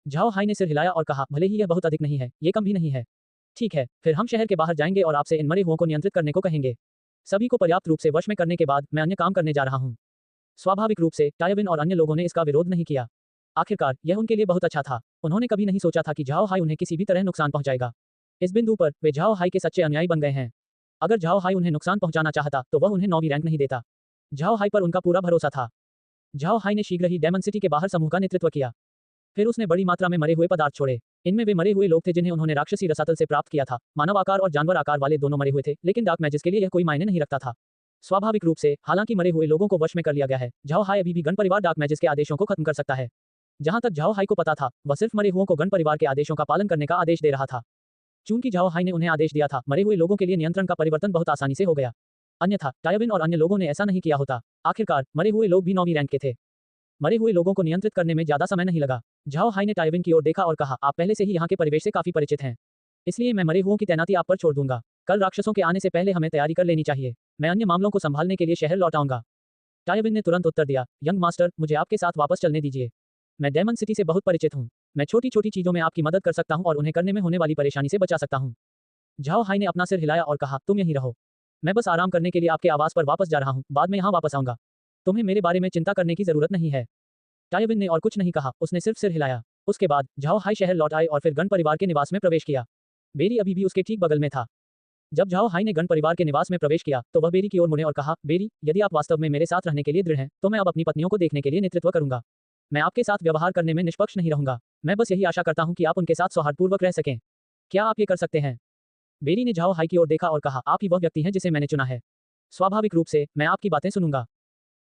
Zhao high ने सिर हिलाया और कहा, भले ही यह बहुत अधिक नहीं है, ये कम भी नहीं है। ठीक है, फिर हम शहर के बाहर जाएंगे और आपसे इन मरे हुओं को नियंत्रित करने को कहेंगे। सभी को पर्याप्त रूप से वश में करने के बाद मैं अन्य काम करने जा रहा हूँ। स्वाभाविक रूप से टायविन और अन्य लोगों ने इसका विरोध नहीं किया। आखिरकार यह उनके लिए बहुत अच्छा था। उन्होंने कभी नहीं सोचा था कि झाओ हाई उन्हें किसी भी तरह नुकसान पहुंचाएगा। इस बिंदु पर वे झाओ हाई के सच्चे अनुयायी बन गए हैं। अगर झाओ हाई उन्हें नुकसान पहुंचाना चाहता तो वह उन्हें 9वीं रैंक नहीं देता। झाओ हाई पर उनका पूरा भरोसा था। झाओ हाई ने शीघ्र ही डेमन सिटी के बाहर समूह का नेतृत्व किया। फिर उसने बड़ी मात्रा में मरे हुए पदार्थ छोड़े। इनमें वे मरे हुए लोग थे जिन्हें उन्होंने राक्षसी रसातल से प्राप्त किया था। मानव आकार और जानवर आकार वाले दोनों मरे हुए थे, लेकिन डार्क मैजिक के लिए यह कोई मायने नहीं रखता था। स्वाभाविक रूप से, हालांकि मरे हुए लोगों को वश में कर लिया गया है, झाओ हाई अभी भी गण परिवार डार्क मैजिक के आदेशों को खत्म कर सकता है। जहां तक झाओ हाई को पता था, वह सिर्फ मरे हुओं को गण परिवार के आदेशों का पालन करने का आदेश दे रहा था। चूंकि झाओ हाई ने उन्हें आदेश दिया था, मरे हुए लोगों के लिए नियंत्रण का परिवर्तन बहुत आसानी से हो गया। अन्यथा टायविन और अन्य लोगों ने ऐसा नहीं किया होता। आखिरकार मरे हुए लोग भी 9वीं रैंक के थे। मरे हुए लोगों को नियंत्रित करने में ज्यादा समय नहीं लगा। झाओ हाई ने टायविन की ओर देखा और कहा, आप पहले से ही यहाँ के परिवेश से काफी परिचित हैं, इसलिए मैं मरे हुओं की तैनाती आप पर छोड़ दूंगा। कल राक्षसों के आने से पहले हमें तैयारी कर लेनी चाहिए। मैं अन्य मामलों को संभालने के लिए शहर लौट आऊंगा। टायविन ने तुरंत उत्तर दिया, यंग मास्टर, मुझे आपके साथ वापस चलने दीजिए। मैं डेमन सिटी से बहुत परिचित हूँ। मैं छोटी छोटी चीजों में आपकी मदद कर सकता हूँ और उन्हें करने में होने वाली परेशानी से बचा सकता हूँ। झाओ हाई ने अपना सिर हिलाया और कहा, तुम यहीं रहो। मैं बस आराम करने के लिए आपके आवास पर वापस जा रहा हूँ, बाद में यहाँ वापस आऊंगा। तुम्हें मेरे बारे में चिंता करने की जरूरत नहीं है। टायविन ने और कुछ नहीं कहा, उसने सिर्फ सिर हिलाया। उसके बाद झाओ हाई शहर लौट आए और फिर गण परिवार के निवास में प्रवेश किया। बेरी अभी भी उसके ठीक बगल में था। जब झाओ हाई ने गण परिवार के निवास में प्रवेश किया तो वह बेरी की ओर मुड़े और कहा, बेरी, यदि आप वास्तव में मेरे साथ रहने के लिए दृढ़ हैं, तो मैं अब अपनी पत्नियों को देखने के लिए नेतृत्व करूंगा। मैं आपके साथ व्यवहार करने में निष्पक्ष नहीं रहूंगा। मैं बस यही आशा करता हूं कि आप उनके साथ सौहार्दपूर्वक रह सकें। क्या आप ये कर सकते हैं? बेरी ने झाओ हाई की ओर देखा और कहा, आप ही वह व्यक्ति हैं जिसे मैंने चुना है। स्वाभाविक रूप से मैं आपकी बातें सुनूंगा।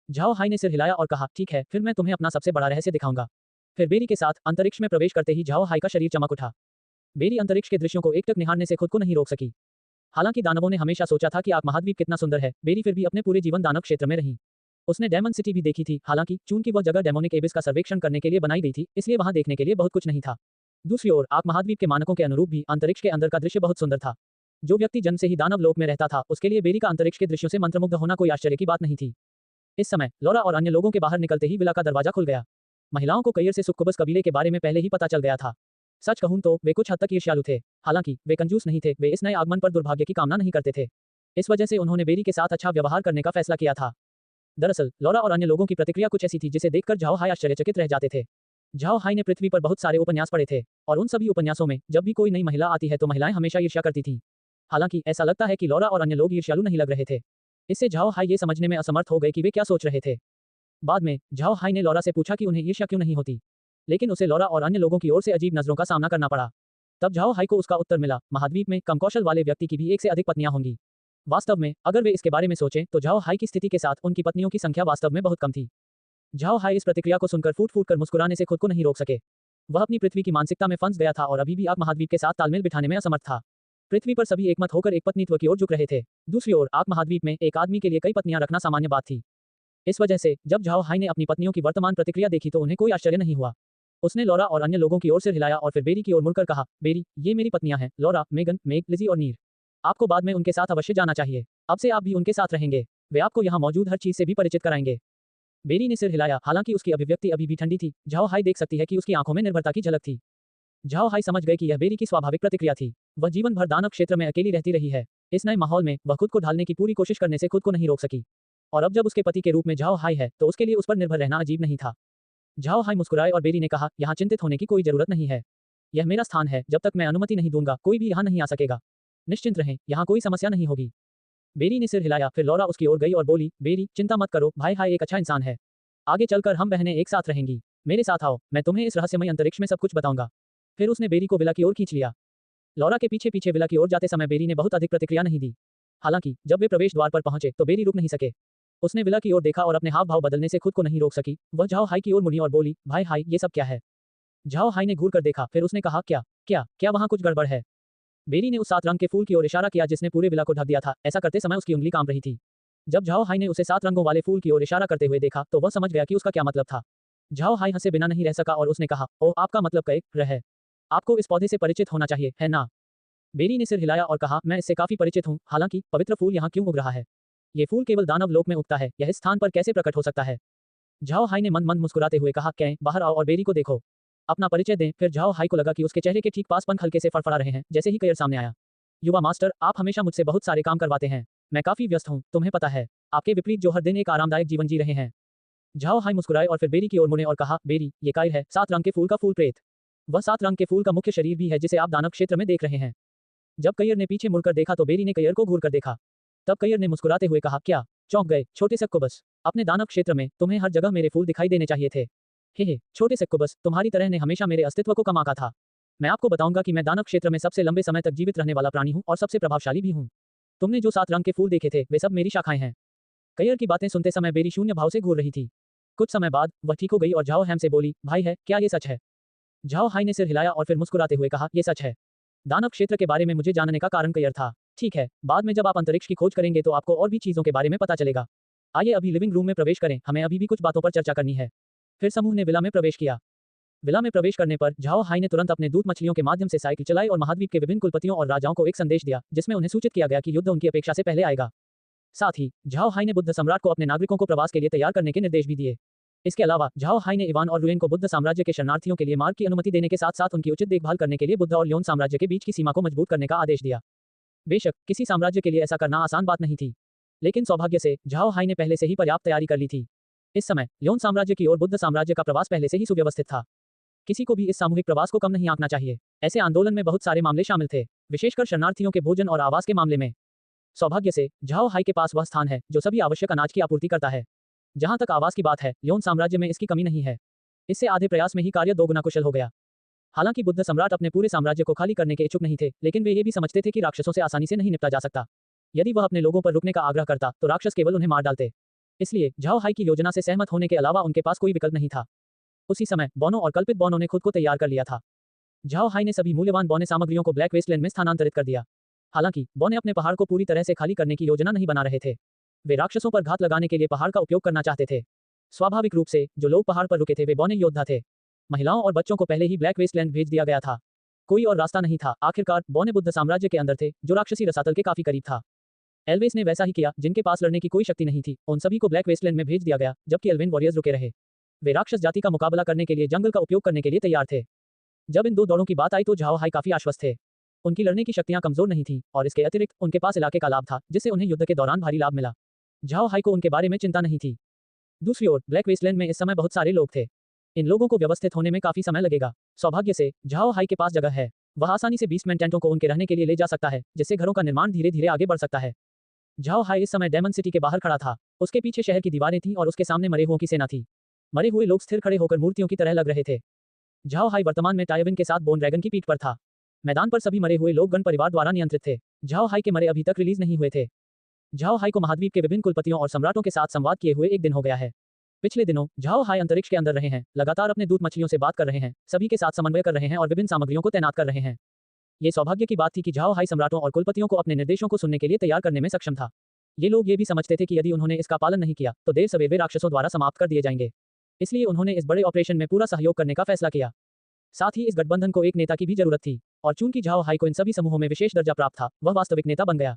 झाओ हाई ने सिर हिलाया और कहा, ठीक है, फिर मैं तुम्हें अपना सबसे बड़ा रहस्य दिखाऊंगा। फिर बेरी के साथ अंतरिक्ष में प्रवेश करते ही झाओ हाई का शरीर चमक उठा। बेरी अंतरिक्ष के दृश्यों को एकटक निहारने से खुद को नहीं रोक सकी। हालांकि दानवों ने हमेशा सोचा था कि आग महाद्वीप कितना सुंदर है, बेरी फिर भी अपने पूरे जीवन दानव क्षेत्र में रही। उसने डेमन सिटी भी देखी थी, हालांकि चूंकि वह जगह डेमोनिक एबिस का सर्वेक्षण करने के लिए बनाई गई थी, इसलिए वहां देखने के लिए बहुत कुछ नहीं था। दूसरी ओर आग महाद्वीप के मानकों के अनुरूप भी अंतरिक्ष के अंदर का दृश्य बहुत सुंदर था। जो व्यक्ति जन्म से ही दानव लोक में रहता था, उसके लिए बेरी का अंतरिक्ष के दृश्यों से मंत्रमुग्ध होना कोई आश्चर्य की बात नहीं थी। इस समय लौरा और अन्य लोगों के बाहर निकलते ही विला का दरवाजा खुल गया। महिलाओं को कैयर से सुक्कुबस कबीले के बारे में पहले ही पता चल गया था। सच कहूं तो वे कुछ हद तक ईर्ष्यालु थे। हालांकि वे कंजूस नहीं थे, वे इस नए आगमन पर दुर्भाग्य की कामना नहीं करते थे। इस वजह से उन्होंने बेरी के साथ अच्छा व्यवहार करने का फैसला किया था। दरअसल लौरा और अन्य लोगों की प्रतिक्रिया कुछ ऐसी थी जिसे देखकर झाओ हाई आश्चर्यचकित रह जाते थे। झाओ हाई ने पृथ्वी पर बहुत सारे उपन्यास पढ़े थे और उन सभी उपन्यासों में जब भी कोई नई महिला आती है तो महिलाएं हमेशा ईर्ष्या करती थीं। हालांकि ऐसा लगता है कि लौरा और अन्य लोग ईर्ष्यालु नहीं लग रहे थे। इससे झाओ हाई ये समझने में असमर्थ हो गए कि वे क्या सोच रहे थे। बाद में झाओ हाई ने लौरा से पूछा कि उन्हें ईर्ष्या क्यों नहीं होती, लेकिन उसे लौरा और अन्य लोगों की ओर से अजीब नजरों का सामना करना पड़ा। तब झाओ हाई को उसका उत्तर मिला, महाद्वीप में कम कौशल वाले व्यक्ति की भी एक से अधिक पत्नियां होंगी। वास्तव में अगर वे इसके बारे में सोचें तो झाओ हाई की स्थिति के साथ उनकी पत्नियों की संख्या वास्तव में बहुत कम थी। झाओ हाई इस प्रतिक्रिया को सुनकर फूट फूट कर मुस्कुराने से खुद को नहीं रोक सके। वह अपनी पृथ्वी की मानसिकता में फंस गया था और अभी भी आग महाद्वीप के साथ तालमेल बिठाने में असमर्थ था। पृथ्वी पर सभी एकमत होकर एक पत्नीत्व की ओर झुक रहे थे। दूसरी ओर आग महाद्वीप में एक आदमी के लिए कई पत्नियां रखना सामान्य बात थी। इस वजह से जब झाओ हाई ने अपनी पत्नियों की वर्तमान प्रतिक्रिया देखी तो उन्हें कोई आश्चर्य नहीं हुआ। उसने लौरा और अन्य लोगों की ओर से हिलाया और फिर बेरी की ओर मुड़कर कहा, बेरी, ये मेरी पत्नियां हैं, लौरा, मेगन, मेग, लिजी और नीर। आपको बाद में उनके साथ अवश्य जाना चाहिए। अब से आप भी उनके साथ रहेंगे। वे आपको यहाँ मौजूद हर चीज से भी परिचित कराएंगे। बेरी ने सिर हिलाया, हालांकि उसकी अभिव्यक्ति अभी भी ठंडी थी। झाओ हाई देख सकती है कि उसकी आंखों में निर्भरता की झलक थी। झाओ हाई समझ गए कि यह बेरी की स्वाभाविक प्रतिक्रिया थी। वह जीवन भर दानव क्षेत्र में अकेली रहती रही है। इस नए माहौल में वह खुद को ढालने की पूरी कोशिश करने से खुद को नहीं रोक सकी। और अब जब उसके पति के रूप में झाओ हाई है तो उसके लिए उस पर निर्भर रहना अजीब नहीं था। झाओ हाई मुस्कुराए और बेरी ने कहा, यहाँ चिंतित होने की कोई जरूरत नहीं है। यह मेरा स्थान है, जब तक मैं अनुमति नहीं दूंगा कोई भी यहाँ नहीं आ सकेगा। निश्चिंत रहें, यहाँ कोई समस्या नहीं होगी। बेरी ने सिर हिलाया, फिर लौरा उसकी ओर गई और बोली, बेरी, चिंता मत करो, भाई हाई एक अच्छा इंसान है। आगे चलकर हम बहनें एक साथ रहेंगी। मेरे साथ आओ, मैं तुम्हें इस रहस्यमय अंतरिक्ष में सब कुछ बताऊंगा। फिर उसने बेरी को विला की ओर खींच लिया। लौरा के पीछे पीछे विला की ओर जाते समय बेरी ने बहुत अधिक प्रतिक्रिया नहीं दी। हालांकि जब वे प्रवेश द्वार पर पहुंचे तो बेरी रुक नहीं सके। उसने विला की ओर देखा और अपने हाव भाव बदलने से खुद को नहीं रोक सकी। वह झाओ हाई की ओर मुड़ी और बोली, भाई हाई, ये सब क्या है? झाओ हाई ने घूर कर देखा, फिर उसने कहा, क्या क्या क्या वहां कुछ गड़बड़ है? बेरी ने उस 7 रंग के फूल की ओर इशारा किया जिसने पूरे विला को ढक दिया था। ऐसा करते समय उसकी उंगली कांप रही थी। जब झाओ हाई ने उसे 7 रंगों वाले फूल की ओर इशारा करते हुए देखा तो वह समझ गया कि उसका क्या मतलब था। झाओ हाई हंसे बिना नहीं रह सका और उसने कहा, ओह, आपका मतलब कई है। आपको इस पौधे से परिचित होना चाहिए, है ना? बेरी ने सिर हिलाया और कहा, मैं इससे काफी परिचित हूँ, हालांकि पवित्र फूल यहाँ क्यों उग रहा है? ये फूल केवल दानव लोक में उगता है, यह इस स्थान पर कैसे प्रकट हो सकता है? झाओ हाई ने मंद मंद मुस्कुराते हुए कहा, कैं, बाहर आओ और बेरी को देखो। अपना परिचय दें। फिर झाओ हाई को लगा कि उसके चेहरे के ठीक पास पंख हल्के से फड़फड़ा रहे हैं जैसे ही कयर सामने आया। युवा मास्टर, आप हमेशा मुझसे बहुत सारे काम करवाते हैं। मैं काफी व्यस्त हूँ, तुम्हें पता है। आपके विपरीत जो हर दिन एक आरामदायक जीवन जी रहे हैं। झाओ हाई मुस्कुराए और फिर बेरी की ओर मुड़े और कहा, बेरी, ये कायर है, 7 रंग के फूल का फूल प्रेत। वह 7 रंग के फूल का मुख्य शरीर भी है जिसे आप दानव क्षेत्र में देख रहे हैं। जब कयर ने पीछे मुड़कर देखा तो बेरी ने कयर को घूर कर देखा। तब कयर ने मुस्कुराते हुए कहा, क्या? चौंक गए छोटे सक्कुबस। अपने दानव क्षेत्र में तुम्हें हर जगह मेरे फूल दिखाई देने चाहिए थे। हे छोटे सक्कुबस, तुम्हारी तरह ने हमेशा मेरे अस्तित्व को कम आंका था। मैं आपको बताऊंगा कि मैं दानव क्षेत्र में सबसे लंबे समय तक जीवित रहने वाला प्राणी हूं और सबसे प्रभावशाली भी हूं। तुमने जो 7 रंग के फूल देखे थे वे सब मेरी शाखाएं हैं। कयर की बातें सुनते समय बेरी शून्य भाव से घूर रही थी। कुछ समय बाद वह ठीक हो गई और झाओ हैम से बोली, भाई है, क्या ये सच है? झाओ हाई ने सिर हिलाया और फिर मुस्कुराते हुए कहा, ये सच है। दानव क्षेत्र के बारे में मुझे जानने का कारण कयर था। ठीक है, बाद में जब आप अंतरिक्ष की खोज करेंगे तो आपको और भी चीजों के बारे में पता चलेगा। आइए अभी लिविंग रूम में प्रवेश करें, हमें अभी भी कुछ बातों पर चर्चा करनी है। फिर समूह ने विला में प्रवेश किया। विला में प्रवेश करने पर झाओ हाई ने तुरंत अपने दूत मछलियों के माध्यम से साइकिल चलाई और महाद्वीप के विभिन्न कुलपतियों और राजाओं को एक संदेश दिया जिसमें उन्हें सूचित किया गया कि युद्ध उनकी अपेक्षा से पहले आएगा। साथ ही झाओ हाई ने बुद्ध सम्राट को अपने नागरिकों को प्रवास के लिए तैयार करने के निर्देश भी दिए। इसके अलावा झाओ हाई ने इवान और रुएन को बुद्ध साम्राज्य के शरणार्थियों के लिए मार्ग की अनुमति देने के साथ साथ उनकी उचित देखभाल करने के लिए बुद्ध और ल्योन साम्राज्य के बीच की सीमा को मजबूत करने का आदेश दिया। बेशक किसी साम्राज्य के लिए ऐसा करना आसान बात नहीं थी, लेकिन सौभाग्य से झाओ हाई ने पहले से ही पर्याप्त तैयारी कर ली थी। इस समय ल्योन साम्राज्य की ओर बुद्ध साम्राज्य का प्रवास पहले से ही सुव्यवस्थित था। किसी को भी इस सामूहिक प्रवास को कम नहीं आंकना चाहिए। ऐसे आंदोलन में बहुत सारे मामले शामिल थे, विशेषकर शरणार्थियों के भोजन और आवास के मामले में। सौभाग्य से झाओ हाई के पास वह स्थान है जो सभी आवश्यक अनाज की आपूर्ति करता है। जहां तक आवास की बात है, ल्योन साम्राज्य में इसकी कमी नहीं है। इससे आधे प्रयास में ही कार्य 2 गुना कुशल हो गया। हालांकि बुद्ध सम्राट अपने पूरे साम्राज्य को खाली करने के इच्छुक नहीं थे, लेकिन वे ये भी समझते थे कि राक्षसों से आसानी से नहीं निपटा जा सकता। यदि वह अपने लोगों पर रुकने का आग्रह करता तो राक्षस केवल उन्हें मार डालते। इसलिए झाओ हाई की योजना से सहमत होने के अलावा उनके पास कोई विकल्प नहीं था। उसी समय बौनों और कल्पित बौनों ने खुद को तैयार कर लिया था। झाओ हाई ने सभी मूल्यवान बौने सामग्रियों को ब्लैक वेस्टलैंड में स्थानांतरित कर दिया। हालांकि बौने अपने पहाड़ को पूरी तरह से खाली करने की योजना नहीं बना रहे थे। वे राक्षसों पर घात लगाने के लिए पहाड़ का उपयोग करना चाहते थे। स्वाभाविक रूप से जो लोग पहाड़ पर रुके थे वे बौने योद्धा थे। महिलाओं और बच्चों को पहले ही ब्लैक वेस्टलैंड भेज दिया गया था। कोई और रास्ता नहीं था। आखिरकार बौने बुद्ध साम्राज्य के अंदर थे जो राक्षसी रसातल के काफी करीब था। एल्वेस ने वैसा ही किया। जिनके पास लड़ने की कोई शक्ति नहीं थी उन सभी को ब्लैक वेस्टलैंड में भेज दिया गया, जबकि एल्वेन वॉरियर्स रुके रहे। वे राक्षस जाति का मुकाबला करने के लिए जंगल का उपयोग करने के लिए तैयार थे। जब इन 2 दौड़ों की बात आई तो झाओ हाई काफी आश्वस्त थे। उनकी लड़ने की शक्तियां कमजोर नहीं थी और इसके अतिरिक्त उनके पास इलाके का लाभ था जिससे उन्हें युद्ध के दौरान भारी लाभ मिला। झाओ हाई को उनके बारे में चिंता नहीं थी। दूसरी ओर ब्लैक वेस्टलैंड में इस समय बहुत सारे लोग थे। इन लोगों को व्यवस्थित होने में काफी समय लगेगा। सौभाग्य से झाओ हाई के पास जगह है। वह आसानी से बीस्टमैन टेंटों को उनके रहने के लिए ले जा सकता है, जिससे घरों का निर्माण धीरे धीरे आगे बढ़ सकता है। झाओ हाई इस समय डेमन सिटी के बाहर खड़ा था। उसके पीछे शहर की दीवारें थीं और उसके सामने मरे हुओं की सेना थी। मरे हुए लोग स्थिर खड़े होकर मूर्तियों की तरह लग रहे थे। झाओ हाई वर्तमान में टायविन के साथ बोन ड्रैगन की पीठ पर था। मैदान पर सभी मरे हुए लोग गण परिवार द्वारा नियंत्रित थे। झाओ हाई के मरे अभी तक रिलीज नहीं हुए थे। झाओ हाई को महाद्वीप के विभिन्न कुलपतियों और सम्राटों के साथ संवाद किए हुए 1 दिन हो गया है। पिछले दिनों झाओ हाई अंतरिक्ष के अंदर रहे हैं, लगातार अपने दूत मछलियों से बात कर रहे हैं, सभी के साथ समन्वय कर रहे हैं और विभिन्न सामग्रियों को तैनात कर रहे हैं। ये सौभाग्य की बात थी कि झाओ हाई सम्राटों और कुलपतियों को अपने निर्देशों को सुनने के लिए तैयार करने में सक्षम था। ये लोग ये भी समझते थे कि यदि उन्होंने इसका पालन नहीं किया तो देर सवेर वे राक्षसों द्वारा समाप्त कर दिए जाएंगे। इसलिए उन्होंने इस बड़े ऑपरेशन में पूरा सहयोग करने का फैसला किया। साथ ही इस गठबंधन को एक नेता की भी जरूरत थी, और चूंकि झाओ हाई को इन सभी समूहों में विशेष दर्जा प्राप्त था, वह वास्तविक नेता बन गया।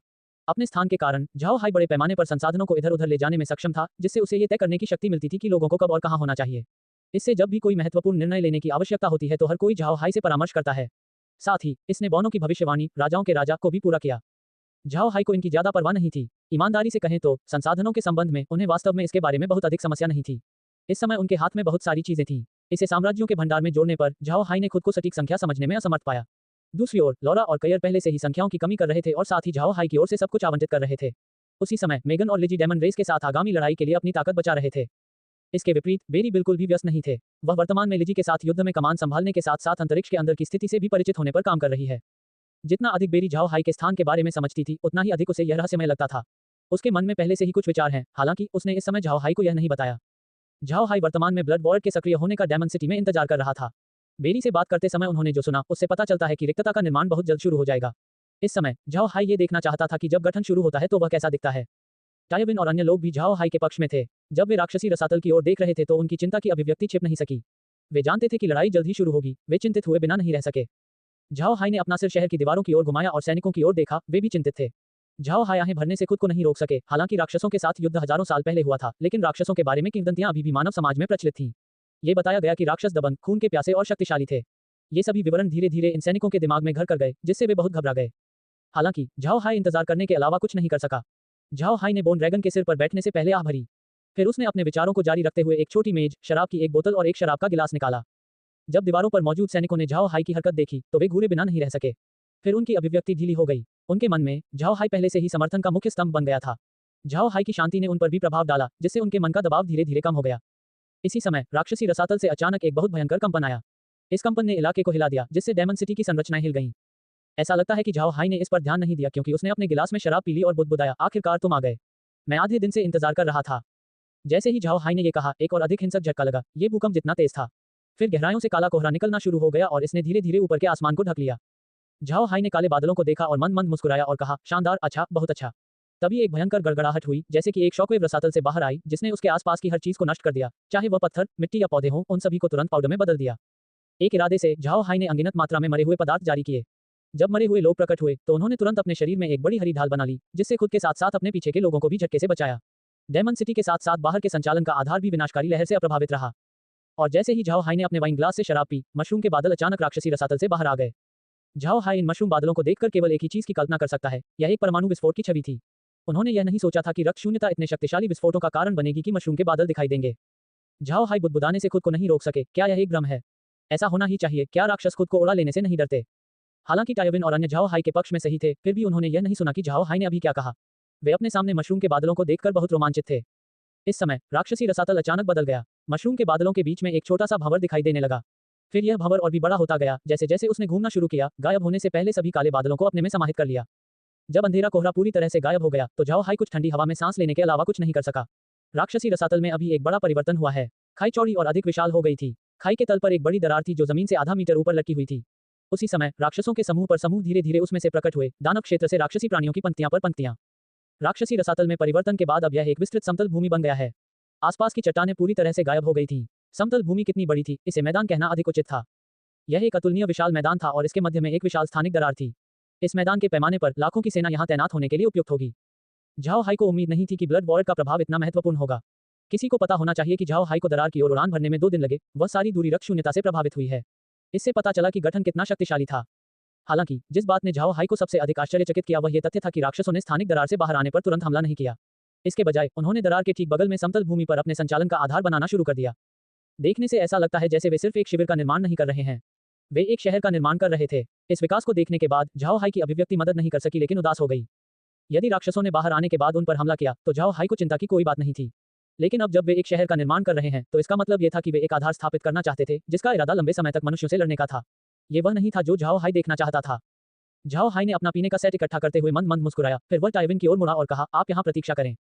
अपने स्थान के कारण झाओ हाई बड़े पैमाने पर संसाधनों को इधर उधर ले जाने में सक्षम था, जिससे उसे ये तय करने की शक्ति मिलती थी कि लोगों को कब और कहां होना चाहिए। इससे जब भी कोई महत्वपूर्ण निर्णय लेने की आवश्यकता होती है तो हर कोई झाओ हाई से परामर्श करता है। साथ ही इसने बौनों की भविष्यवाणी राजाओं के राजा को भी पूरा किया। झाओ हाई को इनकी ज्यादा परवाह नहीं थी। ईमानदारी से कहें तो संसाधनों के संबंध में उन्हें वास्तव में इसके बारे में बहुत अधिक समस्या नहीं थी। इस समय उनके हाथ में बहुत सारी चीजें थीं। इसे साम्राज्यों के भंडार में जोड़ने पर झाओ हाई ने खुद को सटीक संख्या समझने में असमर्थ पाया। दूसरी ओर लौरा और कयर पहले से ही संख्याओं की कमी कर रहे थे और साथ ही झाओ हाई की ओर से सब कुछ आवंटित कर रहे थे। उसी समय मेगन और लिजी डेमन रेस के साथ आगामी लड़ाई के लिए अपनी ताकत बचा रहे थे। इसके विपरीत बेरी बिल्कुल भी व्यस्त नहीं थे। वह वर्तमान में लिजी के साथ युद्ध में कमान संभालने के साथ साथ अंतरिक्ष के अंदर की स्थिति से भी परिचित होने पर काम कर रही है। जितना अधिक बेरी झाओ हाई के स्थान के बारे में समझती थी उतना ही अधिक उसे यह रहस्यमय लगता था। उसके मन में पहले से ही कुछ विचार हैं, हालांकि उसने इस समय झाओ हाई को यह नहीं बताया। झाओ हाई वर्तमान में ब्लड वॉर्ड के सक्रिय होने का डेमन सिटी में इंतजार कर रहा था। बेरी से बात करते समय उन्होंने जो सुना उससे पता चलता है कि रिक्तता का निर्माण बहुत जल्द शुरू हो जाएगा। इस समय झाओ हाई ये देखना चाहता था कि जब गठन शुरू होता है तो वह कैसा दिखता है। टायविन और अन्य लोग भी झाओ हाई के पक्ष में थे। जब वे राक्षसी रसातल की ओर देख रहे थे तो उनकी चिंता की अभिव्यक्ति छिप नहीं सकी। वे जानते थे कि लड़ाई जल्द ही शुरू होगी। वे चिंतित हुए बिना नहीं रह सके। झाओ हाई ने अपना सिर शहर की दीवारों की ओर घुमाया और सैनिकों की ओर देखा। वे भी चिंतित थे। झाओ हाई आहें भरने से खुद को नहीं रोक सके। हालांकि राक्षसों के साथ युद्ध हजारों साल पहले हुआ था, लेकिन राक्षसों के बारे में किंवदंतियां अभी भी मानव समाज में प्रचलित थीं। ये बताया गया कि राक्षस दबंग, खून के प्यासे और शक्तिशाली थे। ये सभी विवरण धीरे धीरे इन सैनिकों के दिमाग में घर कर गए, जिससे वे बहुत घबरा गए। हालांकि झाओ हाई इंतजार करने के अलावा कुछ नहीं कर सका। झाओ हाई ने बोन ड्रैगन के सिर पर बैठने से पहले आह भरी। फिर उसने अपने विचारों को जारी रखते हुए एक छोटी मेज, शराब की एक बोतल और एक शराब का गिलास निकाला। जब दीवारों पर मौजूद सैनिकों ने झाओ हाई की हरकत देखी तो वे घूरे बिना नहीं रह सके। फिर उनकी अभिव्यक्ति ढीली हो गई। उनके मन में झाओ हाई पहले से ही समर्थन का मुख्य स्तंभ बन गया था। झाओ हाई की शांति ने उन पर भी प्रभाव डाला, जिससे उनके मन का दबाव धीरे धीरे कम हो गया। इसी समय राक्षसी रसातल से अचानक एक बहुत भयंकर कंपन आया। इस कंपन ने इलाके को हिला दिया, जिससे डेमन सिटी की संरचनाएं हिल गईं। ऐसा लगता है कि झाओ हाई ने इस पर ध्यान नहीं दिया क्योंकि उसने अपने गिलास में शराब पी ली और बुदबुदाया, आखिरकार तुम आ गए। मैं आधे दिन से इंतजार कर रहा था। जैसे ही झाओ हाई ने ये कहा, एक और अधिक हिंसक झटका लगा। ये भूकंप जितना तेज था, फिर गहराइयों से काला कोहरा निकलना शुरू हो गया और इसने धीरे धीरे ऊपर के आसमान को ढक लिया। झाओ हाई ने काले बादलों को देखा और मंद मंद मुस्कुराया और कहा, शानदार, अच्छा, बहुत अच्छा। तभी एक भयंकर गड़गड़ाहट हुई, जैसे कि एक शॉकवेव रसातल से बाहर आई, जिसने उसके आसपास की हर चीज को नष्ट कर दिया, चाहे वह पत्थर, मिट्टी या पौधे हों, उन सभी को तुरंत पाउडर में बदल दिया। एक इरादे से झाओ हाई ने अनगिनत मात्रा में मरे हुए पदार्थ जारी किए। जब मरे हुए लोग प्रकट हुए तो उन्होंने तुरंत अपने शरीर में एक बड़ी हरी ढाल बना ली, जिससे खुद के साथ साथ अपने पीछे के लोगों को भी झटके से बचाया। डेमन सिटी के साथ साथ बाहर के संचालन का आधार भी विनाशकारी लहर से अप्रभावित रहा। और जैसे ही झाओ हाई ने अपने वाइन ग्लास से शराब पी, मशरूम के बादल अचानक राक्षसी रसातल से बाहर आ गए। झाओ हाई इन मशरूम बादलों को देखकर केवल एक ही चीज की कल्पना कर सकता है, यह एक परमाणु विस्फोट की छवि थी। उन्होंने यह नहीं सोचा था कि रक्त शून्यता इतने शक्तिशाली विस्फोटों का कारण बनेगी कि मशरूम के बादल दिखाई देंगे। झाओ हाई बुदबुदाने से खुद को नहीं रोक सके, क्या यह एक भ्रम है? ऐसा होना ही चाहिए, क्या राक्षस खुद को उड़ा लेने से नहीं डरते? हालांकि टायोविन और अन्य झाओ हाई के पक्ष में सही थे, फिर भी उन्होंने यह नहीं सुना कि झाओ हाई ने अभी क्या कहा। वे अपने सामने मशरूम के बादलों को देखकर बहुत रोमांचित थे। इस समय राक्षसी रसातल अचानक बदल गया। मशरूम के बादलों के बीच में एक छोटा सा भंवर दिखाई देने लगा। फिर यह भंवर और भी बड़ा होता गया, जैसे जैसे उसने घूमना शुरू किया, गायब होने से पहले सभी काले बादलों को अपने में समाहित कर लिया। जब अंधेरा कोहरा पूरी तरह से गायब हो गया तो झाओ हाई कुछ ठंडी हवा में सांस लेने के अलावा कुछ नहीं कर सका। राक्षसी रसातल में अभी एक बड़ा परिवर्तन हुआ है। खाई चौड़ी और अधिक विशाल हो गई थी। खाई के तल पर एक बड़ी दरार थी जो जमीन से आधा मीटर ऊपर लटकी हुई थी। उसी समय राक्षसों के समूह पर समूह धीरे धीरे उसमें से प्रकट हुए, दानव क्षेत्र से राक्षसी प्राणियों की पंक्तियां पर पंक्तियां। राक्षसी रसातल में परिवर्तन के बाद अब यह एक विस्तृत समतल भूमि बन गया है। आसपास की चट्टानें पूरी तरह से गायब हो गई थीं। समतल भूमि कितनी बड़ी थी, इसे मैदान कहना अधिक उचित था। यह एक अतुलनीय विशाल मैदान था और इसके मध्य में एक विशाल स्थानिक दरार थी। इस मैदान के पैमाने पर लाखों की सेना यहां तैनात होने के लिए उपयुक्त होगी। झाओ हाई को उम्मीद नहीं थी कि ब्लड वॉर का प्रभाव इतना महत्वपूर्ण होगा। किसी को पता होना चाहिए कि झाओ हाई को दरार की ओर उड़ान भरने में 2 दिन लगे। वह सारी दूरी रक्त शून्यता से प्रभावित हुई है। इससे पता चला कि गठन कितना शक्तिशाली था। हालांकि जिस बात ने झाओ हाई को सबसे अधिक आश्चर्यचकित किया वह यह तथ्य था कि राक्षसों ने स्थानिक दरार से बाहर आने पर तुरंत हमला नहीं किया। इसके बजाय उन्होंने दरार के ठीक बगल में समतल भूमि पर अपने संचालन का आधार बनाना शुरू कर दिया। देखने से ऐसा लगता है जैसे वे सिर्फ एक शिविर का निर्माण नहीं कर रहे हैं, वे एक शहर का निर्माण कर रहे थे। इस विकास को देखने के बाद झाओ हाई की अभिव्यक्ति मदद नहीं कर सकी, लेकिन उदास हो गई। यदि राक्षसों ने बाहर आने के बाद उन पर हमला किया तो झाओ हाई को चिंता की कोई बात नहीं थी। लेकिन अब जब वे एक शहर का निर्माण कर रहे हैं तो इसका मतलब यह था कि वे एक आधार स्थापित करना चाहते थे, जिसका इरादा लंबे समय तक मनुष्यों से लड़ने का था। ये वह नहीं था जो झाओ हाई देखना चाहता था। झाओ हाई ने अपना पीने का सेट इकट्ठा करते हुए मंद मंद मुस्कुराया। फिर वह टाइविन की ओर मुड़ा और कहा, आप यहाँ प्रतीक्षा करें।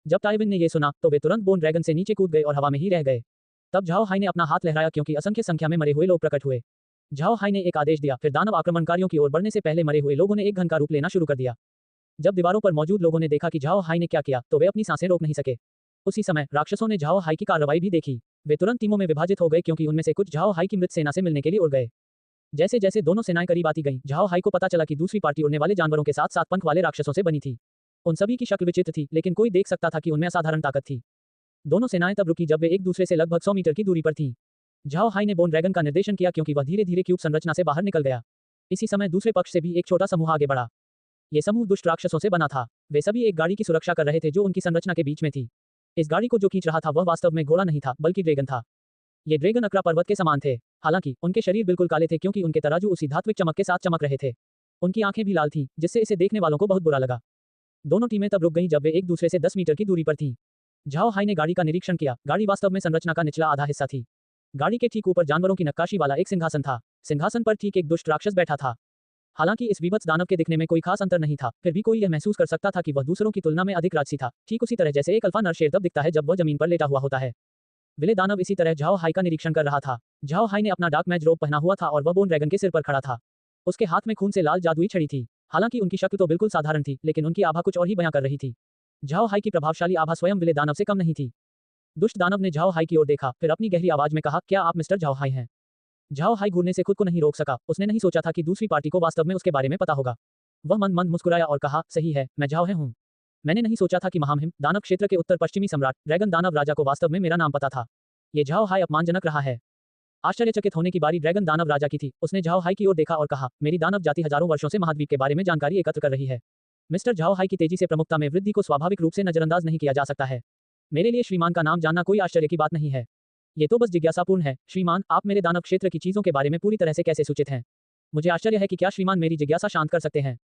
जब टाइविन ने यह सुना तो वे तुरंत बोन ड्रैगन से नीचे कूद गए और हवा में ही रह गए। तब झाओ हाई ने अपना हाथ लहराया क्योंकि असंख्य संख्या में मरे हुए लोग प्रकट हुए। झाओ हाई ने एक आदेश दिया, फिर दानव आक्रमणकारियों की ओर बढ़ने से पहले मरे हुए लोगों ने एक घन का रूप लेना शुरू कर दिया। जब दीवारों पर मौजूद लोगों ने देखा कि झाओ हाई ने क्या किया तो वे अपनी सांसें रोक नहीं सके। उसी समय राक्षसों ने झाओ हाई की कार्रवाई भी देखी। वे तुरंत टीमों में विभाजित हो गए क्योंकि उनमें से कुछ झाओ हाई की मृत सेना से मिलने के लिए उड़ गए। जैसे जैसे दोनों सेनाएं करीब आती गईं, झाओ हाई को पता चला कि दूसरी पार्टी उड़ने वाले जानवरों के साथ साथ पंख वाले राक्षसों से बनी थी। उन सभी की शक्ल विचित्र थी, लेकिन कोई देख सकता था कि उनमें असाधारण ताकत थी। दोनों सेनाएं तब रुकी जब वे एक दूसरे से लगभग 100 मीटर की दूरी पर थीं। झाओ हाई ने बोन ड्रैगन का निर्देशन किया क्योंकि वह धीरे धीरे क्यूब संरचना से बाहर निकल गया। इसी समय दूसरे पक्ष से भी एक छोटा समूह आगे बढ़ा। ये समूह दुष्ट राक्षसों से बना था। वे सभी एक गाड़ी की सुरक्षा कर रहे थे जो उनकी संरचना के बीच में थी। इस गाड़ी को जो खींच रहा था वह वास्तव में घोड़ा नहीं था बल्कि ड्रैगन था। ये ड्रैगन अक्रा पर्वत के समान थे। हालांकि उनके शरीर बिल्कुल काले थे क्योंकि उनके तराजू उसी धात्विक चमक के साथ चमक रहे थे। उनकी आंखें भी लाल थीं, जिससे इसे देखने वालों को बहुत बुरा लगा। दोनों टीमें तब रुक गईं जब वे एक दूसरे से 10 मीटर की दूरी पर थीं। झाओ हाई ने गाड़ी का निरीक्षण किया। गाड़ी वास्तव में संरचना का निचला आधा हिस्सा थी। गाड़ी के ठीक ऊपर जानवरों की नक्काशी वाला एक सिंहासन था। सिंहासन पर ठीक एक दुष्ट राक्षस बैठा था। हालांकि इस विभत्स दानव के दिखने में कोई खास अंतर नहीं था, फिर भी कोई यह महसूस कर सकता था कि वह दूसरों की तुलना में अधिक राजसी था, ठीक उसी तरह जैसे एक अल्फा नर शेर तब दिखता है जब वह जमीन पर लेटा हुआ होता है। विले दानव इसी तरह झाओ हाई का निरीक्षण कर रहा था। झाओ हाई ने अपना डार्क मैज रोब पहना हुआ था और वह बोन ड्रैगन के सिर पर खड़ा था। उसके हाथ में खून से लाल जादुई छड़ी थी। हालांकि उनकी शक्ल तो बिल्कुल साधारण थी, लेकिन उनकी आभा कुछ और ही बयां कर रही थी। झाओ हाई की प्रभावशाली आभा स्वयं विले दानव से कम नहीं थी। दुष्ट दानव ने झाओ हाई की ओर देखा, फिर अपनी गहरी आवाज में कहा, क्या आप मिस्टर झाओ हाई हैं? झाओ हाई घूरने से खुद को नहीं रोक सका। उसने नहीं सोचा था कि दूसरी पार्टी को वास्तव में उसके बारे में पता होगा। वह मंद मंद मुस्कुराया और कहा, सही है, मैं झाओ है हूँ। मैंने नहीं सोचा था कि महामहिम दानव क्षेत्र के उत्तर पश्चिमी सम्राट ड्रैगन दानव राजा को वास्तव में मेरा नाम पता था। ये झाओ हाई अपमानजनक रहा है। आश्चर्यचकित होने की बारी ड्रैगन दानव राजा की थी। उसने झाओ हाई की ओर देखा और कहा, मेरी दानव जाति हजारों वर्षों से महाद्वीप के बारे में जानकारी एकत्र कर रही है। मिस्टर झाओ हाई की तेजी से प्रमुखता में वृद्धि को स्वाभाविक रूप से नजरअंदाज नहीं किया जा सकता है। मेरे लिए श्रीमान का नाम जानना कोई आश्चर्य की बात नहीं है। ये तो बस जिज्ञासापूर्ण है। श्रीमान, आप मेरे दानव क्षेत्र की चीजों के बारे में पूरी तरह से कैसे सूचित हैं? मुझे आश्चर्य है कि क्या श्रीमान मेरी जिज्ञासा शांत कर सकते हैं।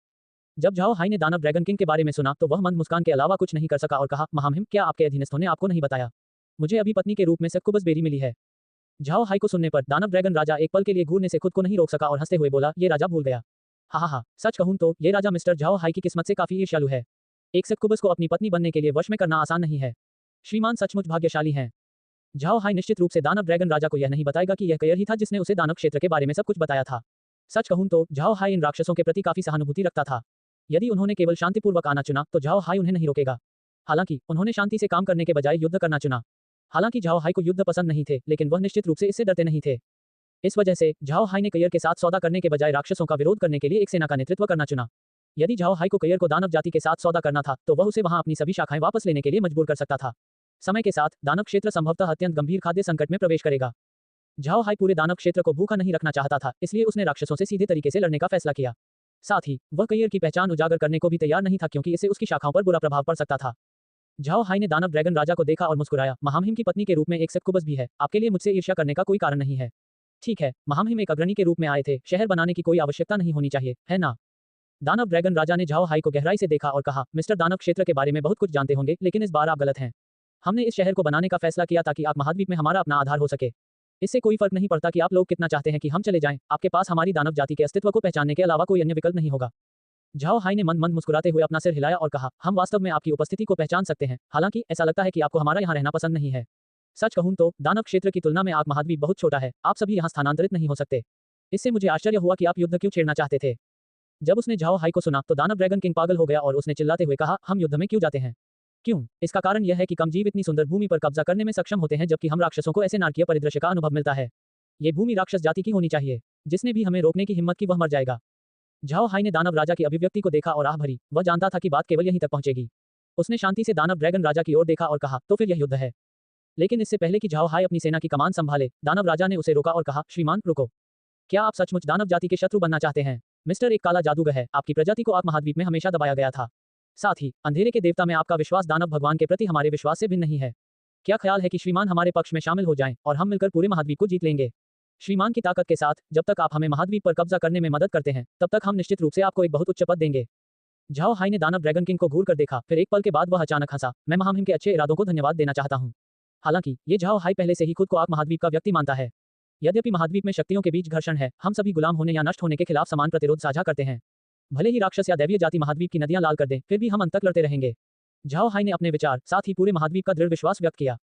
जब झाओ हाई ने दानव ड्रैगन किंग के बारे में सुना तो वह मंद मुस्कान के अलावा कुछ नहीं कर सका और कहा, महामहिम, क्या आपके अधीनस्थों ने आपको नहीं बताया? मुझे अभी पत्नी के रूप में सक्कुबस बेरी मिली है। झाओ हाई को सुनने पर दानव ड्रैगन राजा एक पल के लिए घूरने से खुद को नहीं रोक सका और हंसते हुए बोला, ये राजा भूल गया। हा, सच कहूं तो ये राजा मिस्टर झाओ हाई की किस्मत से काफी ईर्ष्यालु है। एक सक्कुबस को अपनी पत्नी बनने के लिए वश में करना आसान नहीं है। श्रीमान सचमुच भाग्यशाली हैं। झाओ हाई निश्चित रूप से दानव ड्रैगन राजा को यह नहीं बताएगा कि यह कयर ही था जिसने उसे दानव क्षेत्र के बारे में सब कुछ बताया था। सच कहूं तो झाओ हाई इन राक्षसों के प्रति काफी सहानुभूति रखता था। यदि उन्होंने केवल शांतिपूर्वक आना चुना तो झाओ हाई उन्हें नहीं रोकेगा। हालांकि उन्होंने शांति से काम करने के बजाय युद्ध करना चुना। हालांकि झाओ हाई को युद्ध पसंद नहीं थे, लेकिन वह निश्चित रूप से इससे डरते नहीं थे। इस वजह से झाओ हाई ने कयर के साथ सौदा करने के बजाय राक्षसों का विरोध करने के लिए एक सेना का नेतृत्व करना चुना। यदि झाओ हाई को कयर को दानव जाति के साथ सौदा करना था तो वह उसे वहां अपनी सभी शाखाएं वापस लेने के लिए मजबूर कर सकता था। समय के साथ दानव क्षेत्र संभवतः अत्यंत गंभीर खाद्य संकट में प्रवेश करेगा। झाओ हाई पूरे दानव क्षेत्र को भूखा नहीं रखना चाहता था, इसलिए उसने राक्षसों से सीधे तरीके से लड़ने का फैसला किया। साथ ही वह कयर की पहचान उजागर करने को भी तैयार नहीं था, क्योंकि इससे उसकी शाखाओं पर बुरा प्रभाव पड़ सकता था। झाओ हाई ने दानव ड्रैगन राजा को देखा और मुस्कुराया, महामहिम की पत्नी के रूप में एक सक्कुबस भी है। आपके लिए मुझसे ईर्ष्या करने का कोई कारण नहीं है। ठीक है, महामहिम एक अग्रणी के रूप में आए थे, शहर बनाने की कोई आवश्यकता नहीं होनी चाहिए, है ना? दानव ड्रैगन राजा ने झाओ हाई को गहराई से देखा और कहा, मिस्टर दानव क्षेत्र के बारे में बहुत कुछ जानते होंगे, लेकिन इस बार आप गलत हैं। हमने इस शहर को बनाने का फैसला किया ताकि आप महाद्वीप में हमारा अपना आधार हो सके। इससे कोई फर्क नहीं पड़ता कि आप लोग कितना चाहते हैं कि हम चले जाएं, आपके पास हमारी दानव जाति के अस्तित्व को पहचानने के अलावा कोई अन्य विकल्प नहीं होगा। झाओ हाई ने मंद मुस्कुराते हुए अपना सिर हिलाया और कहा, हम वास्तव में आपकी उपस्थिति को पहचान सकते हैं, हालांकि ऐसा लगता है कि आपको हमारा यहाँ रहना पसंद नहीं है। सच कहूं तो दानव क्षेत्र की तुलना में आप महाद्वीप बहुत छोटा है, आप सभी यहाँ स्थानांतरित नहीं हो सकते। इससे मुझे आश्चर्य हुआ कि आप युद्ध क्यों छेड़ना चाहते थे। जब उसने झाओ हाई को सुना तो दानव ड्रैगन किंग पागल हो गया और उसने चिल्लाते हुए कहा, हम युद्ध में क्यों जाते हैं? क्यों? इसका कारण यह है कि कम जीव इतनी सुंदर भूमि पर कब्जा करने में सक्षम होते हैं, जबकि हम राक्षसों को ऐसे नारकीय परिदृश्य का अनुभव मिलता है। ये भूमि राक्षस जाति की होनी चाहिए। जिसने भी हमें रोकने की हिम्मत की वह मर जाएगा। झाओ हाई ने दानव राजा की अभिव्यक्ति को देखा और आह भरी। वह जानता था कि बात केवल यहीं तक पहुंचेगी। उसने शांति से दानव ड्रैगन राजा की ओर देखा और कहा, तो फिर यह युद्ध है। लेकिन इससे पहले कि झाओ हाई अपनी सेना की कमान संभाले, दानव राजा ने उसे रोका और कहा, श्रीमान रुको। क्या आप सचमुच दानव जाति के शत्रु बनना चाहते हैं? मिस्टर एक काला जादूगर है, आपकी प्रजाति को आप महाद्वीप में हमेशा दबाया गया था। साथ ही अंधेरे के देवता में आपका विश्वास दानव भगवान के प्रति हमारे विश्वास से भिन्न नहीं है। क्या ख्याल है कि श्रीमान हमारे पक्ष में शामिल हो जाएं और हम मिलकर पूरे महाद्वीप को जीत लेंगे? श्रीमान की ताकत के साथ जब तक आप हमें महाद्वीप पर कब्जा करने में मदद करते हैं, तब तक हम निश्चित रूप से आपको एक बहुत उच्च पद देंगे। झाओ हाई ने दानव ड्रैगन किंग को घूर कर देखा, फिर एक पल के बाद वह अचानक हंसा। मैं महामहिम के अच्छे इरादों को धन्यवाद देना चाहता हूँ। हालांकि ये झाओ हाई पहले से ही खुद को आप महाद्वीप का व्यक्ति मानता है। यद्यपि महाद्वीप में शक्तियों के बीच घर्षण है, हम सभी गुलाम होने या नष्ट होने के खिलाफ समान प्रतिरोध साझा करते हैं। भले ही राक्षस या दैवीय जाति महाद्वीप की नदियां लाल कर दें, फिर भी हम अंत तक लड़ते रहेंगे। झाओ हाई ने अपने विचार, साथ ही पूरे महाद्वीप का दृढ़ विश्वास व्यक्त किया।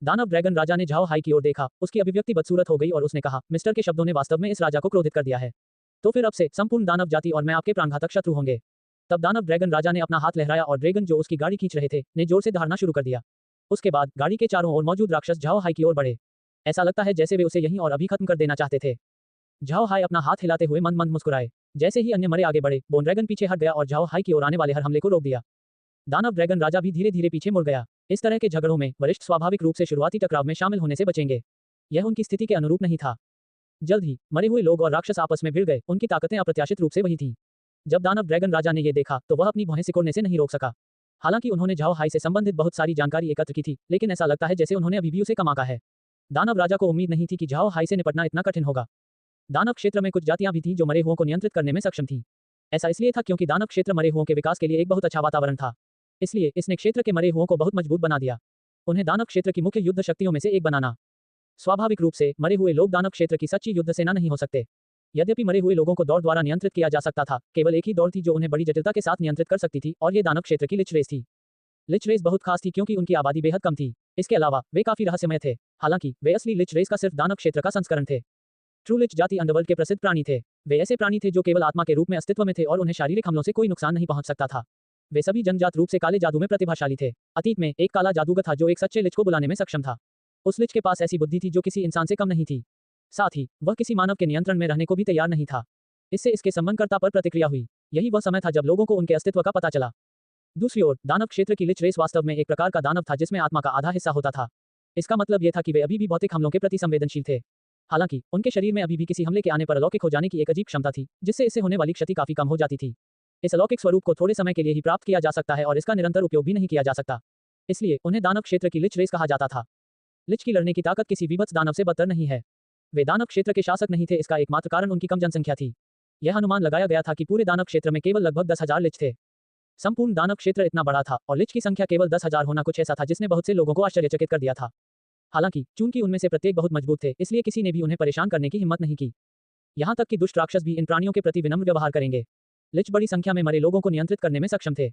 दानव ड्रैगन राजा ने झाओ हाई की ओर देखा, उसकी अभिव्यक्ति बदसूरत हो गई और उसने कहा, मिस्टर के शब्दों ने वास्तव में इस राजा को क्रोधित कर दिया है। तो फिर अब से संपूर्ण दानव जाति और मैं आपके प्राणघातक शत्रु होंगे। तब दानव ड्रैगन राजा ने अपना हाथ लहराया और ड्रैगन जो उसकी गाड़ी खींच रहे थे, ने जोर से दहाड़ना शुरू कर दिया। उसके बाद गाड़ी के चारों ओर मौजूद राक्षस झाओ हाई की ओर बढ़े। ऐसा लगता है जैसे वे उसे यहीं और अभी खत्म कर देना चाहते थे। झाओ हाई अपना हाथ हिलाते हुए मंद मुस्कुराए। जैसे ही अन्य मरे आगे बढ़े, बोन ड्रैगन पीछे हट गया और झाओ हाई की ओर आने वाले हर हमले को रोक दिया। दानव ड्रैगन राजा भी धीरे धीरे पीछे मुड़ गया। इस तरह के झगड़ों में वरिष्ठ स्वाभाविक रूप से शुरुआती टकराव में शामिल होने से बचेंगे। यह उनकी स्थिति के अनुरूप नहीं था। जल्द ही मरे हुए लोग और राक्षस आपस में भिड़ गए, उनकी ताकतें अप्रत्याशित रूप से वही थीं। जब दानव ड्रैगन राजा ने यह देखा तो वह अपनी भौहें सिकोड़ने से नहीं रोक सका। हालांकि उन्होंने झाओ हाई से संबंधित बहुत सारी जानकारी एकत्र की थी, लेकिन ऐसा लगता है जैसे उन्होंने अभी भी उसे कम आंका है। दानव राजा को उम्मीद नहीं थी कि झाओ हाई से निपटना इतना कठिन होगा। दानव क्षेत्र में कुछ जातियां भी थीं जो मरे हुओं को नियंत्रित करने में सक्षम थीं। ऐसा इसलिए था क्योंकि दानव क्षेत्र मरे हुओं के विकास के लिए एक बहुत अच्छा वातावरण था। इसलिए इसने क्षेत्र के मरे हुओं को बहुत मजबूत बना दिया। उन्हें दानव क्षेत्र की मुख्य युद्ध शक्तियों में से एक बनाना। स्वाभाविक रूप से मरे हुए लोग दानव क्षेत्र की सच्ची युद्ध सेना नहीं हो सकते। यद्यपि मरे हुए लोगों को दौड़ द्वारा नियंत्रित किया जा सकता था, केवल एक ही दौड़ थी जो उन्हें बड़ी जटिलता के साथ नियंत्रित कर सकती थी, और ये दानव क्षेत्र की लिच रेस थी। लिच रेस बहुत खास थी क्योंकि उनकी आबादी बेहद कम थी। इसके अलावा वे काफी रहस्यमय थे। हालांकि वे असली लिच रेस का सिर्फ दानव क्षेत्र का संस्करण थे। ट्रू लिच जाति अंडरवर्ल्ड के प्रसिद्ध प्राणी थे। वे ऐसे प्राणी थे जो केवल आत्मा के रूप में अस्तित्व में थे और उन्हें शारीरिक हमलों से कोई नुकसान नहीं पहुंच सकता था। वे सभी जन्मजात रूप से काले जादू में प्रतिभाशाली थे। अतीत में एक काला जादूगर था जो एक सच्चे लिच को बुलाने में सक्षम था। उस लिच के पास ऐसी बुद्धि थी जो किसी इंसान से कम नहीं थी। साथ ही वह किसी मानव के नियंत्रण में रहने को भी तैयार नहीं था। इससे इसके संबंधकर्ता पर प्रतिक्रिया हुई। यही वह समय था जब लोगों को उनके अस्तित्व का पता चला। दूसरी ओर दानव क्षेत्र की लिच रेस वास्तव में एक प्रकार का दानव था जिसमें आत्मा का आधा हिस्सा होता था। इसका मतलब यह था कि वे अभी भी भौतिक हमलों के प्रति संवेदनशील थे। हालांकि उनके शरीर में अभी भी किसी हमले के आने पर अलौकिक हो जाने की एक अजीब क्षमता थी, जिससे इससे होने वाली क्षति काफी कम हो जाती थी। इस अलौकिक स्वरूप को थोड़े समय के लिए ही प्राप्त किया जा सकता है और इसका निरंतर उपयोग भी नहीं किया जा सकता। इसलिए उन्हें दानव क्षेत्र की लिच रेस कहा जाता था। लिच की लड़ने की ताकत किसी विभत्स दानव से बदतर नहीं है। वे दानव क्षेत्र के शासक नहीं थे, इसका एकमात्र कारण उनकी कम जनसंख्या थी। यह अनुमान लगाया गया था कि पूरे दानव क्षेत्र में केवल लगभग 10,000 लिच थे। संपूर्ण दानव क्षेत्र इतना बड़ा था और लिच की संख्या केवल 10,000 होना कुछ ऐसा था जिसने बहुत से लोगों को आश्चर्यचकित कर दिया था। हालांकि चूंकि उनमें से प्रत्येक बहुत मजबूत थे, इसलिए किसी ने भी उन्हें परेशान करने की हिम्मत नहीं की। यहां तक कि दुष्ट राक्षस भी इन प्राणियों के प्रति विनम्र व्यवहार करेंगे। लिच बड़ी संख्या में मरे लोगों को नियंत्रित करने में सक्षम थे।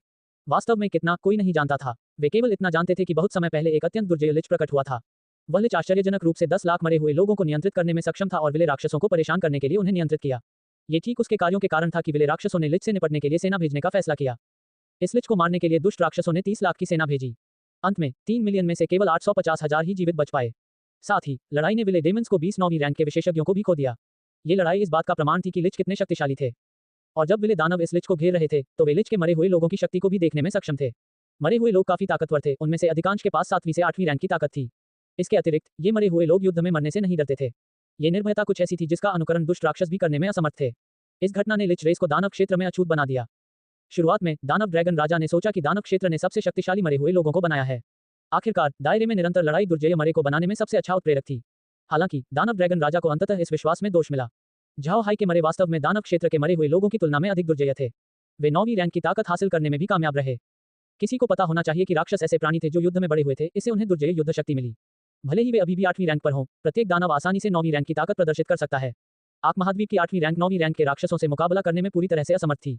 वास्तव में कितना, कोई नहीं जानता था। वे केवल इतना जानते थे कि बहुत समय पहले एक अत्यंत दुर्जय लिच प्रकट हुआ था। वह लिच आश्चर्यजनक रूप से 10 लाख मरे हुए लोगों को नियंत्रित करने में सक्षम था और विले राक्षसों को परेशान करने के लिए उन्हें नियंत्रित किया। ये ठीक उसके कार्यों के कारण था कि विले राक्षसों ने लिच से निपटने के लिए सेना भेजने का फैसला किया। इस लिच को मारने के लिए दुष्ट राक्षसों ने 30 लाख की सेना भेजी। अंत में 3 मिलियन में से केवल 850,000 ही जीवित बच पाए। साथ ही लड़ाई ने विले डेमन्स को 20 नौवीं रैंक के विशेषज्ञों को भी खो दिया। ये लड़ाई इस बात का प्रमाण थी कि लिच कितने शक्तिशाली थे। और जब विले दानव इस लिच को घेर रहे थे, तो वे लिच के मरे हुए लोगों की शक्ति को भी देखने में सक्षम थे। मरे हुए लोग काफी ताकतवर थे, उनमें से अधिकांश के पास 7वीं से 8वीं रैंक की ताकत थी। इसके अतिरिक्त ये मरे हुए लोग युद्ध में मरने से नहीं डरते थे। ये निर्भयता कुछ ऐसी थी जिसका अनुकरण दुष्ट राक्षस भी करने में असमर्थ थे। इस घटना ने लिच रेस को दानव क्षेत्र में अछूत बना दिया। शुरुआत में दानव ड्रैगन राजा ने सोचा कि दानव क्षेत्र ने सबसे शक्तिशाली मरे हुए लोगों को बनाया है। आखिरकार दायरे में निरंतर लड़ाई दुर्जय मरे को बनाने में सबसे अच्छा उत्प्रेरक थी। हालांकि दानव ड्रैगन राजा को अंततः इस विश्वास में दोष मिला। झाओ हाई के मरे वास्तव में दानव क्षेत्र के मरे हुए लोगों की तुलना में अधिक दुर्जय थे। वे 9वीं रैंक की ताकत हासिल करने में भी कामयाब रहे। किसी को पता होना चाहिए कि राक्षस ऐसे प्राणी थे जो युद्ध में बड़े हुए थे, इससे उन्हें दुर्जय युद्ध शक्ति मिली। भले ही वे अभी भी 8वीं रैंक पर हों, प्रत्येक दानव आसानी से 9वीं रैंक की ताकत प्रदर्शित कर सकता है। आक महाद्वीप की 8वीं रैंक 9वीं रैंक के राक्षसों से मुकाबला करने में पूरी तरह से असमर्थ थी।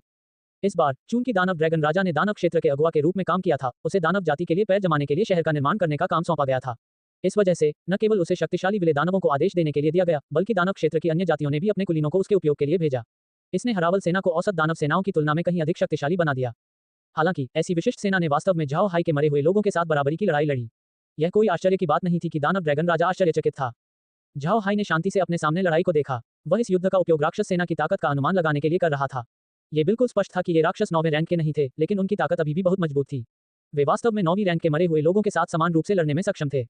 इस बार चूंकि दानव ड्रैगन राजा ने दानव क्षेत्र के अगुवा के रूप में काम किया था, उसे दानव जाति के लिए पैर जमाने के लिए शहर का निर्माण करने का काम सौंपा गया था। इस वजह से न केवल उसे शक्तिशाली विले दानवों को आदेश देने के लिए दिया गया, बल्कि दानव क्षेत्र की अन्य जातियों ने भी अपने कुलीनों को उसके उपयोग के लिए भेजा। इसने हरावल सेना को औसत दानव सेनाओं की तुलना में कहीं अधिक शक्तिशाली बना दिया। हालांकि ऐसी विशिष्ट सेना ने वास्तव में झाओ हाई के मरे हुए लोगों के साथ बराबरी की लड़ाई लड़ी। यह कोई आश्चर्य की बात नहीं थी कि दानव ड्रैगन राजा आश्चर्यचकित था। झाओ हाई ने शांति से अपने सामने लड़ाई को देखा। वह इस युद्ध का उपयोग राक्षस सेना की ताकत का अनुमान लगाने के लिए कर रहा था। ये बिल्कुल स्पष्ट था कि ये राक्षस 9वें रैंक के नहीं थे, लेकिन उनकी ताकत अभी भी बहुत मजबूत थी। वे वास्तव में 9वीं रैंक के मरे हुए लोगों के साथ समान रूप से लड़ने में सक्षम थे।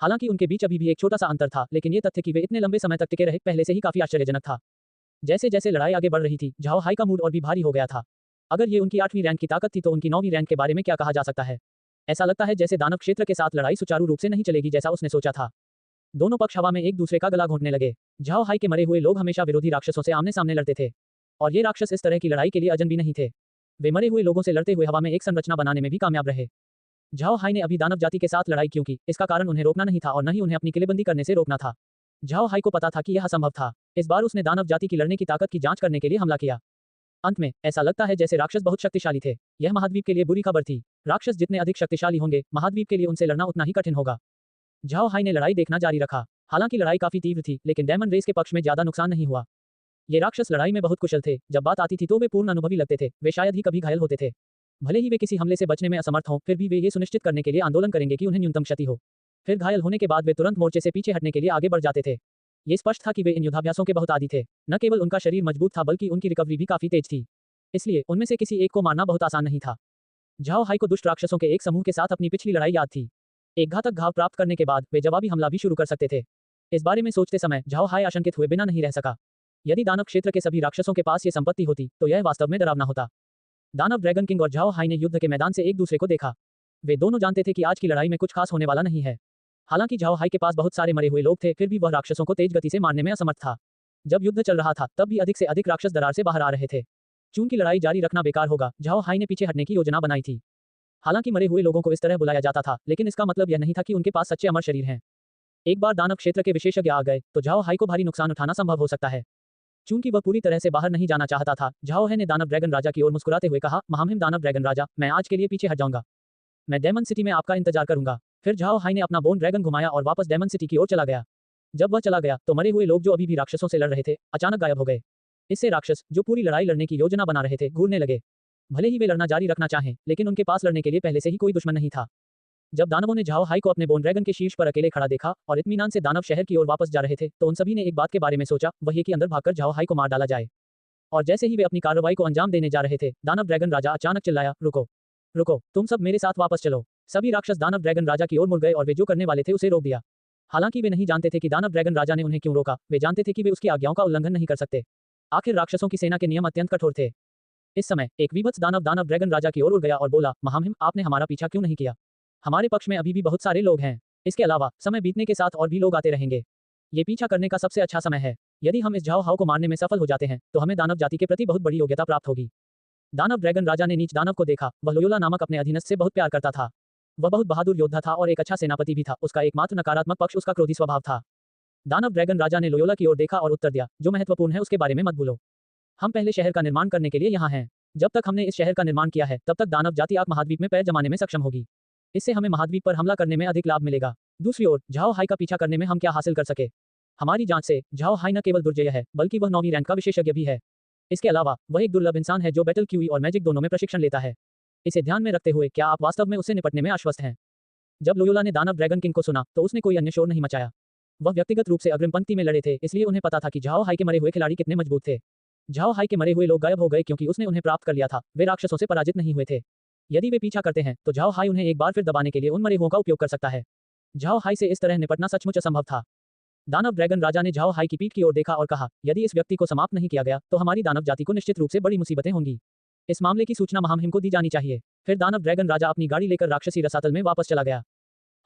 हालांकि उनके बीच अभी भी एक छोटा सा अंतर था, लेकिन ये तथ्य कि वे इतने लंबे समय तक टिके रहे पहले से ही काफी आश्चर्यजनक था। जैसे जैसे लड़ाई आगे बढ़ रही थी, झाओ हाई का मूड और भी भारी हो गया था। अगर ये उनकी 8वीं रैंक की ताकत थी तो उनकी 9वीं रैंक के बारे में क्या कहा जा सकता है। ऐसा लगता है जैसे दानव क्षेत्र के साथ लड़ाई सुचारू रूप से नहीं चलेगी जैसा उसने सोचा था। दोनों पक्ष हवा में एक दूसरे का गला घोंटने लगे। झाओ हाई के मरे हुए लोग हमेशा विरोधी राक्षसों से आमने सामने लड़ते थे, और ये राक्षस इस तरह की लड़ाई के लिए अजनबी नहीं थे। वे मरे हुए लोगों से लड़ते हुए हवा में एक संरचना बनाने में भी कामयाब रहे। झाओ हाई ने अभी दानव जाति के साथ लड़ाई क्योंकि इसका कारण उन्हें रोकना नहीं था और न ही उन्हें अपनी किलेबंदी करने से रोकना था। झाओ हाई को पता था कि यह असंभव था। इस बार उसने दानव जाति की लड़ने की ताकत की जांच करने के लिए हमला किया। अंत में ऐसा लगता है जैसे राक्षस बहुत शक्तिशाली थे। यह महाद्वीप के लिए बुरी खबर थी। राक्षस जितने अधिक शक्तिशाली होंगे, महाद्वीप के लिए उनसे लड़ना उतना ही कठिन होगा। झाओ हाई ने लड़ाई देखना जारी रखा। हालांकि लड़ाई काफी तीव्र थी, लेकिन डायमंड रेस के पक्ष में ज्यादा नुकसान नहीं हुआ। ये राक्षस लड़ाई में बहुत कुशल थे। जब बात आती थी तो वे पूर्ण अनुभवी लगते थे। वे शायद ही कभी घायल होते थे। भले ही वे किसी हमले से बचने में असमर्थ हों, फिर भी वे ये सुनिश्चित करने के लिए आंदोलन करेंगे कि उन्हें न्यूनतम क्षति हो। फिर घायल होने के बाद वे तुरंत मोर्चे से पीछे हटने के लिए आगे बढ़ जाते थे। ये स्पष्ट था कि वे इन युद्धाभ्यासों के बहुत आदी थे। न केवल उनका शरीर मजबूत था, बल्कि उनकी रिकवरी भी काफी तेज थी। इसलिए उनमें से किसी एक को मारना बहुत आसान नहीं था। झाओ हाई को दुष्ट राक्षसों के एक समूह के साथ अपनी पिछली लड़ाई याद थी। एक घातक घाव प्राप्त करने के बाद वे जवाबी हमला भी शुरू कर सकते थे। इस बारे में सोचते समय झाओ हाई आशंकित हुए बिना नहीं रह सका। यदि दानव क्षेत्र के सभी राक्षसों के पास ये संपत्ति होती तो यह वास्तव में डरावना होता। दानव ड्रैगन किंग और झाओ हाई ने युद्ध के मैदान से एक दूसरे को देखा। वे दोनों जानते थे कि आज की लड़ाई में कुछ खास होने वाला नहीं है। हालांकि झाओ हाई के पास बहुत सारे मरे हुए लोग थे, फिर भी वह राक्षसों को तेज गति से मारने में असमर्थ था। जब युद्ध चल रहा था तब भी अधिक से अधिक राक्षस दरार से बाहर आ रहे थे। चूंकि लड़ाई जारी रखना बेकार होगा, झाओ हाई ने पीछे हटने की योजना बनाई थी। हालांकि मरे हुए लोगों को इस तरह बुलाया जाता था, लेकिन इसका मतलब यह नहीं था कि उनके पास सच्चे अमर शरीर हैं। एक बार दानव क्षेत्र के विशेषज्ञ आ गए तो झाओ हाई को भारी नुकसान उठाना संभव हो सकता है। चूंकि वह पूरी तरह से बाहर नहीं जाना चाहता था, झाओ हाई ने दानव ड्रैगन राजा की ओर मुस्कुराते हुए कहा, महामहिम दानव ड्रैगन राजा, मैं आज के लिए पीछे हट जाऊंगा। मैं डायमंड सिटी में आपका इंतजार करूंगा। फिर झाओ हाई ने अपना बोन ड्रैगन घुमाया और वापस डायमंड सिटी की ओर चला गया। जब वह चला गया तो मरे हुए लोग जो अभी भी राक्षसों से लड़ रहे थे, अचानक गायब हो गए। इससे राक्षस जो पूरी लड़ाई लड़ने की योजना बना रहे थे, घूरने लगे। भले ही वे लड़ना जारी रखना चाहें, लेकिन उनके पास लड़ने के लिए पहले से ही कोई दुश्मन नहीं था। जब दानवों ने झाओ हाई को अपने बोन ड्रैगन के शीर्ष पर अकेले खड़ा देखा और इत्मीनान से दानव शहर की ओर वापस जा रहे थे, तो उन सभी ने एक बात के बारे में सोचा, वह ये कि अंदर भागकर झाओ हाई को मार डाला जाए। और जैसे ही वे अपनी कार्रवाई को अंजाम देने जा रहे थे, दानव ड्रैगन राजा अचानक चिल्लाया, रुको रुको, तुम सब मेरे साथ वापस चलो। सभी राक्षस दानव ड्रैगन राजा की ओर मुड़ गए और वे जो करने वाले थे उसे रोक दिया। हालांकि वे नहीं जानते थे कि दानव ड्रैगन राजा ने उन्हें क्यों रोका, वे जानते थे कि वे उसकी आज्ञाओं का उल्लंघन नहीं कर सकते। आखिर राक्षसों की सेना के नियम अत्यंत कठोर थे। इस समय एक विभत्स दानव दानव ड्रैगन राजा की ओर उड़ गया और बोला, महामहिम, आपने हमारा पीछा क्यों नहीं किया? हमारे पक्ष में अभी भी बहुत सारे लोग हैं। इसके अलावा समय बीतने के साथ और भी लोग आते रहेंगे। ये पीछा करने का सबसे अच्छा समय है। यदि हम इस झाओ हाओ को मारने में सफल हो जाते हैं तो हमें दानव जाति के प्रति बहुत बड़ी योग्यता प्राप्त होगी। दानव ड्रैगन राजा ने नीच दानव को देखा। वह लोयोला नामक अपने अधीनस्थ से बहुत प्यार करता था। वह बहुत बहादुर योद्धा था और एक अच्छा सेनापति भी था। उसका एकमात्र नकारात्मक पक्ष उसका क्रोधी स्वभाव था। दानव ड्रैगन राजा ने लोयोला की ओर देखा और उत्तर दिया, जो महत्वपूर्ण है उसके बारे में मत भूलो। हम पहले शहर का निर्माण करने के लिए यहाँ हैं। जब तक हमने इस शहर का निर्माण किया है तब तक दानव जाति आग महाद्वीप में पैर जमाने में सक्षम होगी। इससे हमें महाद्वीप पर हमला करने में अधिक लाभ मिलेगा। दूसरी ओर झाओ हाई का पीछा करने में हम क्या हासिल कर सके? हमारी जांच से झाओ हाई न केवल दुर्जय है बल्कि वह 9वीं रैंक का विशेषज्ञ भी है। इसके अलावा वह एक दुर्लभ इंसान है जो बैटल क्यूई और मैजिक दोनों में प्रशिक्षण लेता है। इसे ध्यान में रखते हुए क्या आप वास्तव में उससे निपटने में आश्वस्त हैं? जब लोयोला ने दानव ड्रैगन किंग को सुना तो उसने कोई अन्य शोर नहीं मचाया। वह व्यक्तिगत रूप से अग्रिम पंक्ति में लड़े थे, इसलिए उन्हें पता था कि झाओ हाई के मरे हुए खिलाड़ी कितने मजबूत थे। झाओ हाई के मरे हुए लोग गायब हो गए क्योंकि उसने उन्हें प्राप्त कर लिया था। वे राक्षसों से पराजित नहीं हुए थे। यदि वे पीछा करते हैं तो झाओ हाई उन्हें एक बार फिर दबाने के लिए उन मरे हुओं का उपयोग कर सकता है। झाओ हाई से इस तरह निपटना सचमुच असंभव था। दानव ड्रैगन राजा ने झाओ हाई की पीठ की ओर देखा और कहा, यदि इस व्यक्ति को समाप्त नहीं किया गया तो हमारी दानव जाति को निश्चित रूप से बड़ी मुसीबतें होंगी। इस मामले की सूचना महामहिम को दी जानी चाहिए। फिर दानव ड्रैगन राजा अपनी गाड़ी लेकर राक्षसी रसातल में वापस चला गया।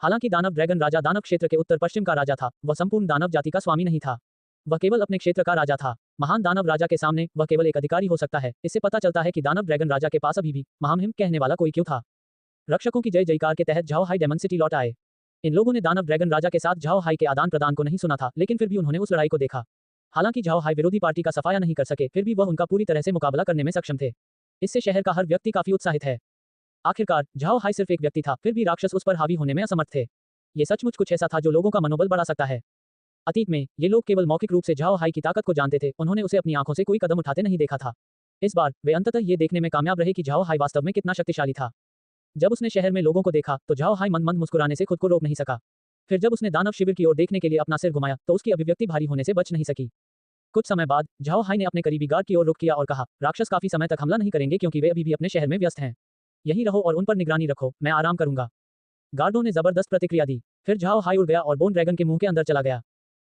हालांकि दानव ड्रैगन राजा दानव क्षेत्र के उत्तर पश्चिम का राजा था, वह संपूर्ण दानव जाति का स्वामी नहीं था। वह केवल अपने क्षेत्र का राजा था। महान दानव राजा के सामने वह केवल एक अधिकारी हो सकता है। इससे पता चलता है कि दानव ड्रैगन राजा के पास अभी भी महामहिम कहने वाला कोई क्यों था। रक्षकों की जय जयकार के तहत झाओ हाई डेमन सिटी लौट आए। इन लोगों ने दानव ड्रैगन राजा के साथ झाओ हाई के आदान प्रदान को नहीं सुना था, लेकिन फिर भी उन्होंने उस लड़ाई को देखा। हालांकि झाओ हाई विरोधी पार्टी का सफाया नहीं कर सके, फिर भी वह उनका पूरी तरह से मुकाबला करने में सक्षम थे। इससे शहर का हर व्यक्ति काफी उत्साहित है। आखिरकार झाओ हाई सिर्फ एक व्यक्ति था, फिर भी राक्षस उस पर हावी होने में असमर्थ थे। ये सचमुच कुछ ऐसा था जो लोगों का मनोबल बढ़ा सकता है। अतीत में ये लोग केवल मौखिक रूप से झाओ हाई की ताकत को जानते थे, उन्होंने उसे अपनी आंखों से कोई कदम उठाते नहीं देखा था। इस बार वे अंततः ये देखने में कामयाब रहे कि झाओ हाई वास्तव में कितना शक्तिशाली था। जब उसने शहर में लोगों को देखा तो झाओ हाई मंद मंद मुस्कुराने से खुद को रोक नहीं सका। फिर जब उसने दानव शिविर की ओर देखने के लिए अपना सिर घुमाया तो उसकी अभिव्यक्ति भारी होने से बच नहीं सकी। कुछ समय बाद झाओ हाई ने अपने करीबी गार्ड की ओर रुख किया और कहा, राक्षस काफी समय तक हमला नहीं करेंगे क्योंकि वे अभी भी अपने शहर में व्यस्त हैं। यहीं रहो और उन पर निगरानी रखो, मैं आराम करूंगा। गार्डों ने जबरदस्त प्रतिक्रिया दी। फिर झाओ हाई उड़ गया और बोन ड्रैगन के मुंह के अंदर चला गया।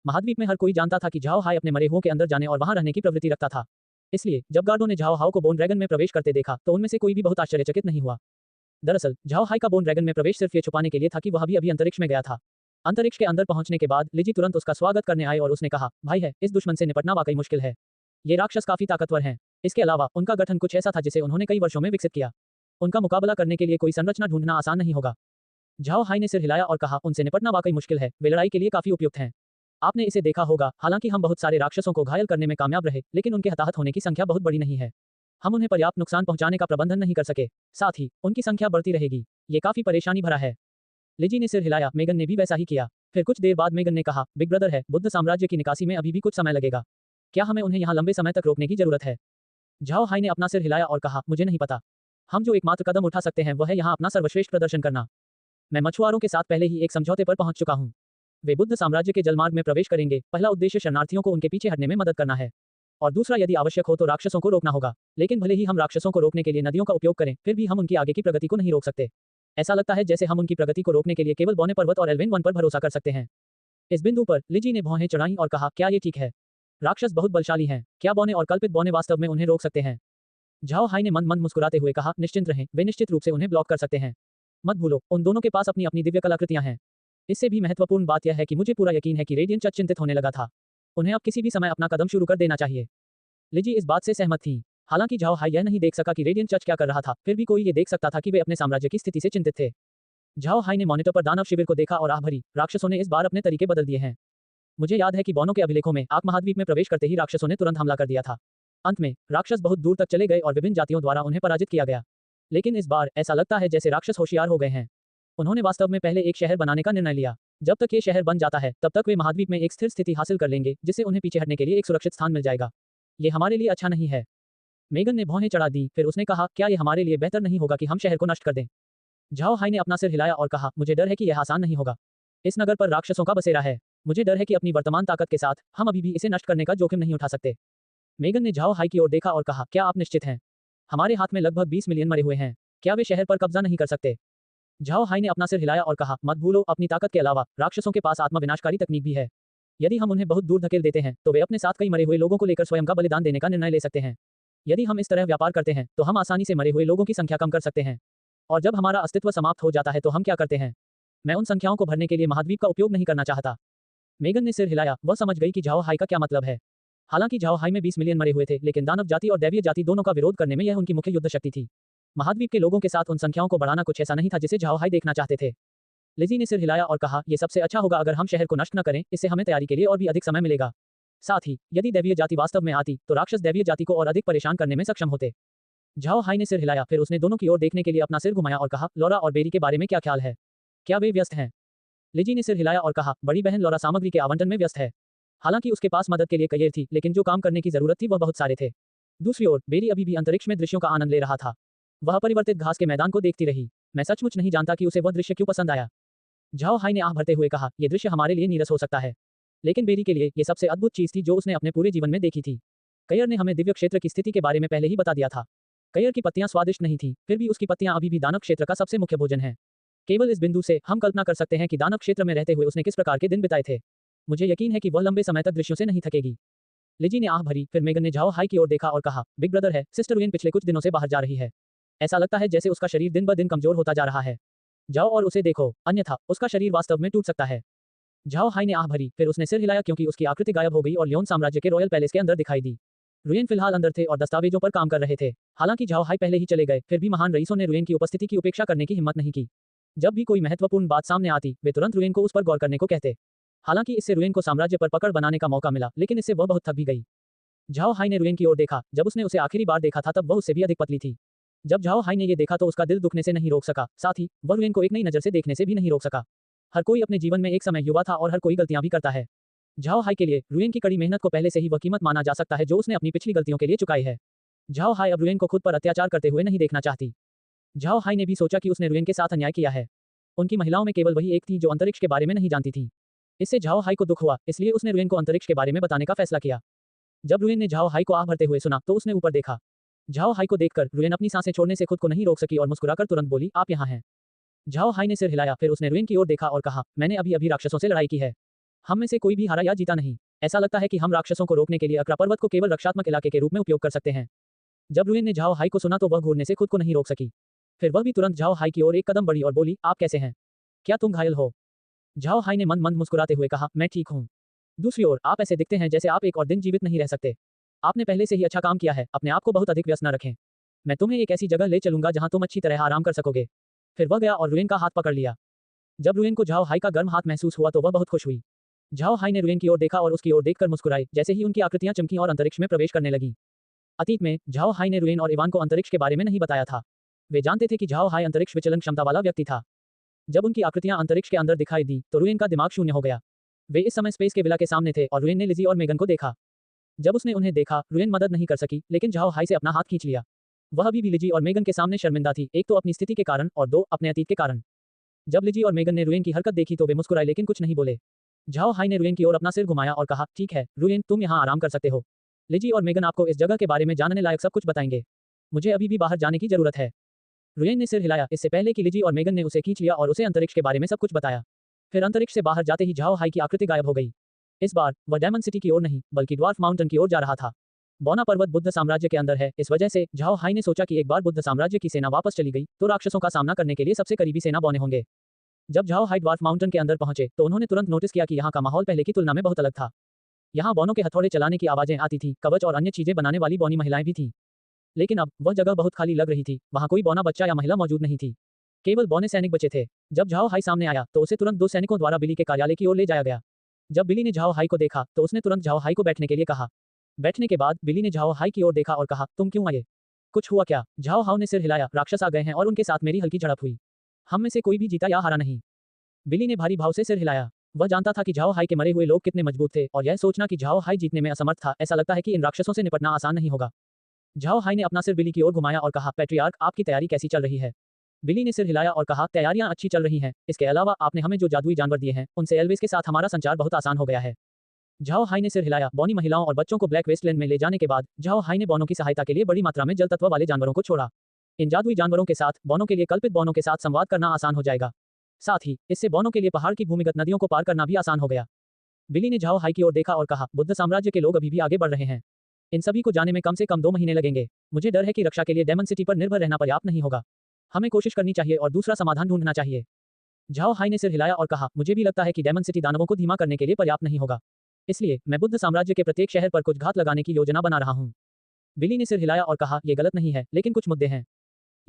महाद्वीप में हर कोई जानता था कि झाओ हाई अपने मरे हुओं के अंदर जाने और वहां रहने की प्रवृत्ति रखता था। इसलिए जब गार्डों ने झाओ हाओ को बोन ड्रैगन में प्रवेश करते देखा तो उनमें से कोई भी बहुत आश्चर्यचकित नहीं हुआ। दरअसल झाओ हाई का बोन ड्रैगन में प्रवेश सिर्फ ये छुपाने के लिए था कि वह अभी अंतरिक्ष में गया था। अंतरिक्ष के अंदर पहुंचने के बाद लिजी तुरंत उसका स्वागत करने आए और उसने कहा, भाई है, इस दुश्मन से निपटना वाकई मुश्किल है। ये राक्षस काफी ताकतवर हैं। इसके अलावा उनका गठन कुछ ऐसा था जिसे उन्होंने कई वर्षों में विकसित किया। उनका मुकाबला करने के लिए कोई संरचना ढूंढना आसान नहीं होगा। झाओ हाई ने सिर हिलाया और कहा, उनसे निपटना वाकई मुश्किल है, वे लड़ाई के लिए काफी उपयुक्त हैं। आपने इसे देखा होगा, हालांकि हम बहुत सारे राक्षसों को घायल करने में कामयाब रहे, लेकिन उनके हताहत होने की संख्या बहुत बड़ी नहीं है। हम उन्हें पर्याप्त नुकसान पहुंचाने का प्रबंधन नहीं कर सके, साथ ही उनकी संख्या बढ़ती रहेगी। ये काफी परेशानी भरा है। लिजी ने सिर हिलाया, मेगन ने भी वैसा ही किया। फिर कुछ देर बाद मेगन ने कहा, बिग ब्रदर है, बुद्ध साम्राज्य की निकासी में अभी भी कुछ समय लगेगा। क्या हमें उन्हें यहाँ लंबे समय तक रोकने की जरूरत है? झाओ हाई ने अपना सिर हिलाया और कहा, मुझे नहीं पता। हम जो एकमात्र कदम उठा सकते हैं वह है यहाँ अपना सर्वश्रेष्ठ प्रदर्शन करना। मैं मछुआरों के साथ पहले ही एक समझौते पर पहुंच चुका हूँ। वे बुद्ध साम्राज्य के जलमार्ग में प्रवेश करेंगे। पहला उद्देश्य शरणार्थियों को उनके पीछे हटने में मदद करना है, और दूसरा यदि आवश्यक हो तो राक्षसों को रोकना होगा। लेकिन भले ही हम राक्षसों को रोकने के लिए नदियों का उपयोग करें, फिर भी हम उनकी आगे की प्रगति को नहीं रोक सकते। ऐसा लगता है जैसे हम उनकी प्रगति को रोकने के लिए केवल बौने पर्वत और एल्वेन वन पर भरोसा कर सकते हैं। इस बिंदु पर लिजी ने भौहें चढ़ाई और कहा, क्या ये ठीक है? राक्षस बहुत बलशाली हैं, क्या बौने और कल्पित बौने वास्तव में उन्हें रोक सकते हैं? झाओ हाई ने मंद मंद मुस्कुराते हुए कहा, निश्चिंत रहें, वे निश्चित रूप से उन्हें ब्लॉक कर सकते हैं। मत भूलो, उन दोनों के पास अपनी अपनी दिव्य कलाकृतियां हैं। इससे भी महत्वपूर्ण बात यह है कि मुझे पूरा यकीन है कि रेडियंट चर्च चिंतित होने लगा था। उन्हें अब किसी भी समय अपना कदम शुरू कर देना चाहिए। लिजी इस बात से सहमत थी। हालांकि झाओ हाई यह नहीं देख सका कि रेडियंट चर्च क्या कर रहा था, फिर भी कोई ये देख सकता था कि वे अपने साम्राज्य की स्थिति से चिंतित थे। झाओ हाई ने मॉनिटर पर दानव शिविर को देखा और आह भरी, राक्षसों ने इस बार अपने तरीके बदल दिए हैं। मुझे याद है कि बौनों के अभिलेखों में आग महाद्वीप में प्रवेश करते ही राक्षसों ने तुरंत हमला कर दिया था। अंत में राक्षस बहुत दूर तक चले गए और विभिन्न जातियों द्वारा उन्हें पराजित किया गया। लेकिन इस बार ऐसा लगता है जैसे राक्षस होशियार हो गए हैं। उन्होंने वास्तव में पहले एक शहर बनाने का निर्णय लिया। जब तक ये शहर बन जाता है तब तक वे महाद्वीप में एक स्थिर स्थिति हासिल कर लेंगे, जिससे उन्हें पीछे हटने के लिए एक सुरक्षित स्थान मिल जाएगा। ये हमारे लिए अच्छा नहीं है। मेगन ने भौहें चढ़ा दी। फिर उसने कहा, क्या ये हमारे लिए बेहतर नहीं होगा कि हम शहर को नष्ट कर दें? झाओ हाई ने अपना सिर हिलाया और कहा, मुझे डर है कि यह आसान नहीं होगा। इस नगर पर राक्षसों का बसेरा है। मुझे डर है कि अपनी वर्तमान ताकत के साथ हम अभी भी इसे नष्ट करने का जोखिम नहीं उठा सकते। मेगन ने झाओ हाई की ओर देखा और कहा, क्या आप निश्चित हैं? हमारे हाथ में लगभग 20 मिलियन मरे हुए हैं। क्या वे शहर पर कब्जा नहीं कर सकते? झाओ हाई ने अपना सिर हिलाया और कहा, मत भूलो, अपनी ताकत के अलावा राक्षसों के पास आत्मा विनाशकारी तकनीक भी है। यदि हम उन्हें बहुत दूर धकेल देते हैं तो वे अपने साथ कई मरे हुए लोगों को लेकर स्वयं का बलिदान देने का निर्णय ले सकते हैं। यदि हम इस तरह व्यापार करते हैं तो हम आसानी से मरे हुए लोगों की संख्या कम कर सकते हैं। और जब हमारा अस्तित्व समाप्त हो जाता है तो हम क्या करते हैं? मैं उन संख्याओं को भरने के लिए महाद्वीप का उपयोग नहीं करना चाहता। मेगन ने सिर हिलाया, वह समझ गई कि झाओ हाई का क्या मतलब है। हालांकि झाओ हाई में 20 मिलियन मरे हुए थे, लेकिन दानव जाति और दैवीय जाति दोनों का विरोध करने में यह उनकी मुख्य युद्ध शक्ति थी। महाद्वीप के लोगों के साथ उन संख्याओं को बढ़ाना कुछ ऐसा नहीं था जिसे झाओ हाई देखना चाहते थे। लिजी ने सिर हिलाया और कहा, यह सबसे अच्छा होगा अगर हम शहर को नष्ट न करें, इससे हमें तैयारी के लिए और भी अधिक समय मिलेगा। साथ ही यदि दैवीय जाति वास्तव में आती तो राक्षस दैवीय जाति को और अधिक परेशान करने में सक्षम होते। झाओ हाई ने सिर हिलाया, फिर उसने दोनों की ओर देखने के लिए अपना सिर घुमाया और कहा, लॉरा और बेरी के बारे में क्या ख्याल है? क्या वे व्यस्त हैं? लिजी ने सिर हिलाया और कहा, बड़ी बहन लॉरा सामग्री के आवंटन में व्यस्त है। हालांकि उसके पास मदद के लिए कई थी, लेकिन जो काम करने की जरूरत थी वह बहुत सारे थे। दूसरी ओर बेरी अभी भी अंतरिक्ष में दृश्यों का आनंद ले रहा था। वह परिवर्तित घास के मैदान को देखती रही। मैं सचमुच नहीं जानता कि उसे वह दृश्य क्यों पसंद आया। झाओ हाई ने आह भरते हुए कहा, यह दृश्य हमारे लिए नीरस हो सकता है, लेकिन बेरी के लिए यह सबसे अद्भुत चीज थी जो उसने अपने पूरे जीवन में देखी थी। कयर ने हमें दिव्य क्षेत्र की स्थिति के बारे में पहले ही बता दिया था। कयर की पत्तियां स्वादिष्ट नहीं थी, फिर भी उसकी पत्तियां अभी भी दानव क्षेत्र का सबसे मुख्य भोजन है। केवल इस बिंदु से हम कल्पना कर सकते हैं कि दानव क्षेत्र में रहते हुए उसने किस प्रकार के दिन बिताए थे। मुझे यकीन है कि वह लंबे समय तक दृश्यों से नहीं थकेगी। लिजी ने आह भरी, फिर मेगन ने झाओ हाई की ओर देखा और कहा, बिग ब्रदर है, सिस्टर वेन पिछले कुछ दिनों से बाहर जा रही है। ऐसा लगता है जैसे उसका शरीर दिन ब दिन कमजोर होता जा रहा है। जाओ और उसे देखो, अन्यथा उसका शरीर वास्तव में टूट सकता है। झाओ हाई ने आह भरी, फिर उसने सिर हिलाया क्योंकि उसकी आकृति गायब हो गई और लियोन साम्राज्य के रॉयल पैलेस के अंदर दिखाई दी। रुयेन फिलहाल अंदर थे और दस्तावेजों पर काम कर रहे थे। हालांकि झाओ हाई पहले ही चले गए, फिर भी महान रईसों ने रुयेन की उपस्थिति की उपेक्षा करने की हिम्मत नहीं की। जब भी कोई महत्वपूर्ण बात सामने आती वे तुरंत रुयेन को उस पर गौर करने को कहते। हालांकि इससे रुयेन को साम्राज्य पर पकड़ बनाने का मौका मिला, लेकिन इससे वह बहुत थक भी गई। झाओ हाई ने रुयेन की ओर देखा। जब उसने उसे आखिरी बार देखा था तब वह उससे भी अधिक पतली थी। जब झाओ हाई ने ये देखा तो उसका दिल दुखने से नहीं रोक सका, साथ ही वह रुयेन को एक नई नजर से देखने से भी नहीं रोक सका। हर कोई अपने जीवन में एक समय युवा था और हर कोई गलतियां भी करता है। झाओ हाई के लिए रुयेन की कड़ी मेहनत को पहले से ही वह कीमत माना जा सकता है जो उसने अपनी पिछली गलतियों के लिए चुकाई है। झाओ हाई अब रुयेन को खुद पर अत्याचार करते हुए नहीं देखना चाहती। झाओ हाई ने भी सोचा कि उसने रुयेन के साथ अन्याय किया है। उनकी महिलाओं में केवल वही एक थी जो अंतरिक्ष के बारे में नहीं जानती थी। इससे झाओ हाई को दुख हुआ, इसलिए उसने रुयेन को अंतरिक्ष के बारे में बताने का फैसला किया। जब रुयेन ने झाओ हाई को आह भरते हुए सुना तो उसने ऊपर देखा। झाओ हाई को देखकर रुयेन अपनी सांसें छोड़ने से खुद को नहीं रोक सकी और मुस्कुराकर तुरंत बोली, आप यहाँ हैं। झाओ हाई ने सिर हिलाया, फिर उसने रुयेन की ओर देखा और कहा, मैंने अभी अभी राक्षसों से लड़ाई की है। हम में से कोई भी हारा या जीता नहीं। ऐसा लगता है कि हम राक्षसों को रोकने के लिए अक्रा पर्वत को केवल रक्षात्मक इलाके के रूप में उपयोग कर सकते हैं। जब रुयेन ने झाओ हाई को सुना तो वह घूरने से खुद को नहीं रोक सकी। फिर वह भी तुरंत झाओ हाई की ओर एक कदम बढ़ी और बोली, आप कैसे हैं? क्या तुम घायल हो? झाओ हाई ने मंद मंद मुस्कुराते हुए कहा, मैं ठीक हूँ। दूसरी ओर आप ऐसे दिखते हैं जैसे आप एक और दिन जीवित नहीं रह सकते। आपने पहले से ही अच्छा काम किया है, अपने आप को बहुत अधिक व्यस्त न रखें। मैं तुम्हें एक ऐसी जगह ले चलूंगा जहां तुम अच्छी तरह आराम कर सकोगे। फिर वह गया और रुयेन का हाथ पकड़ लिया। जब रुयेन को झाओ हाई का गर्म हाथ महसूस हुआ तो वह बहुत खुश हुई। झाओ हाई ने रुयेन की ओर देखा और उसकी ओर देखकर मुस्कुराई, जैसे ही उनकी आकृतियां चमकी और अंतरिक्ष में प्रवेश करने लगी। अतीत में झाओ हाई ने रुयेन और इवान को अंतरिक्ष के बारे में नहीं बताया था। वे जानते थे कि झाओ हाई अंतरिक्ष विचलन क्षमता वाला व्यक्ति था। जब उनकी आकृतियां अंतरिक्ष के अंदर दिखाई दी तो रुयेन का दिमाग शून्य हो गया। वे इस समय स्पेस के विला के सामने थे और रुयेन ने लिजी और मेगन को देखा। जब उसने उन्हें देखा रुयेन मदद नहीं कर सकी, लेकिन झाओ हाई से अपना हाथ खींच लिया। वह अभी भी लिजी और मेगन के सामने शर्मिंदा थी, एक तो अपनी स्थिति के कारण और दो अपने अतीत के कारण। जब लिजी और मेगन ने रुयेन की हरकत देखी तो वे मुस्कुराए लेकिन कुछ नहीं बोले। झाओ हाई ने रुयेन की ओर अपना सिर घुमाया और कहा, ठीक है रुयेन, तुम यहाँ आराम कर सकते हो। लिजी और मेगन आपको इस जगह के बारे में जानने लायक सब कुछ बताएंगे। मुझे अभी भी बाहर जाने की जरूरत है। रुयेन ने सिर हिलाया, इससे पहले कि लिजी और मेगन ने उसे खींच लिया और उसे अंतरिक्ष के बारे में सब कुछ बताया। फिर अंतरिक्ष से बाहर जाते ही झाओ हाई की आकृति गायब हो गई। इस बार वह डायमंड सिटी की ओर नहीं बल्कि ड्वार्फ माउंटेन की ओर जा रहा था। बौना पर्वत बुद्ध साम्राज्य के अंदर है, इस वजह से झाओ हाई ने सोचा कि एक बार बुद्ध साम्राज्य की सेना वापस चली गई तो राक्षसों का सामना करने के लिए सबसे करीबी सेना बौने होंगे। जब झाओ हाई ड्वार्फ माउंटेन के अंदर पहुंचे तो उन्होंने तुरंत नोटिस किया कि यहाँ का माहौल पहले की तुलना में बहुत अलग था। यहाँ बौनों के हथौड़े चलाने की आवाजें आती थी, कवच और अन्य चीजें बनाने वाली बौनी महिलाएं भी थीं। लेकिन अब वह जगह बहुत खाली लग रही थी, वहाँ कोई बौना बच्चा या महिला मौजूद नहीं थी। केवल बौने सैनिक बचे थे। जब झाओ हाई सामने आया तो उसे तुरंत दो सैनिकों द्वारा बिली के कार्यालय की ओर ले जाया गया। जब बिली ने झाओ हाई को देखा तो उसने तुरंत झाओ हाई को बैठने के लिए कहा। बैठने के बाद बिली ने झाओ हाई की ओर देखा और कहा, तुम क्यों आए? कुछ हुआ क्या? झाओ हाई ने सिर हिलाया, राक्षस आ गए हैं और उनके साथ मेरी हल्की झड़प हुई। हम में से कोई भी जीता या हारा नहीं। बिली ने भारी भाव से सिर हिलाया। वह जानता था कि झाओ हाई के मरे हुए लोग कितने मजबूत थे और यह सोचना कि झाओ हाई जीतने में असमर्थ था, ऐसा लगता है कि इन राक्षसों से निपटना आसान नहीं होगा। झाओ हाई ने अपना सिर बिली की ओर घुमाया और कहा, पैट्रियार्क, आपकी तैयारी कैसी चल रही है? बिली ने सिर हिलाया और कहा, तैयारियां अच्छी चल रही हैं। इसके अलावा आपने हमें जो जादुई जानवर दिए हैं उनसे एल्विस के साथ हमारा संचार बहुत आसान हो गया है। झाओ हाई ने सिर हिलाया। बौनी महिलाओं और बच्चों को ब्लैक वेस्टलैंड में ले जाने के बाद झाओ हाई ने बौनों की सहायता के लिए बड़ी मात्रा में जल तत्व वाले जानवरों को छोड़ा। इन जादुई जानवरों के साथ बौनों के लिए कल्पित बौनों के साथ संवाद करना आसान हो जाएगा। साथ ही इससे बौनों के लिए पहाड़ की भूमिगत नदियों को पार करना भी आसान हो गया। बिली ने झाओ हाई की ओर देखा और कहा, बुद्ध साम्राज्य के लोग अभी भी आगे बढ़ रहे हैं। इन सभी को जाने में कम से कम 2 महीने लगेंगे। मुझे डर है कि रक्षा के लिए डेमन सिटी पर निर्भर रहना पर्याप्त नहीं होगा। हमें कोशिश करनी चाहिए और दूसरा समाधान ढूंढना चाहिए। झाओ हाई ने सिर हिलाया और कहा, मुझे भी लगता है कि डेमन सिटी दानवों को धीमा करने के लिए पर्याप्त नहीं होगा। इसलिए मैं बुद्ध साम्राज्य के प्रत्येक शहर पर कुछ घात लगाने की योजना बना रहा हूँ। बिली ने सिर हिलाया और कहा, यह गलत नहीं है, लेकिन कुछ मुद्दे हैं।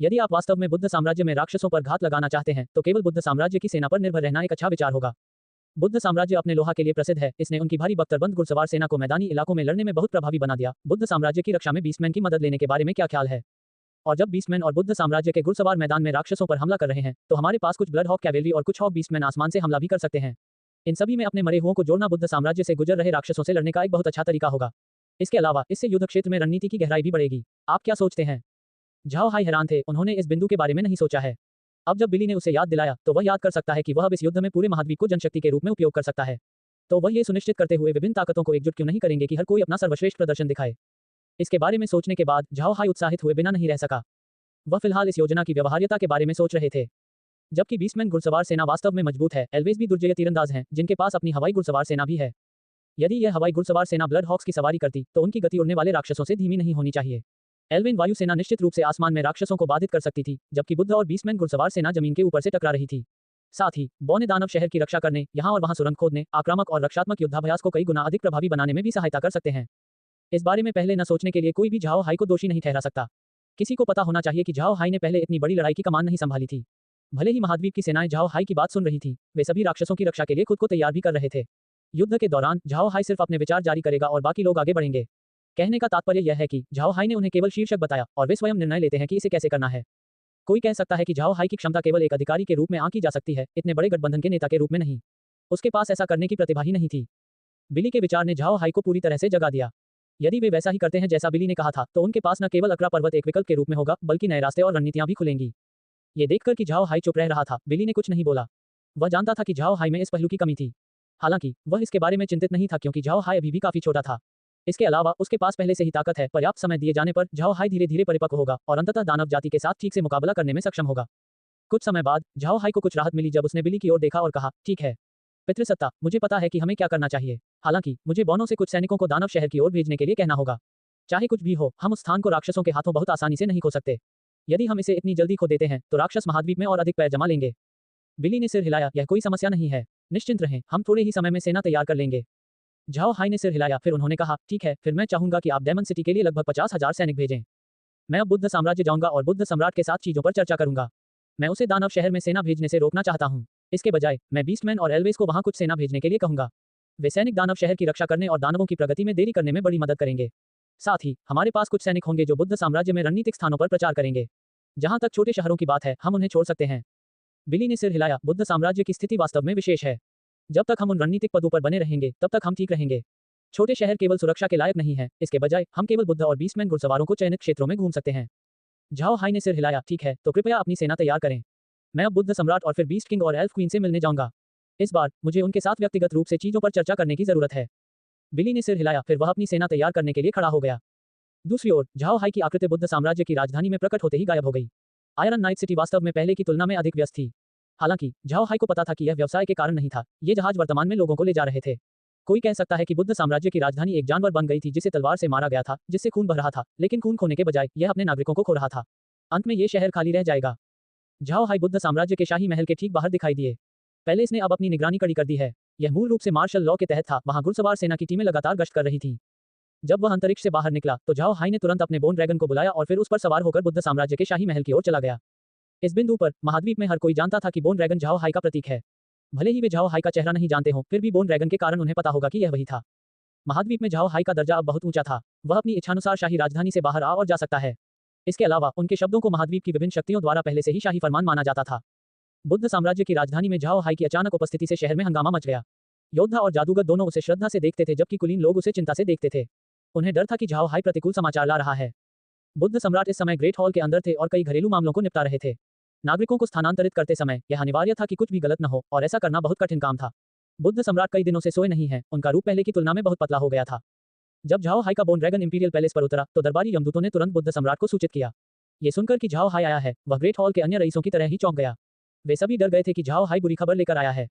यदि आप वास्तव में बुद्ध साम्राज्य में राक्षसों पर घात लगाना चाहते हैं तो केवल बुद्ध साम्राज्य की सेना पर निर्भर रहना एक अच्छा विचार होगा। बुद्ध साम्राज्य अपने लोहा के लिए प्रसिद्ध है। इसने उनकी भारी बख्तरबंद घुड़सवार सेना को मैदानी इलाकों में लड़ने में बहुत प्रभावी बना दिया। बुद्ध साम्राज्य की रक्षा में बीस्टमैन की मदद लेने के बारे में क्या ख्याल है? और जब बीस्टमैन और बुद्ध साम्राज्य के घुड़सवार मैदान में राक्षसों पर हमला कर रहे हैं तो हमारे पास कुछ ब्लड हॉक कैवेलरी और कुछ हॉक बीस्टमैन आसमान से हमला भी कर सकते हैं। इन सभी में अपने मरे हुओं को जोड़ना बुद्ध साम्राज्य से गुजर रहे राक्षसों से लड़ने का एक बहुत अच्छा तरीका होगा। इसके अलावा इससे युद्ध क्षेत्र में रणनीति की गहराई भी बढ़ेगी। आप क्या सोचते हैं? झाओ हाई हैरान थे, उन्होंने इस बिंदु के बारे में नहीं सोचा है। अब जब बिली ने उसे याद दिलाया तो वह याद कर सकता है कि वह अब इस युद्ध में पूरे महाद्वीप को जनशक्ति के रूप में उपयोग कर सकता है। तो वह ये सुनिश्चित करते हुए विभिन्न ताकतों को एकजुट क्यों नहीं करेंगे कि हर कोई अपना सर्वश्रेष्ठ प्रदर्शन दिखाए। इसके बारे में सोचने के बाद झाओ हाई उत्साहित हुए बिना नहीं रह सका। वह फिलहाल इस योजना की व्यवहार्यता के बारे में सोच रहे थे। जबकि बीस्टमैन घुड़सवार सेना वास्तव में मजबूत है, एल्वेज भी दुर्जय तीरंदाज हैं जिनके पास अपनी हवाई घुड़सवार सेना भी है। यदि यह हवाई घुड़सवार सेना ब्लड हॉक्स की सवारी करती तो उनकी गति उड़ने वाले राक्षसों से धीमी नहीं होनी चाहिए। एल्वेन वायु सेना निश्चित रूप से आसमान में राक्षसों को बाधित कर सकती थी, जबकि बुद्ध और बीस्टमैन घुड़सवार सेना जमीन के ऊपर से टकरा रही थी। साथ ही बौने दानव शहर की रक्षा करने, यहाँ और वहाँ सुरंग खोदने, आक्रामक और रक्षात्मक युद्धाभ्यास को कई गुना अधिक प्रभावी बनाने में भी सहायता कर सकते हैं। इस बारे में पहले न सोचने के लिए कोई भी झाओ हाई को दोषी नहीं ठहरा सकता। किसी को पता होना चाहिए कि झाओ हाई ने पहले इतनी बड़ी लड़ाई की कमान नहीं संभाली थी। भले ही महाद्वीप की सेनाएं झाओ हाई की बात सुन रही थी, वे सभी राक्षसों की रक्षा के लिए खुद को तैयार भी कर रहे थे। युद्ध के दौरान झाओ हाई सिर्फ अपने विचार जारी करेगा और बाकी लोग आगे बढ़ेंगे। कहने का तात्पर्य यह है कि झाओ हाई ने उन्हें केवल शीर्षक बताया और वे स्वयं निर्णय लेते हैं कि इसे कैसे करना है। कोई कह सकता है कि झाओ हाई की क्षमता केवल एक अधिकारी के रूप में आंकी जा सकती है, इतने बड़े गठबंधन के नेता के रूप में नहीं। उसके पास ऐसा करने की प्रतिभा ही नहीं थी। बिली के विचार ने झाओ हाई को पूरी तरह से जगा दिया। यदि वे वैसा ही करते हैं जैसा बिली ने कहा था तो उनके पास न केवल अकरा पर्वत एक विकल्प के रूप में होगा बल्कि नए रास्ते और रणनीतियां भी खुलेंगी। ये देखकर कि झाओ हाई चुप रह रहा था, बिली ने कुछ नहीं बोला। वह जानता था कि झाओ हाई में इस पहलू की कमी थी। हालांकि वह इसके बारे में चिंतित नहीं था क्योंकि झाओ हाई अभी भी काफी छोटा था। इसके अलावा उसके पास पहले से ही ताकत है। पर्याप्त समय दिए जाने पर झाओ हाई धीरे धीरे परिपक्व होगा और अंततः दानव जाति के साथ ठीक से मुकाबला करने में सक्षम होगा। कुछ समय बाद झाओ हाई को कुछ राहत मिली जब उसने बिली की ओर देखा और कहा, ठीक है पितृसत्ता, मुझे पता है कि हमें क्या करना चाहिए। हालांकि मुझे बौनों से कुछ सैनिकों को दानव शहर की ओर भेजने के लिए कहना होगा। चाहे कुछ भी हो, हम उस स्थान को राक्षसों के हाथों बहुत आसानी से नहीं खो सकते। यदि हम इसे इतनी जल्दी खो देते हैं तो राक्षस महाद्वीप में और अधिक पैर जमा लेंगे। बिली ने सिर हिलाया, यह कोई समस्या नहीं है, निश्चिंत रहें, हम थोड़े ही समय में सेना तैयार कर लेंगे। झाओ हाई ने सिर हिलाया, फिर उन्होंने कहा, ठीक है, फिर मैं चाहूंगा कि आप डेमन सिटी के लिए लगभग 50,000 सैनिक भेजें। मैं अब बुद्ध साम्राज्य जाऊंगा और बुद्ध सम्राट के साथ चीजों पर चर्चा करूंगा। मैं उसे दानव शहर में सेना भेजने से रोकना चाहता हूं। इसके बजाय मैं बीस्टमैन और एल्वेज को वहां कुछ सेना भेजने के लिए कहूंगा। वे सैनिक दानव शहर की रक्षा करने और दानवों की प्रगति में देरी करने में बड़ी मदद करेंगे। साथ ही हमारे पास कुछ सैनिक होंगे जो बुद्ध साम्राज्य में रणनीतिक स्थानों पर प्रचार करेंगे। जहां तक छोटे शहरों की बात है, हम उन्हें छोड़ सकते हैं। बिली ने सिर हिलाया, बुद्ध साम्राज्य की स्थिति वास्तव में विशेष है। जब तक हम उन रणनीतिक पदों पर बने रहेंगे तब तक हम ठीक रहेंगे। छोटे शहर केवल सुरक्षा के लायक नहीं है, इसके बजाय हम केवल बुद्ध और बीस्टमैन घुड़सवारों को चयनित क्षेत्रों में घूम सकते हैं। झाओ हाई ने सिर हिलाया, ठीक है, तो कृपया अपनी सेना तैयार करें। मैं अब बुद्ध सम्राट और फिर बीस्ट किंग और एल्फ क्वीन से मिलने जाऊंगा। इस बार मुझे उनके साथ व्यक्तिगत रूप से चीजों पर चर्चा करने की जरूरत है। बिली ने सिर हिलाया, फिर वह अपनी सेना तैयार करने के लिए खड़ा हो गया। दूसरी ओर झाओ हाई की आकृति बुद्ध साम्राज्य की राजधानी में प्रकट होते ही गायब हो गई। आयरन नाइट सिटी वास्तव में पहले की तुलना में अधिक व्यस्त थी। हालांकि झाओ हाई को पता था कि यह व्यवसाय के कारण नहीं था, ये जहाज वर्तमान में लोगों को ले जा रहे थे। कोई कह सकता है कि बुद्ध साम्राज्य की राजधानी एक जानवर बन गई थी जिसे तलवार से मारा गया था, जिससे खून बह रहा था, लेकिन खून खोने के बजाय यह अपने नागरिकों को खो रहा था। अंत में ये शहर खाली रह जाएगा। झाओ हाई बुद्ध साम्राज्य के शाही महल के ठीक बाहर दिखाई दिए। पहले इसने अब अपनी निगरानी कड़ी कर दी है। यह मूल रूप से मार्शल लॉ के तहत था। वहां घुड़सवार सेना की टीमें लगातार गश्त कर रही थीं। जब वह अंतरिक्ष से बाहर निकला तो झाओ हाई ने तुरंत अपने बोन ड्रैगन को बुलाया और फिर उस पर सवार होकर बुद्ध साम्राज्य के शाही महल की ओर चला गया। इस बिंदु पर महाद्वीप में हर कोई जानता था कि बोन ड्रैगन झाओ हाई का प्रतीक है। भले ही वे झाओ हाई का चेहरा नहीं जानते हों, फिर भी बोन ड्रैगन के कारण उन्हें पता होगा कि यह वही था। महाद्वीप में झाओ हाई का दर्जा अब बहुत ऊंचा था। वह अपनी इच्छानुसार शाही राजधानी से बाहर आ और जा सकता है। इसके अलावा उनके शब्दों को महाद्वीप की विभिन्न शक्तियों द्वारा पहले से ही शाही फरमान माना जाता था। बुद्ध साम्राज्य की राजधानी में झाओ हाई की अचानक उपस्थिति से शहर में हंगामा मच गया। योद्धा और जादूगर दोनों उसे श्रद्धा से देखते थे, जबकि कुलीन लोग उसे चिंता से देखते थे। उन्हें डर था कि झाओ हाई प्रतिकूल समाचार ला रहा है। बुद्ध सम्राट इस समय ग्रेट हॉल के अंदर थे और कई घरेलू मामलों को निपटा रहे थे। नागरिकों को स्थानांतरित करते समय यह अनिवार्य था कि कुछ भी गलत न हो, और ऐसा करना बहुत कठिन काम था। बुद्ध सम्राट कई दिनों से सोए नहीं है, उनका रूप पहले की तुलना में बहुत पतला हो गया था। जब झाओ हाई का बोन ड्रैगन इंपीरियल पैलेस पर उतरा तो दरबारी यमदूतों ने तुरंत बुद्ध सम्राट को सूचित किया। ये सुनकर कि झाओ हाई आया है, वह ग्रेट हॉल के अन्य रईसों की तरह ही चौंक गया। वे सभी डर गए थे कि झाओ हाई बुरी खबर लेकर आया है।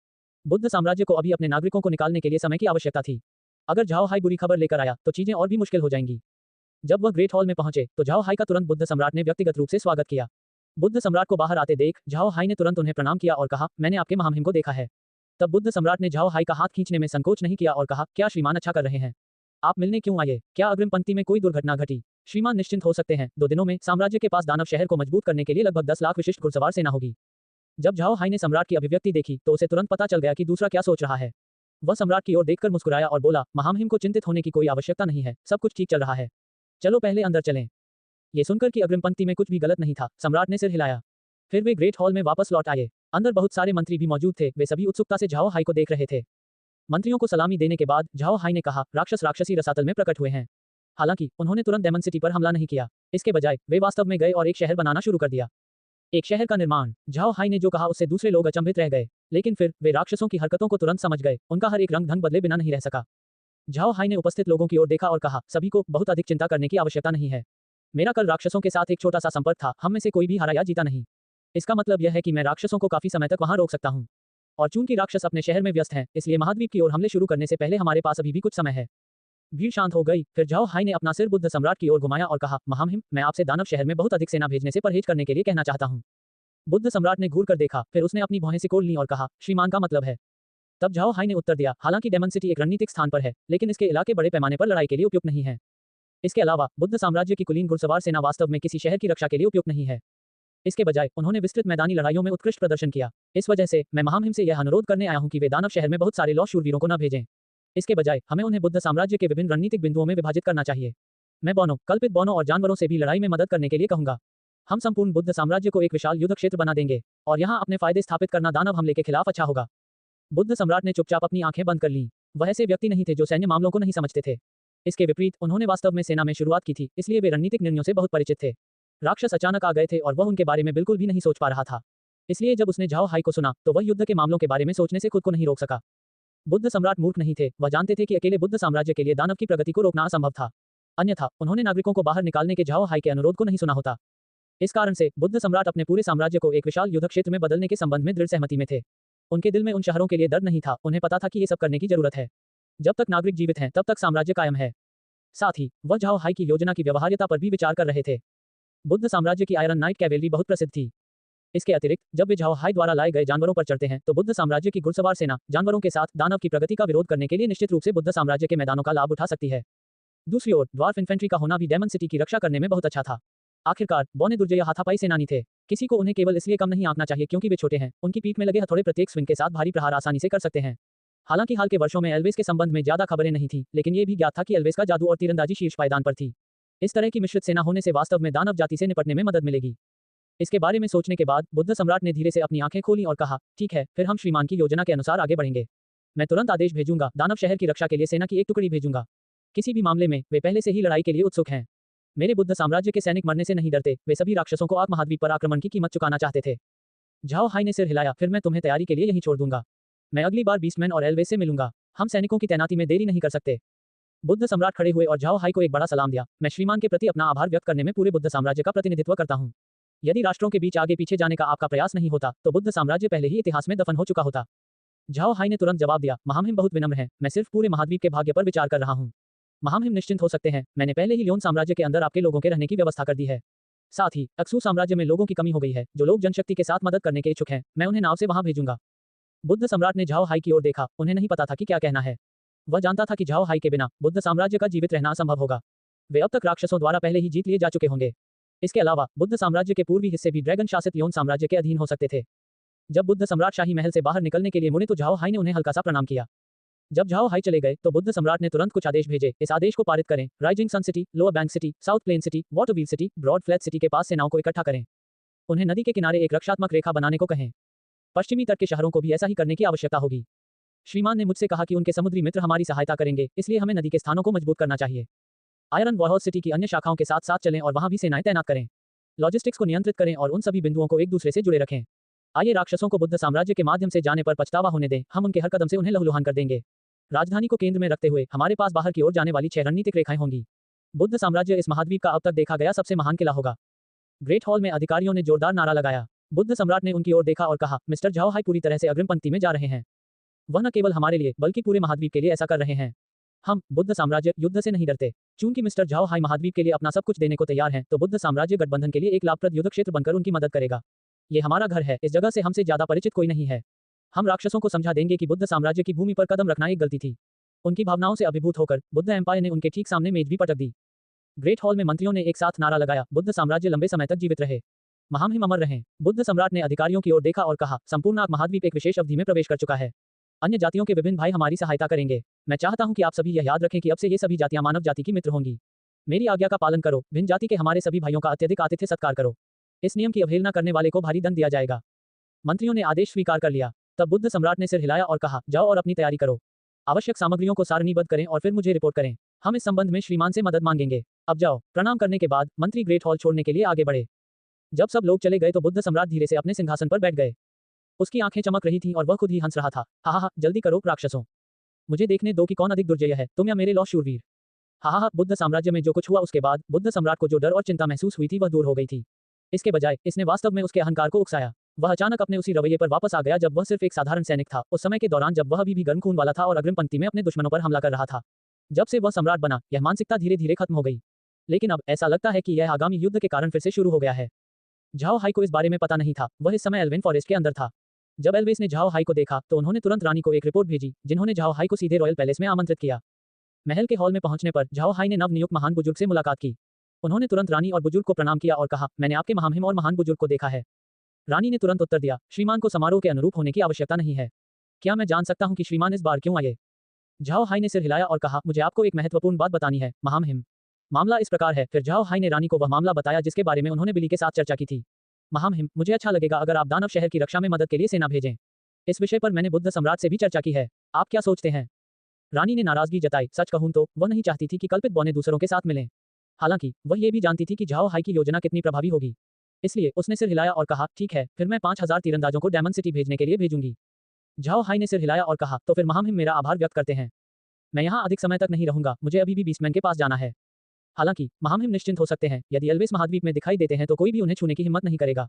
बुद्ध साम्राज्य को अभी अपने नागरिकों को निकालने के लिए समय की आवश्यकता थी। अगर झाओ हाई बुरी खबर लेकर आया तो चीजें और भी मुश्किल हो जाएंगी। जब वह ग्रेट हॉल में पहुंचे तो झाओ हाई का तुरंत बुद्ध सम्राट ने व्यक्तिगत रूप से स्वागत किया। बुद्ध सम्राट को बाहर आते देख झाओ हाई ने तुरंत उन्हें प्रणाम किया और कहा, मैंने आपके महामहिम को देखा है। तब बुद्ध सम्राट ने झाओ हाई का हाथ खींचने में संकोच नहीं किया और कहा, क्या श्रीमान अच्छा कर रहे हैं? आप मिलने क्यों आए? क्या अग्रिम पंक्ति में कोई दुर्घटना घटी? श्रीमान निश्चिंत हो सकते हैं, 2 दिनों में साम्राज्य के पास दानव शहर को मजबूत करने के लिए लगभग 10 लाख विशिष्ट घुड़सवार सेना होगी। जब झाओ हाई ने सम्राट की अभिव्यक्ति देखी तो उसे तुरंत पता चल गया कि दूसरा क्या सोच रहा है। वह सम्राट की ओर देखकर मुस्कुराया और बोला, महामहिम को चिंतित होने की कोई आवश्यकता नहीं है, सब कुछ ठीक चल रहा है। चलो पहले अंदर चलें। ये सुनकर कि अग्रिम पंक्ति में कुछ भी गलत नहीं था, सम्राट ने सिर हिलाया। फिर वे ग्रेट हॉल में वापस लौट आए। अंदर बहुत सारे मंत्री भी मौजूद थे, वे सभी उत्सुकता से झाओ हाई को देख रहे थे। मंत्रियों को सलामी देने के बाद झाओ हाई ने कहा, राक्षस राक्षसी रसातल में प्रकट हुए हैं। हालांकि उन्होंने तुरंत डेमन सिटी पर हमला नहीं किया। इसके बजाय वे वास्तव में गए और एक शहर बनाना शुरू कर दिया। एक शहर का निर्माण। झाओ हाई ने जो कहा उससे दूसरे लोग अचंभित रह गए, लेकिन फिर वे राक्षसों की हरकतों को तुरंत समझ गए। उनका हर एक रंग ढंग बदले बिना नहीं रह सका। झाओ हाई ने उपस्थित लोगों की ओर देखा और कहा, सभी को बहुत अधिक चिंता करने की आवश्यकता नहीं है। मेरा कल राक्षसों के साथ एक छोटा सा संपर्क था, हम में से कोई भी हारा या जीता नहीं। इसका मतलब यह है कि मैं राक्षसों को काफी समय तक वहां रोक सकता हूं। और चूंकि राक्षस अपने शहर में व्यस्त हैं, इसलिए महाद्वीप की ओर हमले शुरू करने से पहले हमारे पास अभी भी कुछ समय है। भीड़ शांत हो गई। फिर झाओ हाई ने अपना सिर बुद्ध सम्राट की ओर घुमाया और कहा, महामहिम, मैं आपसे दानव शहर में बहुत अधिक सेना भेजने से परहेज करने के लिए कहना चाहता हूं। बुद्ध सम्राट ने घूर कर देखा, फिर उसने अपनी भौहें सिकोड़ लीं और कहा, श्रीमान का मतलब है? तब झाओ हाई ने उत्तर दिया, हालांकि डेमन सिटी एक रणनीतिक स्थान पर है, लेकिन इसके इलाके बड़े पैमाने पर लड़ाई के लिए उपयुक्त नहीं है। इसके अलावा बुद्ध साम्राज्य की कुलीन घुड़सवार सेना वास्तव में किसी शहर की रक्षा के लिए उपयुक्त नहीं है। इसके बजाय उन्होंने विस्तृत मैदानी लड़ाइयों में उत्कृष्ट प्रदर्शन किया। इस वजह से मैं महामहिम से यह अनुरोध करने आया हूं कि वे दानव शहर में बहुत सारे लौह शूरवीरों को न भेजें। इसके बजाय हमें उन्हें बुद्ध साम्राज्य के विभिन्न रणनीतिक बिंदुओं में विभाजित करना चाहिए। मैं बौनों, कल्पित बौनों और जानवरों से भी लड़ाई में मदद करने के लिए कहूंगा। हम संपूर्ण बुद्ध साम्राज्य को एक विशाल युद्ध क्षेत्र बना देंगे और यहाँ अपने फायदे स्थापित करना दानव हमले के खिलाफ अच्छा होगा। बुद्ध सम्राट ने चुपचाप अपनी आंखें बंद कर लीं। वह ऐसे व्यक्ति नहीं थे जो सैन्य मामलों को नहीं समझते थे। इसके विपरीत उन्होंने वास्तव में सेना में शुरुआत की थी, इसलिए वे रणनीतिक निर्णयों से बहुत परिचित थे। राक्षस अचानक आ गए थे और वह उनके बारे में बिल्कुल भी नहीं सोच पा रहा था। इसलिए जब उसने झाओ हाई को सुना तो वह युद्ध के मामलों के बारे में सोचने से खुद को नहीं रोक सका। बुद्ध सम्राट मूर्ख नहीं थे, वह जानते थे कि अकेले बुद्ध साम्राज्य के लिए दानव की प्रगति को रोकना असंभव था। अन्यथा उन्होंने नागरिकों को बाहर निकालने के झाओ हाई के अनुरोध को नहीं सुना होता। इस कारण से बुद्ध सम्राट अपने पूरे साम्राज्य को एक विशाल युद्ध क्षेत्र में बदलने के संबंध में दृढ़ सहमति में थे। उनके दिल में उन शहरों के लिए दर्द नहीं था, उन्हें पता था कि ये सब करने की जरूरत है। जब तक नागरिक जीवित हैं तब तक साम्राज्य कायम है। साथ ही वह झाओ हाई की योजना की व्यवहार्यता पर भी विचार कर रहे थे। बुद्ध साम्राज्य की आयरन नाइट कैवेलरी बहुत प्रसिद्ध थी। इसके अतिरिक्त जब वे झाओ हाई द्वारा लाए गए जानवरों पर चढ़ते हैं तो बुद्ध साम्राज्य की घुड़सवार सेना जानवरों के साथ दानव की प्रगति का विरोध करने के लिए निश्चित रूप से बुद्ध साम्राज्य के मैदानों का लाभ उठा सकती है। दूसरी ओर ड्वार्फ इन्फेंट्री का होना भी डेमन सिटी की रक्षा करने में बहुत अच्छा था। आखिरकार बौने दुर्जय हाथापाई सेनानी थे। किसी को उन्हें केवल इसलिए कम नहीं आंकना चाहिए क्योंकि वे छोटे हैं। उनकी पीठ में लगे हथौड़े प्रत्येक स्विंग के साथ भारी प्रहार आसानी से कर सकते हैं। हालांकि हाल के वर्षों में एल्वेस के संबंध में ज्यादा खबरें नहीं थी, लेकिन ये भी ज्ञात था कि एल्वेस का जादू और तीरंदाजी शीर्ष पायदान पर थी। इस तरह की मिश्रित सेना होने से वास्तव में दानव जाति से निपटने में मदद मिलेगी। इसके बारे में सोचने के बाद बुद्ध सम्राट ने धीरे से अपनी आंखें खोली और कहा, ठीक है, फिर हम श्रीमान की योजना के अनुसार आगे बढ़ेंगे। मैं तुरंत आदेश भेजूंगा, दानव शहर की रक्षा के लिए सेना की एक टुकड़ी भेजूंगा। किसी भी मामले में वे पहले से ही लड़ाई के लिए उत्सुक हैं। मेरे बुद्ध साम्राज्य के सैनिक मरने से नहीं डरते, वे सभी राक्षसों को आग महाद्वीप पर आक्रमण की कीमत चुकाना चाहते थे। झाओ हाई ने सिर हिलाया, फिर मैं तुम्हें तैयारी के लिए यहीं छोड़ दूंगा। मैं अगली बार बीस्टमैन और एल्वेस से मिलूंगा। हम सैनिकों की तैनाती में देरी नहीं कर सकते। बुद्ध सम्राट खड़े हुए और झाओ हाई को एक बड़ा सलाम दिया। मैं श्रीमान के प्रति अपना आभार व्यक्त करने में पूरे बुद्ध साम्राज्य का प्रतिनिधित्व करता हूँ। यदि राष्ट्रों के बीच आगे पीछे जाने का आपका प्रयास नहीं होता तो बुद्ध साम्राज्य पहले ही इतिहास में दफन हो चुका होता। झाओ हाई ने तुरंत जवाब दिया, महामहिम बहुत विनम्र हैं, मैं सिर्फ पूरे महाद्वीप के भाग्य पर विचार कर रहा हूँ। महामहिम निश्चिंत हो सकते हैं, मैंने पहले ही लियोन साम्राज्य के अंदर आपके लोगों के रहने की व्यवस्था कर दी है। साथ ही अक्सू साम्राज्य में लोगों की कमी हो गई है, जो लोग जनशक्ति के साथ मदद करने के इच्छुक हैं, मैं उन्हें नाव से वहां भेजूंगा। बुद्ध सम्राट ने झाओ हाई की ओर देखा, उन्हें नहीं पता था कि क्या कहना है। वह जानता था कि झाओ हाई के बिना बुद्ध साम्राज्य का जीवित रहना असंभव होगा। वे अब तक राक्षसों द्वारा पहले ही जीत लिए जा चुके होंगे। इसके अलावा बुद्ध साम्राज्य के पूर्वी हिस्से भी ड्रैगन शासित लियोन साम्राज्य के अधीन हो सकते थे। जब बुद्ध सम्राट शाही महल से बाहर निकलने के लिए मुड़े तो झाओ हाई ने उन्हें हल्का सा प्रणाम किया। जब झाओ हाई चले गए तो बुद्ध सम्राट ने तुरंत कुछ आदेश भेजे। इस आदेश को पारित करें, rising sun city, lower bank city, south plain city, waterwheel city, broad flat city के पास सेनाओं को इकट्ठा करें। उन्हें नदी के किनारे एक रक्षात्मक रेखा बनाने को कहें। पश्चिमी तट के शहरों को भी ऐसा ही करने की आवश्यकता होगी। श्रीमान ने मुझसे कहा कि उनके समुद्री मित्र हमारी सहायता करेंगे, इसलिए हमें नदी के स्थानों को मजबूत करना चाहिए। आयरन वॉरहाउस सिटी की अन्य शाखाओं के साथ साथ चलें और वहां भी सेनाएं तैनात करें। लॉजिस्टिक्स को नियंत्रित करें और उन सभी बिंदुओं को एक दूसरे से जुड़े रखें। आइए राक्षसों को बुद्ध साम्राज्य के माध्यम से जाने पर पछतावा होने दें, हम उनके हर कदम से उन्हें लहूलुहान कर देंगे। राजधानी को केंद्र में रखते हुए हमारे पास बाहर की ओर जाने वाली 6 रणनीतिक रेखाएं होंगी। बुद्ध साम्राज्य इस महाद्वीप का अब तक देखा गया सबसे महान किला होगा। ग्रेट हॉल में अधिकारियों ने जोरदार नारा लगाया। बुद्ध सम्राट ने उनकी ओर देखा और कहा, मिस्टर झाओ हाई पूरी तरह से अग्रिम पंक्ति में जा रहे हैं। वह न केवल हमारे लिए बल्कि पूरे महाद्वीप के लिए ऐसा कर रहे हैं। हम बुद्ध साम्राज्य युद्ध से नहीं डरते। चूंकि मिस्टर झाओ हाई महाद्वीप के लिए अपना सब कुछ देने को तैयार हैं, तो बुद्ध साम्राज्य गठबंधन के लिए एक लाभप्रद युद्ध क्षेत्र बनकर उनकी मदद करेगा। ये हमारा घर है, इस जगह से हमसे ज्यादा परिचित कोई नहीं है। हम राक्षसों को समझा देंगे कि बुद्ध साम्राज्य की भूमि पर कदम रखना एक गलती थी। उनकी भावनाओं से अभिभूत होकर बुद्ध एम्पायर ने उनके ठीक सामने मेज भी पटक दी। ग्रेट हॉल में मंत्रियों ने एक साथ नारा लगाया, बुद्ध साम्राज्य लंबे समय तक जीवित रहे, महामहिम अमर रहें। बुद्ध सम्राट ने अधिकारियों की ओर देखा और कहा, संपूर्ण आग महाद्वीप एक विशेष अवधि में प्रवेश कर चुका है। अन्य जातियों के विभिन्न भाई हमारी सहायता करेंगे। मैं चाहता हूं कि आप सभी यह याद रखें कि अब से ये सभी जातियां मानव जाति की मित्र होंगी। मेरी आज्ञा का पालन करो। भिन्न जाति के हमारे सभी भाइयों का अत्यधिक आतिथ्य सत्कार करो। इस नियम की अवहेलना करने वाले को भारी दंड दिया जाएगा। मंत्रियों ने आदेश स्वीकार कर लिया। तब बुद्ध सम्राट ने सिर हिलाया और कहा, जाओ और अपनी तैयारी करो। आवश्यक सामग्रियों को सारणीबद्ध करें और फिर मुझे रिपोर्ट करें। हम इस संबंध में श्रीमान से मदद मांगेंगे। अब जाओ। प्रणाम करने के बाद मंत्री ग्रेट हॉल छोड़ने के लिए आगे बढ़े। जब सब लोग चले गए तो बुद्ध सम्राट धीरे से अपने सिंहासन पर बैठ गए। उसकी आंखें चमक रही थीं और वह खुद ही हंस रहा था। हा, जल्दी करो राक्षसों, मुझे देखने दो कि कौन अधिक दुर्जय है, तुम या मेरे लौह शूरवीर। हा, बुद्ध साम्राज्य में जो कुछ हुआ उसके बाद बुद्ध सम्राट को जो डर और चिंता महसूस हुई थी वह दूर हो गई थी। इसके बजाय इसने वास्तव में उसके अहंकार को उकसाया। वह अचानक अपने उसी रवैये पर वापस आ गया जब वह सिर्फ एक साधारण सैनिक था, उस समय के दौरान जब वह अभी भी गर्म खून वाला था और अग्रिम पंक्ति में अपने दुश्मनों पर हमला कर रहा था। जब से वह सम्राट बना, यह मानसिकता धीरे धीरे खत्म हो गई। लेकिन अब ऐसा लगता है कि यह आगामी युद्ध के कारण फिर से शुरू हो गया है। झाओ हाई को इस बारे में पता नहीं था। वह इस समय एल्विन फॉरेस्ट के अंदर था। जब एल्वेस ने झाओ हाई को देखा तो उन्होंने तुरंत रानी को एक रिपोर्ट भेजी, जिन्होंने झाओ हाई को सीधे रॉयल पैलेस में आमंत्रित किया। महल के हॉल में पहुंचने पर झाओ हाई ने नवनियुक्त महान बुजुर्ग से मुलाकात की। उन्होंने तुरंत रानी और बुजुर्ग को प्रणाम किया और कहा, मैंने आपके महामहिम और महान बुजुर्ग को देखा है। रानी ने तुरंत उत्तर दिया, श्रीमान को समारोह के अनुरूप होने की आवश्यकता नहीं है। क्या मैं जान सकता हूं कि श्रीमान इस बार क्यों आए? झाओ हाई ने सिर हिलाया और कहा, मुझे आपको एक महत्वपूर्ण बात बतानी है महामहिम। मामला इस प्रकार है। फिर झाओ हाई ने रानी को वह मामला बताया जिसके बारे में उन्होंने बिली के साथ चर्चा की थी। महामहिम, मुझे अच्छा लगेगा अगर आप दानव शहर की रक्षा में मदद के लिए सेना भेजें। इस विषय पर मैंने बुद्ध सम्राट से भी चर्चा की है। आप क्या सोचते हैं? रानी ने नाराजगी जताई। सच कहूं तो वह नहीं चाहती थी कि कल्पित बौने दूसरों के साथ मिलें। हालांकि वह ये भी जानती थी कि झाओ हाई की योजना कितनी प्रभावी होगी। इसलिए उसने सिर हिलाया और कहा, ठीक है, फिर मैं 5000 तीरंदाजों को डायमंड सिटी भेजने के लिए भेजूंगी। झाओ हाई ने सिर हिलाया और कहा, तो फिर महामहिम मेरा आभार व्यक्त करते हैं। मैं यहाँ अधिक समय तक नहीं रहूंगा, मुझे अभी भी बीस्टमैन के पास जाना है। हालांकि महामहिम निश्चिंत हो सकते हैं, यदि एल्वेस महाद्वीप में दिखाई देते हैं तो कोई भी उन्हें छूने की हिम्मत नहीं करेगा।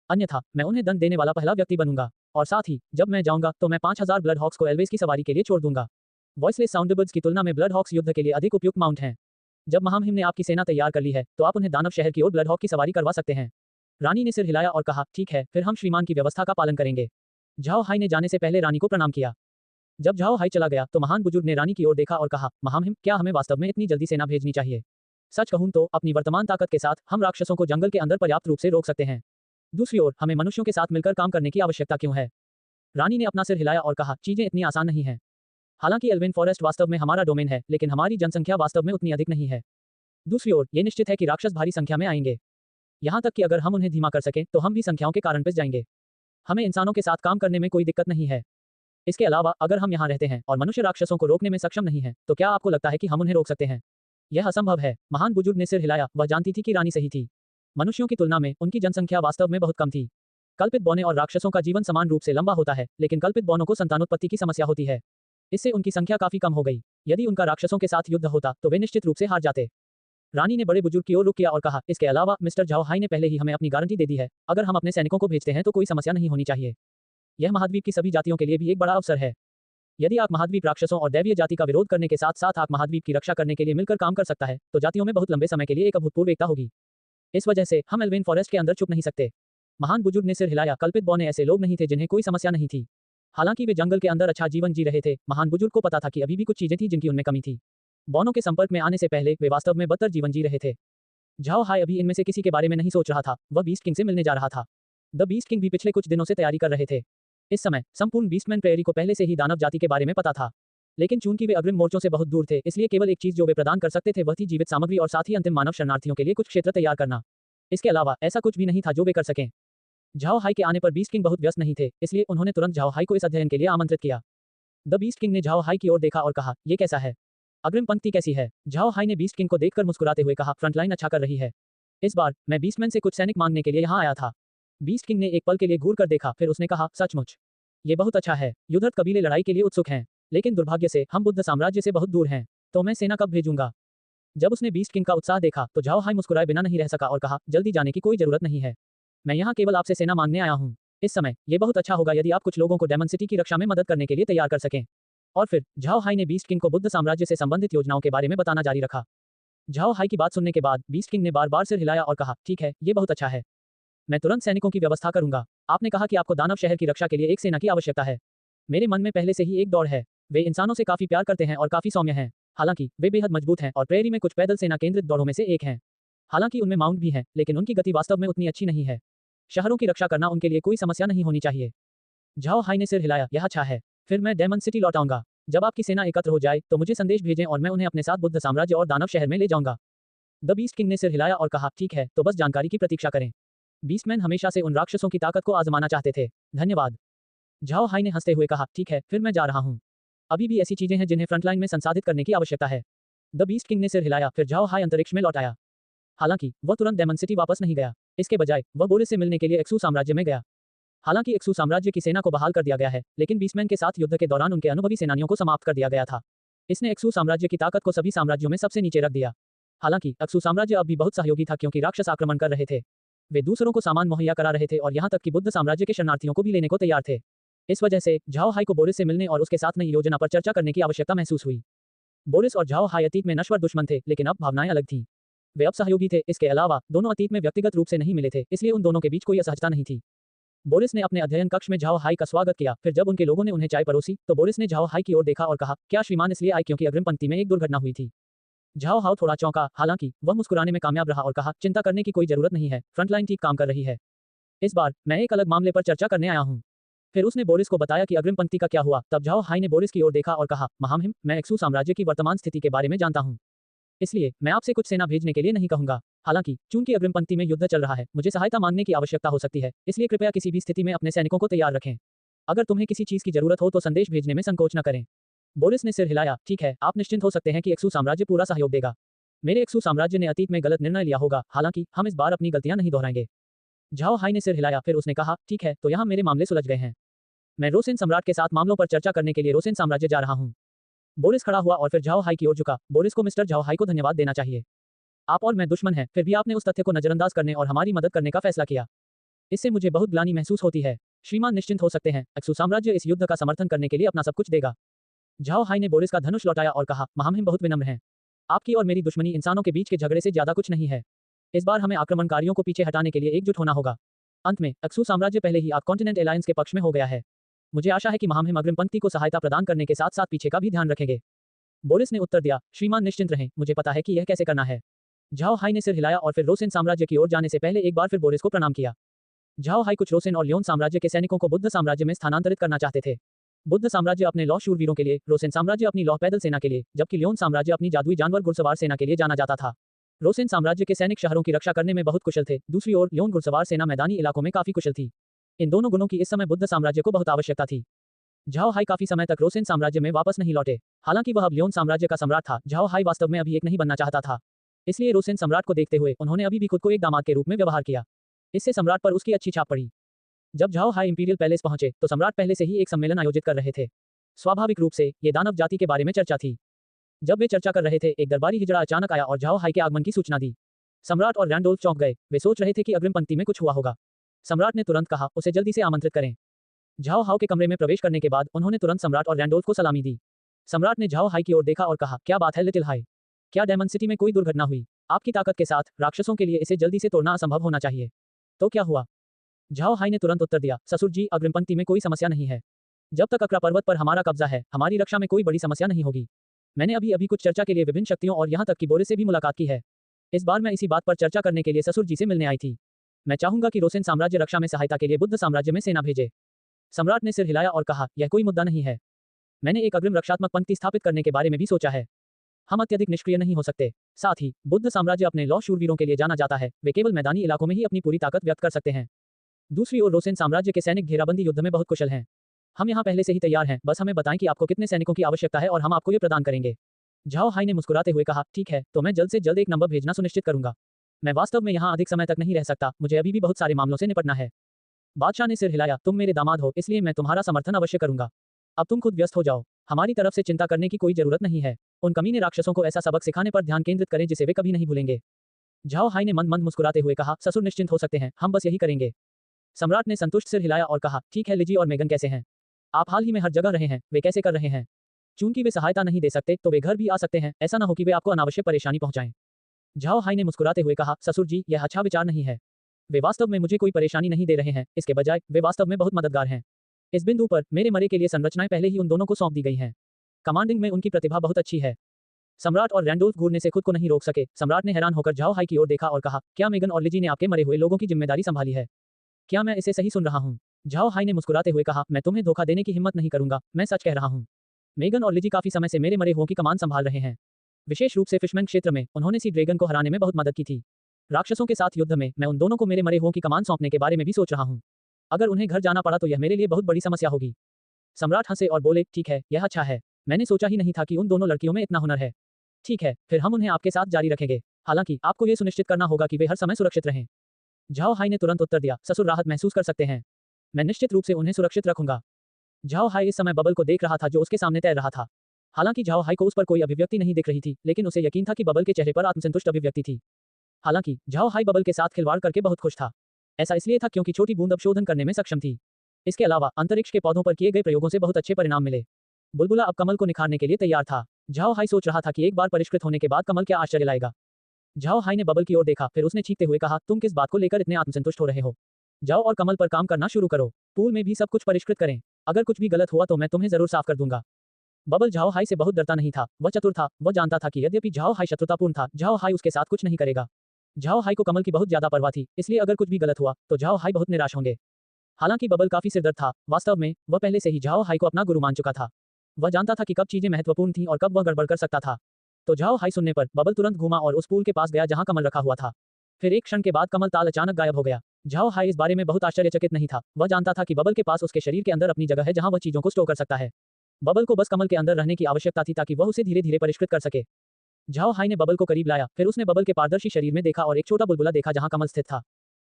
अन्यथा मैं उन्हें दंड देने वाला पहला व्यक्ति बनूंगा। और साथ ही जब मैं जाऊंगा तो मैं 5000 ब्लड हॉक्स को एल्वेस की सवारी के लिए छोड़ दूंगा। वॉइसलेस साउंडबर्ड्स की तुलना में ब्लड हॉक्स युद्ध के लिए अधिक उपयुक्त माउंट हैं। जब महामहिम ने आपकी सेना तैयार कर ली है तो आप उन्हें दानव शहर की ओर ब्लड हॉक की सवारी करवा सकते हैं। रानी ने सिर हिलाया और कहा, ठीक है, फिर हम श्रीमान की व्यवस्था का पालन करेंगे। झाओ हाई ने जाने से पहले रानी को प्रणाम किया। जब झाओ हाई चला गया तो महान बुजुर्ग ने रानी की ओर देखा और कहा, महामहिम, क्या हमें वास्तव में इतनी जल्दी सेना भेजनी चाहिए? सच कहूं तो अपनी वर्तमान ताकत के साथ हम राक्षसों को जंगल के अंदर पर्याप्त रूप से रोक सकते हैं। दूसरी ओर हमें मनुष्यों के साथ मिलकर काम करने की आवश्यकता क्यों है? रानी ने अपना सिर हिलाया और कहा, चीजें इतनी आसान नहीं हैं। हालांकि एल्विन फॉरेस्ट वास्तव में हमारा डोमेन है, लेकिन हमारी जनसंख्या वास्तव में उतनी अधिक नहीं है। दूसरी ओर ये निश्चित है कि राक्षस भारी संख्या में आएंगे। यहाँ तक कि अगर हम उन्हें धीमा कर सकें तो हम भी संख्याओं के कारण पिस जाएंगे। हमें इंसानों के साथ काम करने में कोई दिक्कत नहीं है। इसके अलावा अगर हम यहाँ रहते हैं और मनुष्य राक्षसों को रोकने में सक्षम नहीं है तो क्या आपको लगता है कि हम उन्हें रोक सकते हैं? यह असंभव है। महान बुजुर्ग ने सिर हिलाया। वह जानती थी कि रानी सही थी। मनुष्यों की तुलना में उनकी जनसंख्या वास्तव में बहुत कम थी। कल्पित बौने और राक्षसों का जीवन समान रूप से लंबा होता है, लेकिन कल्पित बौनों को संतानोत्पत्ति की समस्या होती है। इससे उनकी संख्या काफी कम हो गई। यदि उनका राक्षसों के साथ युद्ध होता तो वे निश्चित रूप से हार जाते। रानी ने बड़े बुजुर्ग की ओर रुख किया और कहा, इसके अलावा मिस्टर झाओ हाई ने पहले ही हमें अपनी गारंटी दे दी है। अगर हम अपने सैनिकों को भेजते हैं तो कोई समस्या नहीं होनी चाहिए। यह महाद्वीप की सभी जातियों के लिए भी एक बड़ा अवसर है। यदि आग महाद्वीप राक्षसों और दैवीय जाति का विरोध करने के साथ साथ आग महाद्वीप की रक्षा करने के लिए मिलकर काम कर सकता है तो जातियों में बहुत लंबे समय के लिए एक अभूतपूर्व एकता होगी। इस वजह से हम एल्वेन फॉरेस्ट के अंदर चुप नहीं सकते। महान बुजुर्ग ने सिर हिलाया। कल्पित बौने ऐसे लोग नहीं थे जिन्हें कोई समस्या नहीं थी। हालांकि वे जंगल के अंदर अच्छा जीवन जी रहे थे, महान बुजुर्ग को पता था कि अभी भी कुछ चीजें थी जिनकी उनमें कमी थी। बौनों के संपर्क में आने से पहले वे वास्तव में बदतर जीवन जी रहे थे। झाओ हाई अभी इनमें से किसी के बारे में नहीं सोच रहा था। वह बीस्ट किंग से मिलने जा रहा था। द बीस्ट किंग भी पिछले कुछ दिनों से तैयारी कर रहे थे। इस समय संपूर्ण बीस्टमैन प्रेयरी को पहले से ही दानव जाति के बारे में पता था, लेकिन चूंकि वे अग्रिम मोर्चों से बहुत दूर थे, इसलिए केवल एक चीज जो वे प्रदान कर सकते थे वह थी जीवित सामग्री और साथ ही अंतिम मानव शरणार्थियों के लिए कुछ क्षेत्र तैयार करना। इसके अलावा ऐसा कुछ भी नहीं था जो वे कर सकें। झाओ हाई के आने पर बीस्ट किंग बहुत व्यस्त नहीं थे, इसलिए उन्होंने तुरंत झाओ हाई को इस अध्ययन के लिए आमंत्रित किया। द बीस्ट किंग ने झाओ हाई की ओर देखा और कहा, ये कैसा है? अग्रिम पंक्ति कैसी है? झाओ हाई ने बीस्ट किंग को देखकर मुस्कुराते हुए कहा, फ्रंटलाइन अच्छा कर रही है। इस बार मैं बीस्टमैन से कुछ सैनिक मांगने के लिए यहाँ आया था। बीस्ट किंग ने एक पल के लिए घूर कर देखा, फिर उसने कहा, सचमुच ये बहुत अच्छा है। युद्धरत कबीले लड़ाई के लिए उत्सुक हैं, लेकिन दुर्भाग्य से हम बुद्ध साम्राज्य से बहुत दूर हैं। तो मैं सेना कब भेजूंगा? जब उसने बीस्ट किंग का उत्साह देखा तो झाओ हाई मुस्कुराए बिना नहीं रह सका और कहा, जल्दी जाने की कोई जरूरत नहीं है। मैं यहाँ केवल आपसे सेना मांगने आया हूँ। इस समय ये बहुत अच्छा होगा यदि आप कुछ लोगों को डेमन सिटी की रक्षा में मदद करने के लिए तैयार कर सकें। और फिर झाओ हाई ने बीस्ट किंग को बुद्ध साम्राज्य से संबंधित योजनाओं के बारे में बताना जारी रखा। झाओ हाई की बात सुनने के बाद बीस्ट किंग ने बार बार सिर हिलाया और कहा, ठीक है, ये बहुत अच्छा है। मैं तुरंत सैनिकों की व्यवस्था करूंगा। आपने कहा कि आपको दानव शहर की रक्षा के लिए एक सेना की आवश्यकता है। मेरे मन में पहले से ही एक दौड़ है। वे इंसानों से काफी प्यार करते हैं और काफी सौम्य हैं। हालांकि वे बेहद मजबूत हैं और प्रेरी में कुछ पैदल सेना केंद्रित दौड़ों में से एक हैं। हालांकि उनमें माउंट भी हैं, लेकिन उनकी गति वास्तव में उतनी अच्छी नहीं है। शहरों की रक्षा करना उनके लिए कोई समस्या नहीं होनी चाहिए। झाओ हाई ने सिर हिलाया, यह अच्छा है। फिर मैं डेमन सिटी लौट आऊंगा। जब आपकी सेना एकत्र हो जाए तो मुझे संदेश भेजें और मैं उन्हें अपने साथ बुद्ध साम्राज्य और दानव शहर में ले जाऊंगा। द बीस्ट किंग ने सिर हिलाया और कहा, ठीक है, तो बस जानकारी की प्रतीक्षा करें। बीस्टमैन हमेशा से उन राक्षसों की ताकत को आजमाना चाहते थे। धन्यवाद। झाओ हाई ने हंसते हुए कहा, ठीक है, फिर मैं जा रहा हूँ। अभी भी ऐसी चीजें हैं जिन्हें फ्रंटलाइन में संसाधित करने की आवश्यकता है। द बीस्ट किंग ने सिर हिलाया, फिर झाओ हाई अंतरिक्ष में लौट आया। हालांकि वह तुरंत डेमन सिटी वापस नहीं गया। इसके बजाय वह बोरिस से मिलने के लिए एक्सू साम्राज्य में गया। हालांकि एक्सू साम्राज्य की सेना को बहाल कर दिया गया है, लेकिन बीस्टमैन के साथ युद्ध के दौरान उनके अनुभवी सेनानियों को समाप्त कर दिया गया था। इसने एक्सू साम्राज्य की ताकत को सभी साम्राज्यों में सबसे नीचे रख दिया। हालांकि एक्सू साम्राज्य अब भी बहुत सहयोगी था क्योंकि राक्षस आक्रमण कर रहे थे। वे दूसरों को सामान मुहैया करा रहे थे और यहाँ तक कि बुद्ध साम्राज्य के शरणार्थियों को भी लेने को तैयार थे। इस वजह से झाओ हाई को बोरिस से मिलने और उसके साथ नई योजना पर चर्चा करने की आवश्यकता महसूस हुई। बोरिस और झाओ हाई अतीत में नश्वर दुश्मन थे, लेकिन अब भावनाएं अलग थीं। वे अब सहयोगी थे। इसके अलावा दोनों अतीत में व्यक्तिगत रूप से नहीं मिले थे, इसलिए उन दोनों के बीच कोई असहजता नहीं थी। बोरिस ने अपने अध्ययन कक्ष में झाओ हाई का स्वागत किया। फिर जब उनके लोगों ने उन्हें चाय परोसी तो बोरिस ने झाओ हाई की ओर देखा और कहा, क्या श्रीमान इसलिए आए क्योंकि अग्रिम पंक्ति में एक दुर्घटना हुई थी? झाओ हाई थोड़ा चौंका, हालांकि वह मुस्कुराने में कामयाब रहा और कहा, चिंता करने की कोई जरूरत नहीं है, फ्रंटलाइन ठीक काम कर रही है। इस बार मैं एक अलग मामले पर चर्चा करने आया हूँ। फिर उसने बोरिस को बताया कि अग्रिम पंक्ति का क्या हुआ। तब झाओ हाई ने बोरिस की ओर देखा और कहा, महामहिम, मैं एक्सू साम्राज्य की वर्तमान स्थिति के बारे में जानता हूँ। इसलिए मैं आपसे कुछ सेना भेजने के लिए नहीं कहूंगा। हालांकि चूंकि अग्रिम पंक्ति में युद्ध चल रहा है, मुझे सहायता मांगने की आवश्यकता हो सकती है, इसलिए कृपया किसी भी स्थिति में अपने सैनिकों को तैयार रखें। अगर तुम्हें किसी चीज की जरूरत हो तो संदेश भेजने में संकोच न करें। बोरिस ने सिर हिलाया, ठीक है, आप निश्चिंत हो सकते हैं कि एक्सू साम्राज्य पूरा सहयोग देगा। मेरे एक्सू साम्राज्य ने अतीत में गलत निर्णय लिया होगा, हालांकि हम इस बार अपनी गलतियां नहीं दोहराएंगे। झाओ हाई ने सिर हिलाया, फिर उसने कहा, ठीक है, तो यहाँ मेरे मामले सुलझ गए हैं। मैं रोसेन सम्राट के साथ मामलों पर चर्चा करने के लिए रोसेन साम्राज्य जा रहा हूँ। बोरिस खड़ा हुआ और फिर झाओ हाई की ओर झुका। बोरिस को मिस्टर झाओ हाई को धन्यवाद देना चाहिए। आप और मैं दुश्मन हैं, फिर भी आपने उस तथ्य को नजरअंदाज करने और हमारी मदद करने का फैसला किया। इससे मुझे बहुत ग्लानि महसूस होती है। श्रीमान निश्चिंत हो सकते हैं, एक्सू साम्राज्य इस युद्ध का समर्थन करने के लिए अपना सब कुछ देगा। झाओ हाई ने बोरिस का धनुष लौटाया और कहा, महामहिम बहुत विनम्र हैं। आपकी और मेरी दुश्मनी इंसानों के बीच के झगड़े से ज्यादा कुछ नहीं है। इस बार हमें आक्रमणकारियों को पीछे हटाने के लिए एकजुट होना होगा। अंत में एक्सू साम्राज्य पहले ही कॉन्टिनेंट एलायंस के पक्ष में हो गया है। मुझे आशा है कि महामहिम अग्रिम पंक्ति को सहायता प्रदान करने के साथ साथ पीछे का भी ध्यान रखेंगे। बोरिस ने उत्तर दिया, श्रीमान निश्चिंत रहें, मुझे पता है कि यह कैसे करना है। झाओ हाई ने सिर हिलाया और फिर रोसेन साम्राज्य की ओर जाने से पहले एक बार फिर बोरिस को प्रणाम किया। झाओ हाई कुछ रोसेन और लियोन साम्राज्य के सैनिकों को बुद्ध साम्राज्य में स्थानांतरित करना चाहते थे। बुद्ध साम्राज्य अपने लौह शूरवीरों के लिए, रोसेन साम्राज्य अपनी लौह पैदल सेना के लिए, जबकि लियोन साम्राज्य अपनी जादुई जानवर घुड़सवार सेना के लिए जाना जाता था। रोसेन साम्राज्य के सैनिक शहरों की रक्षा करने में बहुत कुशल थे, दूसरी ओर लियोन घुड़सवार सेना मैदानी इलाकों में काफी कुशल थी। इन दोनों गुणों की इस समय बुद्ध साम्राज्य को बहुत आवश्यकता थी। झाओ हाई काफी समय तक रोसेन साम्राज्य में वापस नहीं लौटे। हालांकि वह अब लियोन साम्राज्य का सम्राट था, झाओ हाई वास्तव में अभी एक नहीं बनना चाहता था। इसलिए रोसेन सम्राट को देखते हुए उन्होंने अभी भी खुद को एक दामाद के रूप में व्यवहार किया। इससे सम्राट पर उसकी अच्छी छाप पड़ी। जब झाओ हाई इंपीरियल पैलेस पहुंचे तो सम्राट पहले से ही एक सम्मेलन आयोजित कर रहे थे। स्वाभाविक रूप से ये दानव जाति के बारे में चर्चा थी। जब वे चर्चा कर रहे थे, एक दरबारी हिजड़ा अचानक आया और झाओ हाई के आगमन की सूचना दी। सम्राट और रैंडोल्फ चौंक गए। वे सोच रहे थे कि अग्रिम पंक्ति में कुछ हुआ होगा। सम्राट ने तुरंत कहा, उसे जल्दी से आमंत्रित करें। झाओ हाई के कमरे में प्रवेश करने के बाद उन्होंने तुरंत सम्राट और रैंडोल्फ को सलामी दी। सम्राट ने झाओ हाई की ओर देखा और कहा, क्या बात है लिटिल हाई, क्या डेमन सिटी में कोई दुर्घटना हुई? आपकी ताकत के साथ राक्षसों के लिए इसे जल्दी से तोड़ना असंभव होना चाहिए। तो क्या हुआ? झाओ हाई ने तुरंत उत्तर दिया, ससुर जी, अग्रिम पंक्ति में कोई समस्या नहीं है। जब तक अक्रा पर्वत पर हमारा कब्जा है, हमारी रक्षा में कोई बड़ी समस्या नहीं होगी। मैंने अभी अभी कुछ चर्चा के लिए विभिन्न शक्तियों और यहाँ तक कि बोरिस से भी मुलाकात की है। इस बार मैं इसी बात पर चर्चा करने के लिए ससुर जी से मिलने आई थी। मैं चाहूंगा कि रोसेन साम्राज्य रक्षा में सहायता के लिए बुद्ध साम्राज्य में सेना भेजे। सम्राट ने सिर हिलाया और कहा, यह कोई मुद्दा नहीं है। मैंने एक अग्रिम रक्षात्मक पंक्ति स्थापित करने के बारे में भी सोचा है। हम अत्यधिक निष्क्रिय नहीं हो सकते। साथ ही बुद्ध साम्राज्य अपने लौह शूरवीरों के लिए जाना जाता है, वे केवल मैदानी इलाकों में ही अपनी पूरी ताकत व्यक्त कर सकते हैं। दूसरी ओर रोसेन साम्राज्य के सैनिक घेराबंदी युद्ध में बहुत कुशल हैं। हम यहाँ पहले से ही तैयार हैं, बस हमें बताएं कि आपको कितने सैनिकों की आवश्यकता है और हम आपको ये प्रदान करेंगे। झाओ हाई ने मुस्कुराते हुए कहा, ठीक है, तो मैं जल्द से जल्द एक नंबर भेजना सुनिश्चित करूंगा। मैं वास्तव में यहाँ अधिक समय तक नहीं रह सकता, मुझे अभी भी बहुत सारे मामलों से निपटना है। बादशाह ने सिर हिलाया, तुम मेरे दामाद हो, इसलिए मैं तुम्हारा समर्थन अवश्य करूंगा। अब तुम खुद व्यस्त हो जाओ, हमारी तरफ से चिंता करने की कोई जरूरत नहीं है। उन कमीने राक्षसों को ऐसा सबक सिखाने पर ध्यान केंद्रित करें जिसे वे कभी नहीं भूलेंगे। झाओ हाई ने मंद मंद मुस्कुराते हुए कहा, ससुर निश्चिंत हो सकते हैं, हम बस यही करेंगे। सम्राट ने संतुष्ट सिर हिलाया और कहा, ठीक है लिजी और मेगन कैसे हैं? आप हाल ही में हर जगह रहे हैं, वे कैसे कर रहे हैं? चूंकि वे सहायता नहीं दे सकते तो वे घर भी आ सकते हैं, ऐसा न हो कि वे आपको अनावश्यक परेशानी पहुंचाएं। झाओ हाई ने मुस्कुराते हुए कहा, ससुर जी यह अच्छा विचार नहीं है। वे वास्तव में मुझे कोई परेशानी नहीं दे रहे हैं, इसके बजाय वे वास्तव में बहुत मददगार हैं। इस बिंदु पर मेरे मरे के लिए संरचनाएं पहले ही उन दोनों को सौंप दी गई हैं। कमांडिंग में उनकी प्रतिभा बहुत अच्छी है। सम्राट और रैंडोल्फ घूरने से खुद को नहीं रोक सके। सम्राट ने हैरान होकर झाओ हाई की ओर देखा और कहा, क्या मेगन और लिजी ने आपके मरे हुए लोगों की जिम्मेदारी संभाली है? क्या मैं इसे सही सुन रहा हूँ? झाओ हाई ने मुस्कुराते हुए कहा, मैं तुम्हें धोखा देने की हिम्मत नहीं करूंगा, मैं सच कह रहा हूँ। मेगन और लिजी काफी समय से मेरे मरे हुओं की कमान संभाल रहे हैं। विशेष रूप से फिशमैन क्षेत्र में उन्होंने सी ड्रैगन को हराने में बहुत मदद की थी। राक्षसों के साथ युद्ध में मैं उन दोनों को मेरे मरे हुओं की कमान सौंपने के बारे में भी सोच रहा हूँ। अगर उन्हें घर जाना पड़ा तो यह मेरे लिए बहुत बड़ी समस्या होगी। सम्राट हंसे और बोले, ठीक है, यह अच्छा है। मैंने सोचा ही नहीं था कि उन दोनों लड़कियों में इतना हुनर है। ठीक है, फिर हम उन्हें आपके साथ जारी रखेंगे। हालांकि आपको ये सुनिश्चित करना होगा कि वे हर समय सुरक्षित रहें। झाओ हाई ने तुरंत उत्तर दिया, ससुर राहत महसूस कर सकते हैं। मैं निश्चित रूप से उन्हें सुरक्षित रखूंगा। झाओ हाई इस समय बबल को देख रहा था जो उसके सामने तैर रहा था। हालांकि झाओ हाई को उस पर कोई अभिव्यक्ति नहीं दिख रही थी, लेकिन उसे यकीन था कि बबल के चेहरे पर आत्मसंतुष्ट अभिव्यक्ति थी। हालांकि झाओ हाई बबल के साथ खिलवाड़ करके बहुत खुश था। ऐसा इसलिए था क्योंकि छोटी बूंद अब शोधन करने में सक्षम थी। इसके अलावा अंतरिक्ष के पौधों पर किए गए प्रयोगों से बहुत अच्छे परिणाम मिले। बुलबुला अब कमल को निखारने के लिए तैयार था। झाओ हाई सोच रहा था कि एक बार परिष्कृत होने के बाद कमल क्या आश्चर्य लाएगा। झाओ हाई ने बबल की ओर देखा, फिर उसने चीखते हुए कहा, तुम किस बात को लेकर इतने आत्मसंतुष्ट हो रहे हो? जाओ और कमल पर काम करना शुरू करो। पूल में भी सब कुछ परिष्कृत करें। अगर कुछ भी गलत हुआ तो मैं तुम्हें जरूर साफ कर दूंगा। बबल झाओ हाई से बहुत डरता नहीं था, वह चतुर था, वह जानता था कि यद्यपि झाओ हाई शत्रुतापूर्ण था, झाओ हाई उसके साथ कुछ नहीं करेगा। झाओ हाई को कमल की बहुत ज्यादा परवाह थी, इसलिए अगर कुछ भी गलत हुआ तो झाओ हाई बहुत निराश होंगे। हालांकि बबल काफी सिरदर्द था, वास्तव में वह पहले से ही झाओ हाई को अपना गुरु मान चुका था। वह जानता था कि कब चीजें महत्वपूर्ण थीं और कब वह गड़बड़ कर सकता था। तो झाओ हाई सुनने पर बबल तुरंत घूमा और उस पूल के पास गया जहां कमल रखा हुआ था। फिर एक क्षण के बाद कमल ताल अचानक गायब हो गया। झाओ हाई इस बारे में बहुत आश्चर्यचकित नहीं था, वह जानता था कि बबल के पास उसके शरीर के अंदर अपनी जगह है जहां वह चीजों को स्टोर कर सकता है। बबल को बस कमल के अंदर रहने की आवश्यकता थी ताकि वह उसे धीरे धीरे परिष्कृत कर सके। झाओ हाई ने बबल को करीब लाया, फिर उसने बबल के पारदर्शी शरीर में देखा और एक छोटा बुलबुला देखा जहां कमल स्थित था।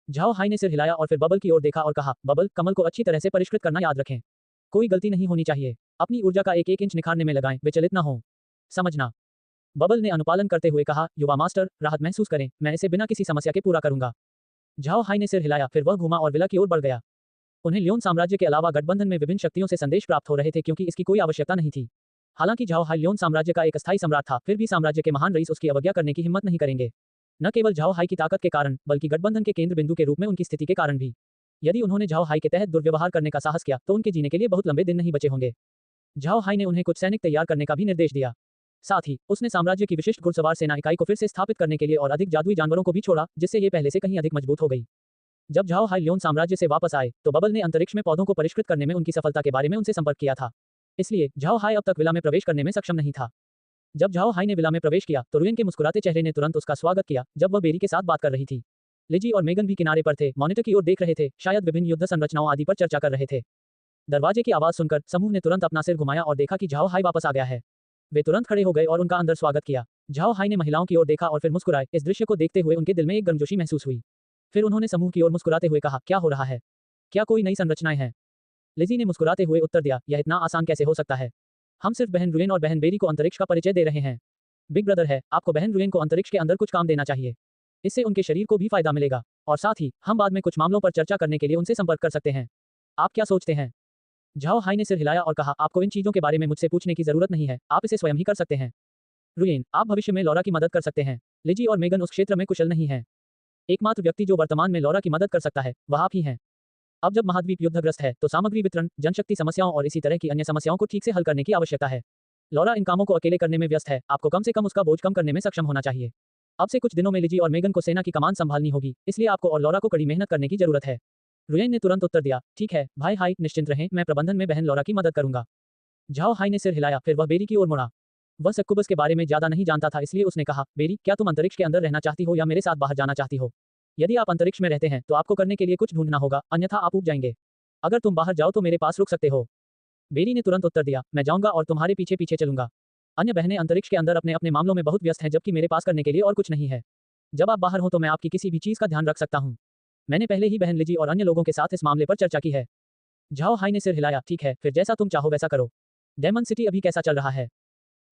झाओ हाई ने सिर हिलाया और फिर बबल की ओर देखा और कहा, बबल, कमल को अच्छी तरह से परिष्कृत करना याद रखें। कोई गलती नहीं होनी चाहिए। अपनी ऊर्जा का एक एक इंच निखारने में लगाएं, विचलित न हो। समझना। बबल ने अनुपालन करते हुए कहा, युवा मास्टर, राहत महसूस करें, मैं इसे बिना किसी समस्या के पूरा करूंगा। झाओ हाई ने सिर हिलाया, फिर वह घूमा और विला की ओर बढ़ गया। उन्हें लियोन साम्राज्य के अलावा गठबंधन में विभिन्न शक्तियों से संदेश प्राप्त हो रहे थे क्योंकि इसकी कोई आवश्यकता नहीं थी। हालांकि झाओ हाई लियोन साम्राज्य का एक अस्थायी सम्राट था, फिर भी साम्राज्य के महान रईस उसकी अवज्ञा करने की हिम्मत नहीं करेंगे। न केवल झाओ हाई की ताकत के कारण, बल्कि गठबंधन के केंद्र बिंदु के रूप में उनकी स्थिति के कारण भी। यदि उन्होंने झाओ हाई के तहत दुर्व्यवहार करने का साहस किया तो उनके जीने के लिए बहुत लंबे दिन नहीं बचे होंगे। झाओ हाई ने उन्हें कुछ सैनिक तैयार करने का भी निर्देश दिया। साथ ही उसने साम्राज्य की विशिष्ट घुड़सवार सेना इकाई को फिर से स्थापित करने के लिए और अधिक जादुई जानवरों को भी छोड़ा, जिससे ये पहले से कहीं अधिक मजबूत हो गई। जब झाओ हाई लियोन साम्राज्य से वापस आए तो बबल ने अंतरिक्ष में पौधों को परिष्कृत करने में उनकी सफलता के बारे में उनसे संपर्क किया था। इसलिए झाओ हाई अब तक विला में प्रवेश करने में सक्षम नहीं था। जब झाओ हाई ने विला में प्रवेश किया तो रुयन के मुस्कुराते चेहरे ने तुरंत उसका स्वागत किया जब वह बेरी के साथ बात कर रही थी। लिजी और मेगन भी किनारे पर थे, मॉनिटर की ओर देख रहे थे, शायद विभिन्न युद्ध संरचनाओं आदि पर चर्चा कर रहे थे। दरवाजे की आवाज सुनकर समूह ने तुरंत अपना सिर घुमाया और देखा कि झाओ हाई वापस आ गया है। वे तुरंत खड़े हो गए और उनका अंदर स्वागत किया। झाओ हाई ने महिलाओं की ओर देखा और फिर मुस्कुराए। इस दृश्य को देखते हुए उनके दिल में एक गर्मजोशी महसूस हुई। फिर उन्होंने समूह की ओर मुस्कुराते हुए कहा, क्या हो रहा है? क्या कोई नई संरचनाएं हैं? लिजी ने मुस्कुराते हुए उत्तर दिया, यह इतना आसान कैसे हो सकता है? हम सिर्फ बहन रुयन और बहन बेरी को अंतरिक्ष का परिचय दे रहे हैं। बिग ब्रदर है, आपको बहन रुयन को अंतरिक्ष के अंदर कुछ काम देना चाहिए। इससे उनके शरीर को भी फायदा मिलेगा और साथ ही हम बाद में कुछ मामलों पर चर्चा करने के लिए उनसे संपर्क कर सकते हैं। आप क्या सोचते हैं? झाओ हाई ने सिर हिलाया और कहा, आपको इन चीजों के बारे में मुझसे पूछने की जरूरत नहीं है, आप इसे स्वयं ही कर सकते हैं। रुयन, आप भविष्य में लौरा की मदद कर सकते हैं। लिजी और मेगन उस क्षेत्र में कुशल नहीं है। एकमात्र व्यक्ति जो वर्तमान में लौरा की मदद कर सकता है वह आप ही हैं। अब जब महाद्वीप युद्धग्रस्त है तो सामग्री वितरण, जनशक्ति समस्याओं और इसी तरह की अन्य समस्याओं को ठीक से हल करने की आवश्यकता है। लौरा इन कामों को अकेले करने में व्यस्त है, आपको कम से कम उसका बोझ कम करने में सक्षम होना चाहिए। अब से कुछ दिनों में लिजी और मेगन को सेना की कमान संभालनी होगी, इसलिए आपको और लौरा को कड़ी मेहनत करने की जरूरत है। रुयन ने तुरंत उत्तर दिया, ठीक है भाई हाई, निश्चिंत रहें, मैं प्रबंधन में बहन लौरा की मदद करूंगा। झाओ हाई ने सिर हिलाया, फिर वह बेरी की ओर मुड़ा। वह सक्कुबस के बारे में ज्यादा नहीं जानता था, इसलिए उसने कहा, बेरी, क्या तुम अंतरिक्ष के अंदर रहना चाहती हो या मेरे साथ बाहर जाना चाहती हो? यदि आप अंतरिक्ष में रहते हैं तो आपको करने के लिए कुछ ढूंढना होगा, अन्यथा आप ऊब जाएंगे। अगर तुम बाहर जाओ तो मेरे पास रुक सकते हो। बेरी ने तुरंत उत्तर दिया, मैं जाऊंगा और तुम्हारे पीछे पीछे चलूंगा। अन्य बहनें अंतरिक्ष के अंदर अपने अपने मामलों में बहुत व्यस्त हैं, जबकि मेरे पास करने के लिए और कुछ नहीं है। जब आप बाहर हो तो मैं आपकी किसी भी चीज का ध्यान रख सकता हूँ। मैंने पहले ही बहन लिजी और अन्य लोगों के साथ इस मामले पर चर्चा की है। झाओ हाई ने सिर हिलाया, ठीक है, फिर जैसा तुम चाहो वैसा करो। डायमंड सिटी अभी कैसा चल रहा है?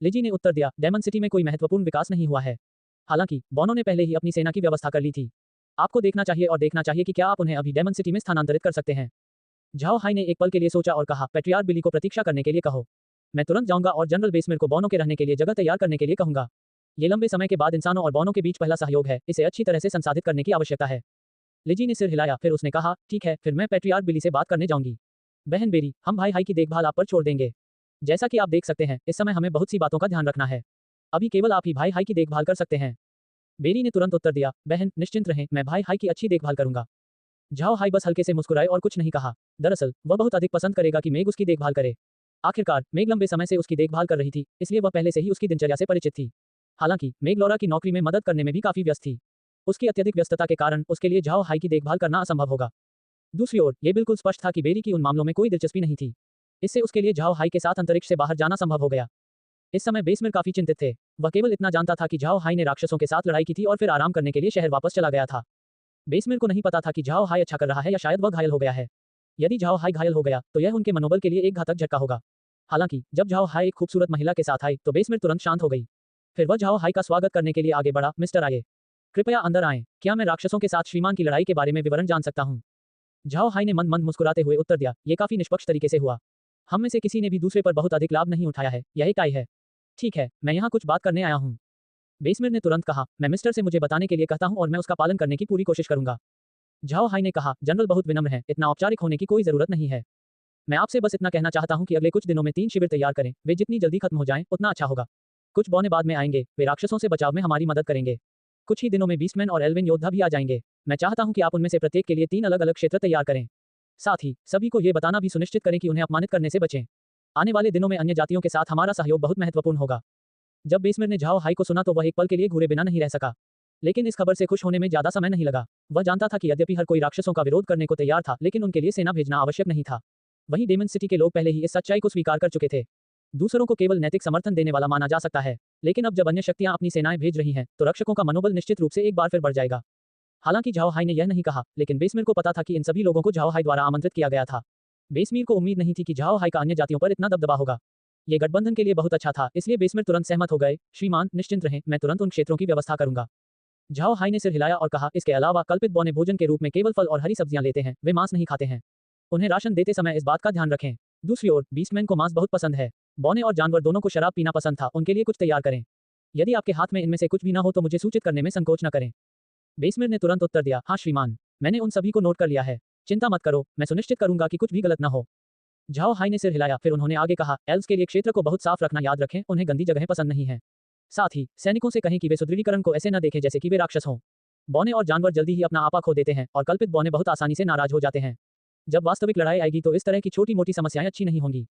लिजी ने उत्तर दिया, डायमंड सिटी में कोई महत्वपूर्ण विकास नहीं हुआ है। हालांकि बोनो ने पहले ही अपनी सेना की व्यवस्था कर ली थी। आपको देखना चाहिए और देखना चाहिए कि क्या आप उन्हें अभी डायमंड सिटी में स्थानांतरित कर सकते हैं। झाओ हाई ने एक पल के लिए सोचा और कहा, पैट्रियार्क बिली को प्रतीक्षा करने के लिए कहो। मैं तुरंत जाऊंगा और जनरल बेसमेंट को बोनो के रहने के लिए जगह तैयार करने के लिए कहूंगा। ये लंबे समय के बाद इंसानों और बोनो के बीच पहला सहयोग है, इसे अच्छी तरह से संसाधित करने की आवश्यकता है। लिजी ने सिर हिलाया, फिर उसने कहा, ठीक है, फिर मैं पैट्रियार्क बिली से बात करने जाऊंगी। बहन बेरी, हम भाई हाई की देखभाल आप पर छोड़ देंगे। जैसा कि आप देख सकते हैं, इस समय हमें बहुत सी बातों का ध्यान रखना है। अभी केवल आप ही भाई हाई की देखभाल कर सकते हैं। बेरी ने तुरंत उत्तर दिया, बहन निश्चिंत रहें, मैं भाई हाई की अच्छी देखभाल करूंगा। झाओ हाई बस हल्के से मुस्कुराए और कुछ नहीं कहा। दरअसल वह बहुत अधिक पसंद करेगा कि मेग उसकी देखभाल करे। आखिरकार मेग लंबे समय से उसकी देखभाल कर रही थी, इसलिए वह पहले से ही उसकी दिनचर्या से परिचित थी। हालांकि मेग लॉरा की नौकरी में मदद करने में भी काफी व्यस्त थी। उसकी अत्यधिक व्यस्तता के कारण उसके लिए झाओ हाई की देखभाल करना असंभव होगा। दूसरी ओर यह बिल्कुल स्पष्ट था कि बेरी की उन मामलों में कोई दिलचस्पी नहीं थी। इससे उसके लिए झाओ हाई के साथ अंतरिक्ष से बाहर जाना संभव हो गया। इस समय बेसमेर काफी चिंतित थे। वह केवल इतना जानता था कि झाओ हाई ने राक्षसों के साथ लड़ाई की थी और फिर आराम करने के लिए शहर वापस चला गया था। बेसमेर को नहीं पता था कि झाओ हाई अच्छा कर रहा है या शायद वह घायल हो गया है। यदि झाओ हाई घायल हो गया तो यह उनके मनोबल के लिए एक घातक झटका होगा। हालांकि जब झाओ हाई एक खूबसूरत महिला के साथ आई तो बेसमेर तुरंत शांत हो गई। फिर वह झाओ हाई का स्वागत करने के लिए आगे बढ़ा, मिस्टर आए, कृपया अंदर आएं। क्या मैं राक्षसों के साथ श्रीमान की लड़ाई के बारे में विवरण जान सकता हूँ? झाओ हाई ने मंद मंद मुस्कुराते हुए उत्तर दिया, ये काफी निष्पक्ष तरीके से हुआ। हम में से किसी ने भी दूसरे पर बहुत अधिक लाभ नहीं उठाया है, यही टाई है। ठीक है, मैं यहाँ कुछ बात करने आया हूँ। बेसमेर ने तुरंत कहा, मैं मिस्टर से मुझे बताने के लिए कहता हूँ और मैं उसका पालन करने की पूरी कोशिश करूंगा। झाओ हाई ने कहा, जनरल बहुत विनम्र है, इतना औपचारिक होने की कोई जरूरत नहीं है। मैं आपसे बस इतना कहना चाहता हूँ कि अगले कुछ दिनों में 3 शिविर तैयार करें, वे जितनी जल्दी खत्म हो जाएं उतना अच्छा होगा। कुछ बौने बाद में आएंगे, वे राक्षसों से बचाव में हमारी मदद करेंगे। कुछ ही दिनों में बीस्टमैन और एल्विन योद्धा भी आ जाएंगे। मैं चाहता हूं कि आप उनमें से प्रत्येक के लिए 3 अलग अलग क्षेत्र तैयार करें। साथ ही सभी को ये बताना भी सुनिश्चित करें कि उन्हें अपमानित करने से बचें। आने वाले दिनों में अन्य जातियों के साथ हमारा सहयोग बहुत महत्वपूर्ण होगा। जब बेसमेर ने झाओ हाई को सुना तो वह एक पल के लिए घूरे बिना नहीं रह सका। लेकिन इस खबर से खुश होने में ज्यादा समय नहीं लगा। वह जानता था कि यद्यपि हर कोई राक्षसों का विरोध करने को तैयार था, लेकिन उनके लिए सेना भेजना आवश्यक नहीं था। वहीं डेमन सिटी के लोग पहले ही इस सच्चाई को स्वीकार कर चुके थे। दूसरों को केवल नैतिक समर्थन देने वाला माना जा सकता है, लेकिन अब जब अन्य शक्तियां अपनी सेनाएं भेज रही हैं, तो रक्षकों का मनोबल निश्चित रूप से एक बार फिर बढ़ जाएगा। हालांकि झाओ हाई ने यह नहीं कहा, लेकिन बेसमेर को पता था कि इन सभी लोगों को झाओ हाई द्वारा आमंत्रित किया गया था। बेसमेर को उम्मीद नहीं थी कि झाओ हाई का अन्य जातियों पर इतना दबदबा होगा। ये गठबंधन के लिए बहुत अच्छा था, इसलिए बेसमेर तुरंत सहमत हो गए। श्रीमान निश्चिंत रहें, मैं तुरंत उन क्षेत्रों की व्यवस्था करूंगा। झाओ हाई ने सिर हिलाया और कहा, इसके अलावा कल्पित बौने भोजन के रूप में केवल फल और हरी सब्जियां लेते हैं, वे मांस नहीं खाते हैं। उन्हें राशन देते समय इस बात का ध्यान रखें। दूसरी ओर बीस्टमैन को मांस बहुत पसंद है। बौने और जानवर दोनों को शराब पीना पसंद था, उनके लिए कुछ तैयार करें। यदि आपके हाथ में इनमें से कुछ भी न हो तो मुझे सूचित करने में संकोच न करें। बेसमेर ने तुरंत उत्तर दिया, हाँ श्रीमान, मैंने उन सभी को नोट कर लिया है। चिंता मत करो, मैं सुनिश्चित करूंगा कि कुछ भी गलत न हो। झाओ हाई ने सिर हिलाया, फिर उन्होंने आगे कहा, एल्व्स के लिए क्षेत्र को बहुत साफ रखना याद रखें, उन्हें गंदी जगहें पसंद नहीं है। साथ ही सैनिकों से कहें कि वे सुदृढ़ीकरण को ऐसे न देखें जैसे कि वे राक्षस हों। बौने और जानवर जल्दी ही अपना आपा खो देते हैं और कल्पित बौने बहुत आसानी से नाराज हो जाते हैं। जब वास्तविक लड़ाई आएगी तो इस तरह की छोटी मोटी समस्याएं अच्छी नहीं होंगी।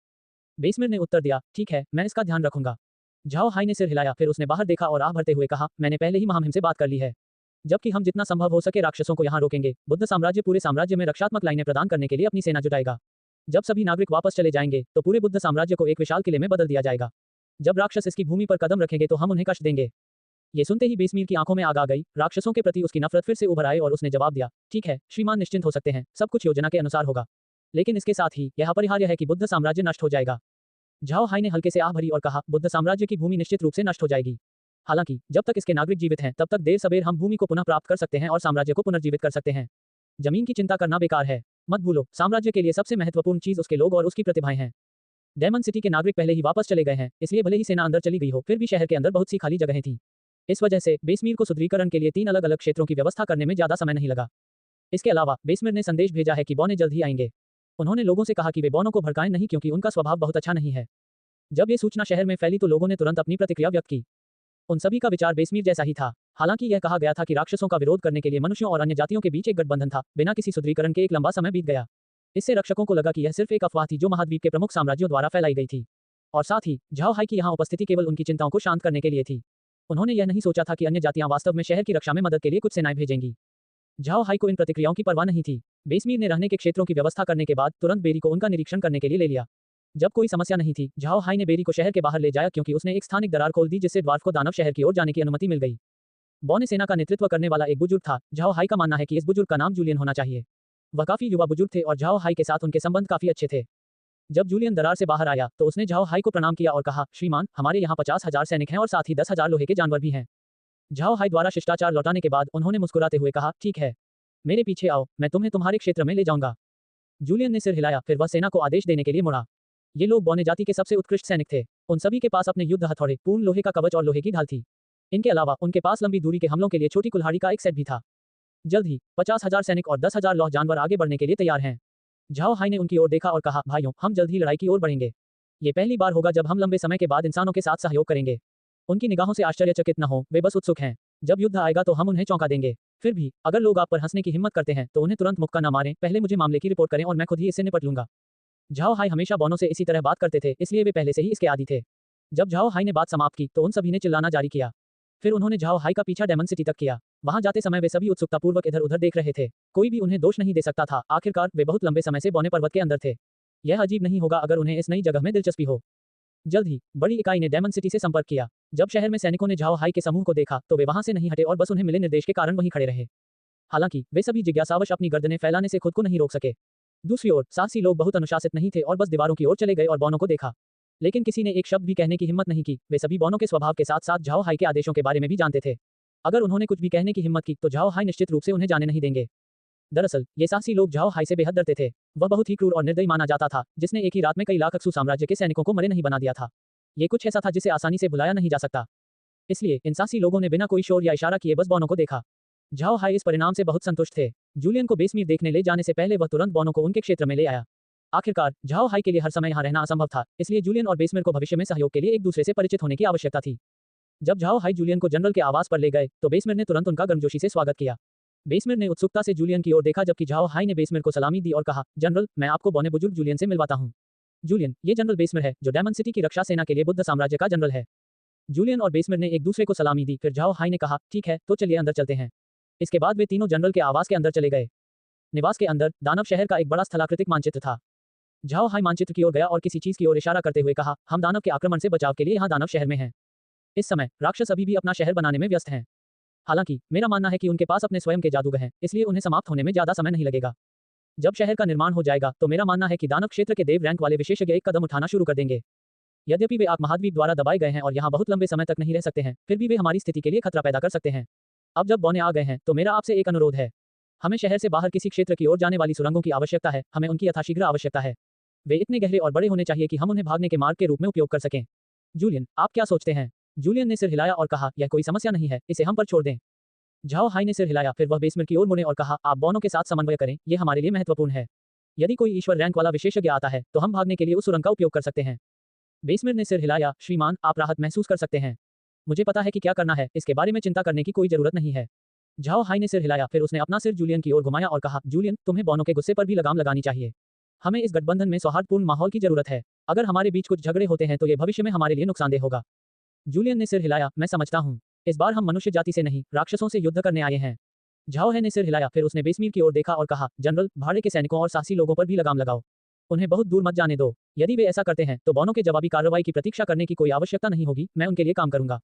बेसमेर ने उत्तर दिया, ठीक है, मैं इसका ध्यान रखूंगा। झाओ हाई ने सिर हिलाया, फिर उसने बाहर देखा और आह भरते हुए कहा, मैंने पहले ही महामहिम से बात कर ली है। जबकि हम जितना संभव हो सके राक्षसों को यहाँ रोकेंगे। बुद्ध साम्राज्य पूरे साम्राज्य में रक्षात्मक लाइनें प्रदान करने के लिए अपनी सेना जुटाएगा। जब सभी नागरिक वापस चले जाएंगे तो पूरे बुद्ध साम्राज्य को एक विशाल किले में बदल दिया जाएगा। जब राक्षस इसकी भूमि पर कदम रखेंगे तो हम उन्हें कष्ट देंगे। ये सुनते ही बेसमेर की आंखों में आग आ गई। राक्षसों के प्रति उसकी नफरत फिर से उभर आई और उसने जवाब दिया, ठीक है श्रीमान, निश्चिंत हो सकते हैं, सब कुछ योजना के अनुसार होगा। लेकिन इसके साथ ही यह अपरिहार्य है कि बुद्ध साम्राज्य नष्ट हो जाएगा। झाओ हाई ने हल्के से आह भरी और कहा, बुद्ध साम्राज्य की भूमि निश्चित रूप से नष्ट हो जाएगी। हालांकि जब तक इसके नागरिक जीवित हैं तब तक देर सबेर हम भूमि को पुनः प्राप्त कर सकते हैं और साम्राज्य को पुनर्जीवित कर सकते हैं। जमीन की चिंता करना बेकार है। मत भूलो, साम्राज्य के लिए सबसे महत्वपूर्ण चीज उसके लोग और उसकी प्रतिभाएं हैं। डायमंड सिटी के नागरिक पहले ही वापस चले गए हैं, इसलिए भले ही सेना अंदर चली गई हो, फिर भी शहर के अंदर बहुत सी खाली जगहें थीं। इस वजह से बेसमेर को सुदृढ़ीकरण के लिए 3 अलग अलग क्षेत्रों की व्यवस्था करने में ज्यादा समय नहीं लगा। इसके अलावा बेसमेर ने संदेश भेजा है कि बौने जल्द ही आएंगे। उन्होंने लोगों से कहा कि वे बौनों को भड़काएं नहीं, क्योंकि उनका स्वभाव बहुत अच्छा नहीं है। जब ये सूचना शहर में फैली तो लोगों ने तुरंत अपनी प्रतिक्रिया व्यक्त की। उन सभी का विचार बेसमेर जैसा ही था। हालांकि यह कहा गया था कि राक्षसों का विरोध करने के लिए मनुष्यों और अन्य जातियों के बीच एक गठबंधन था। बिना किसी सुदृढ़ीकरण के एक लंबा समय बीत गया। इससे रक्षकों को लगा कि यह सिर्फ एक अफवाह थी जो महाद्वीप के प्रमुख साम्राज्यों द्वारा फैलाई गई थी। और साथ ही झाओ हाई की यहाँ उपस्थिति केवल उनकी चिंताओं को शांत करने के लिए थी। उन्होंने यह नहीं सोचा था कि अन्य जातियां वास्तव में शहर की रक्षा में मदद के लिए कुछ सेनाएं भेजेंगी। झाओ हाई को इन प्रतिक्रियाओं की परवाह नहीं थी। बेसमेर ने रहने के क्षेत्रों की व्यवस्था करने के बाद तुरंत बेरी को उनका निरीक्षण करने के लिए ले लिया। जब कोई समस्या नहीं थी, झाओ हाई ने बेरी को शहर के बाहर ले जाया, क्योंकि उसने एक स्थानिक दरार खोल दी जिससे ड्वार्फ को दानव शहर की ओर जाने की अनुमति मिल गई। बौने सेना का नेतृत्व करने वाला एक बुजुर्ग था। झाओ हाई का मानना है कि इस बुजुर्ग का नाम जूलियन होना चाहिए। वह काफी युवा बुजुर्ग थे और झाओ हाई के साथ उनके संबंध काफी अच्छे थे। जब जूलियन दरार से बाहर आया तो उसने झाओ हाई को प्रणाम किया और कहा, श्रीमान, हमारे यहाँ 50,000 सैनिक हैं और साथ ही 10,000 लोहे के जानवर भी हैं। झाओ हाई द्वारा शिष्टाचार लौटाने के बाद उन्होंने मुस्कुराते हुए कहा, ठीक है, मेरे पीछे आओ, मैं तुम्हें तुम्हारे क्षेत्र में ले जाऊंगा। जूलियन ने सिर हिलाया, फिर वह सेना को आदेश देने के लिए मुड़ा। ये लोग बौने जाति के सबसे उत्कृष्ट सैनिक थे। उन सभी के पास अपने युद्ध हथौड़े, पूर्ण लोहे का कवच और लोहे की ढाल थी। इनके अलावा उनके पास लंबी दूरी के हमलों के लिए छोटी कुल्हाड़ी का एक सेट भी था। जल्द ही 50,000 सैनिक और 10,000 लौह जानवर आगे बढ़ने के लिए तैयार हैं। झाओ हाई ने उनकी ओर देखा और कहा, भाइयों, हम जल्द ही लड़ाई की ओर बढ़ेंगे। ये पहली बार होगा जब हम लंबे समय के बाद इंसानों के साथ सहयोग करेंगे। उनकी निगाहों से आश्चर्यचकित न हो, वे बस उत्सुक हैं। जब युद्ध आएगा तो हम उन्हें चौंका देंगे। फिर भी अगर लोग आप पर हंसने की हिम्मत करते हैं तो उन्हें तुरंत मुक्का न मारें, पहले मुझे मामले की रिपोर्ट करें और मैं खुद ही इससे निपट लूंगा। झाओ हाई हमेशा बौनों से इसी तरह बात करते थे, इसलिए वे पहले से ही इसके आदी थे। जब झाओ हाई ने बात समाप्त की तो उन सभी ने चिल्लाना जारी किया। फिर उन्होंने झाओ हाई का पीछा डेमन सिटी तक किया। वहां जाते समय वे सभी उत्सुकतापूर्वक इधर उधर देख रहे थे। कोई भी उन्हें दोष नहीं दे सकता था, आखिरकार वे बहुत लंबे समय से बौने पर्वत के अंदर थे। यह अजीब नहीं होगा अगर उन्हें इस नई जगह में दिलचस्पी हो। जल्द ही बड़ी इकाई ने डेमन सिटी से संपर्क किया। जब शहर में सैनिकों ने झाओ हाई के समूह को देखा तो वे वहां से नहीं हटे और बस उन्हें मिले निर्देश के कारण वहीं खड़े रहे। हालांकि वे सभी जिज्ञासावश अपनी गर्दनें फैलाने से खुद को नहीं रोक सके। दूसरी ओर साहसी लोग बहुत अनुशासित नहीं थे और बस दीवारों की ओर चले गए और बौनों को देखा। लेकिन किसी ने एक शब्द भी कहने की हिम्मत नहीं की। वे सभी बौनों के स्वभाव के साथ साथ झाओ हाई के आदेशों के बारे में भी जानते थे। अगर उन्होंने कुछ भी कहने की हिम्मत की तो झाओ हाई निश्चित रूप से उन्हें जाने नहीं देंगे। दरअसल ये साहसी लोग झाओ हाई से बेहद डरते थे। वह बहुत ही क्रूर और निर्दयी माना जाता था, जिसने एक ही रात में कई लाख अक्सू साम्राज्य के सैनिकों को मरे नहीं बना दिया था। ये कुछ ऐसा था जिसे आसानी से भुलाया नहीं जा सकता। इसलिए इन साहसी लोगों ने बिना कोई शोर या इशारा किए बस बौनों को देखा। झाओ हाई इस परिणाम से बहुत संतुष्ट थे। जूलियन को बेसमीर देखने ले जाने से पहले वह तुरंत बौनों को उनके क्षेत्र में ले आया। आखिरकार झाओ हाई के लिए हर समय यहाँ रहना असंभव था, इसलिए जूलियन और बेसमेर को भविष्य में सहयोग के लिए एक दूसरे से परिचित होने की आवश्यकता थी। जब झाओ हाई जूलियन को जनरल के आवास पर ले गए तो बेसमेर ने तुरंत उनका गर्मजोशी से स्वागत किया। बेसमेर ने उत्सुकता से जूलियन की ओर देखा जबकि झाओ हाई ने बेसमेर को सलामी दी और कहा, जनरल, मैं आपको बौने बुजुर्ग जूलियन से मिलवाता हूँ। जूलियन, ये जनरल बेसमेर है जो डेमन सिटी की रक्षा सेना के लिए बुद्ध साम्राज्य का जनरल है। जूलियन और बेसमेर ने एक दूसरे को सलामी दी। फिर झाओ हाई ने कहा, ठीक है, तो चलिए अंदर चलते हैं। इसके बाद वे तीनों जनरल के आवास के अंदर चले गए। निवास के अंदर दानव शहर का एक बड़ा स्थलाकृतिक मानचित्र था। झाओ हाई मानचित्र की ओर गया और किसी चीज की ओर इशारा करते हुए कहा, हम दानव के आक्रमण से बचाव के लिए यहाँ दानव शहर में हैं। इस समय राक्षस अभी भी अपना शहर बनाने में व्यस्त हैं। हालांकि मेरा मानना है कि उनके पास अपने स्वयं के जादूगर हैं, इसलिए उन्हें समाप्त होने में ज्यादा समय नहीं लगेगा। जब शहर का निर्माण हो जाएगा तो मेरा मानना है कि दानव क्षेत्र के देव रैंक वाले विशेषज्ञ एक कदम उठाना शुरू कर देंगे। यद्यपि वे आग महाद्वीप द्वारा दबाए गए हैं और यहाँ बहुत लंबे समय तक नहीं रह सकते हैं, फिर भी वे हमारी स्थिति के लिए खतरा पैदा कर सकते हैं। अब जब बौने आ गए हैं तो मेरा आपसे एक अनुरोध है। हमें शहर से बाहर किसी क्षेत्र की ओर जाने वाली सुरंगों की आवश्यकता है। हमें उनकी यथाशीघ्र आवश्यकता है। वे इतने गहरे और बड़े होने चाहिए कि हम उन्हें भागने के मार्ग के रूप में उपयोग कर सकें। जूलियन, आप क्या सोचते हैं? जूलियन ने सिर हिलाया और कहा, यह कोई समस्या नहीं है, इसे हम पर छोड़ दें। झाओ हाई ने सिर हिलाया, फिर वह बेसमेर की ओर मुड़े और कहा, आप बौनों के साथ समन्वय करें, यह हमारे लिए महत्वपूर्ण है। यदि कोई ईश्वर रैंक वाला विशेषज्ञ आता है तो हम भागने के लिए उस सुरंग का उपयोग कर सकते हैं। बेसमेर ने सिर हिलाया, श्रीमान, आप राहत महसूस कर सकते हैं। मुझे पता है कि क्या करना है, इसके बारे में चिंता करने की कोई जरूरत नहीं है। झाओ हाई ने सिर हिलाया, फिर उसने अपना सिर जूलियन की ओर घुमाया और कहा, जूलियन, तुम्हें बौनों के गुस्से पर भी लगाम लगानी चाहिए। हमें इस गठबंधन में सौहार्दपूर्ण माहौल की जरूरत है। अगर हमारे बीच कुछ झगड़े होते हैं तो ये भविष्य में हमारे लिए नुकसानदेह होगा। जूलियन ने सिर हिलाया, मैं समझता हूँ। इस बार हम मनुष्य जाति से नहीं, राक्षसों से युद्ध करने आए हैं। झाओ हाई ने सिर हिलाया, फिर उसने बेसमीर की ओर देखा और कहा, जनरल, भाड़े के सैनिकों और साहसी लोगों पर भी लगाम लगाओ। उन्हें बहुत दूर मत जाने दो। यदि वे ऐसा करते हैं तो बौनों के जवाबी कार्रवाई की प्रतीक्षा करने की कोई आवश्यकता नहीं होगी। मैं उनके लिए काम करूंगा।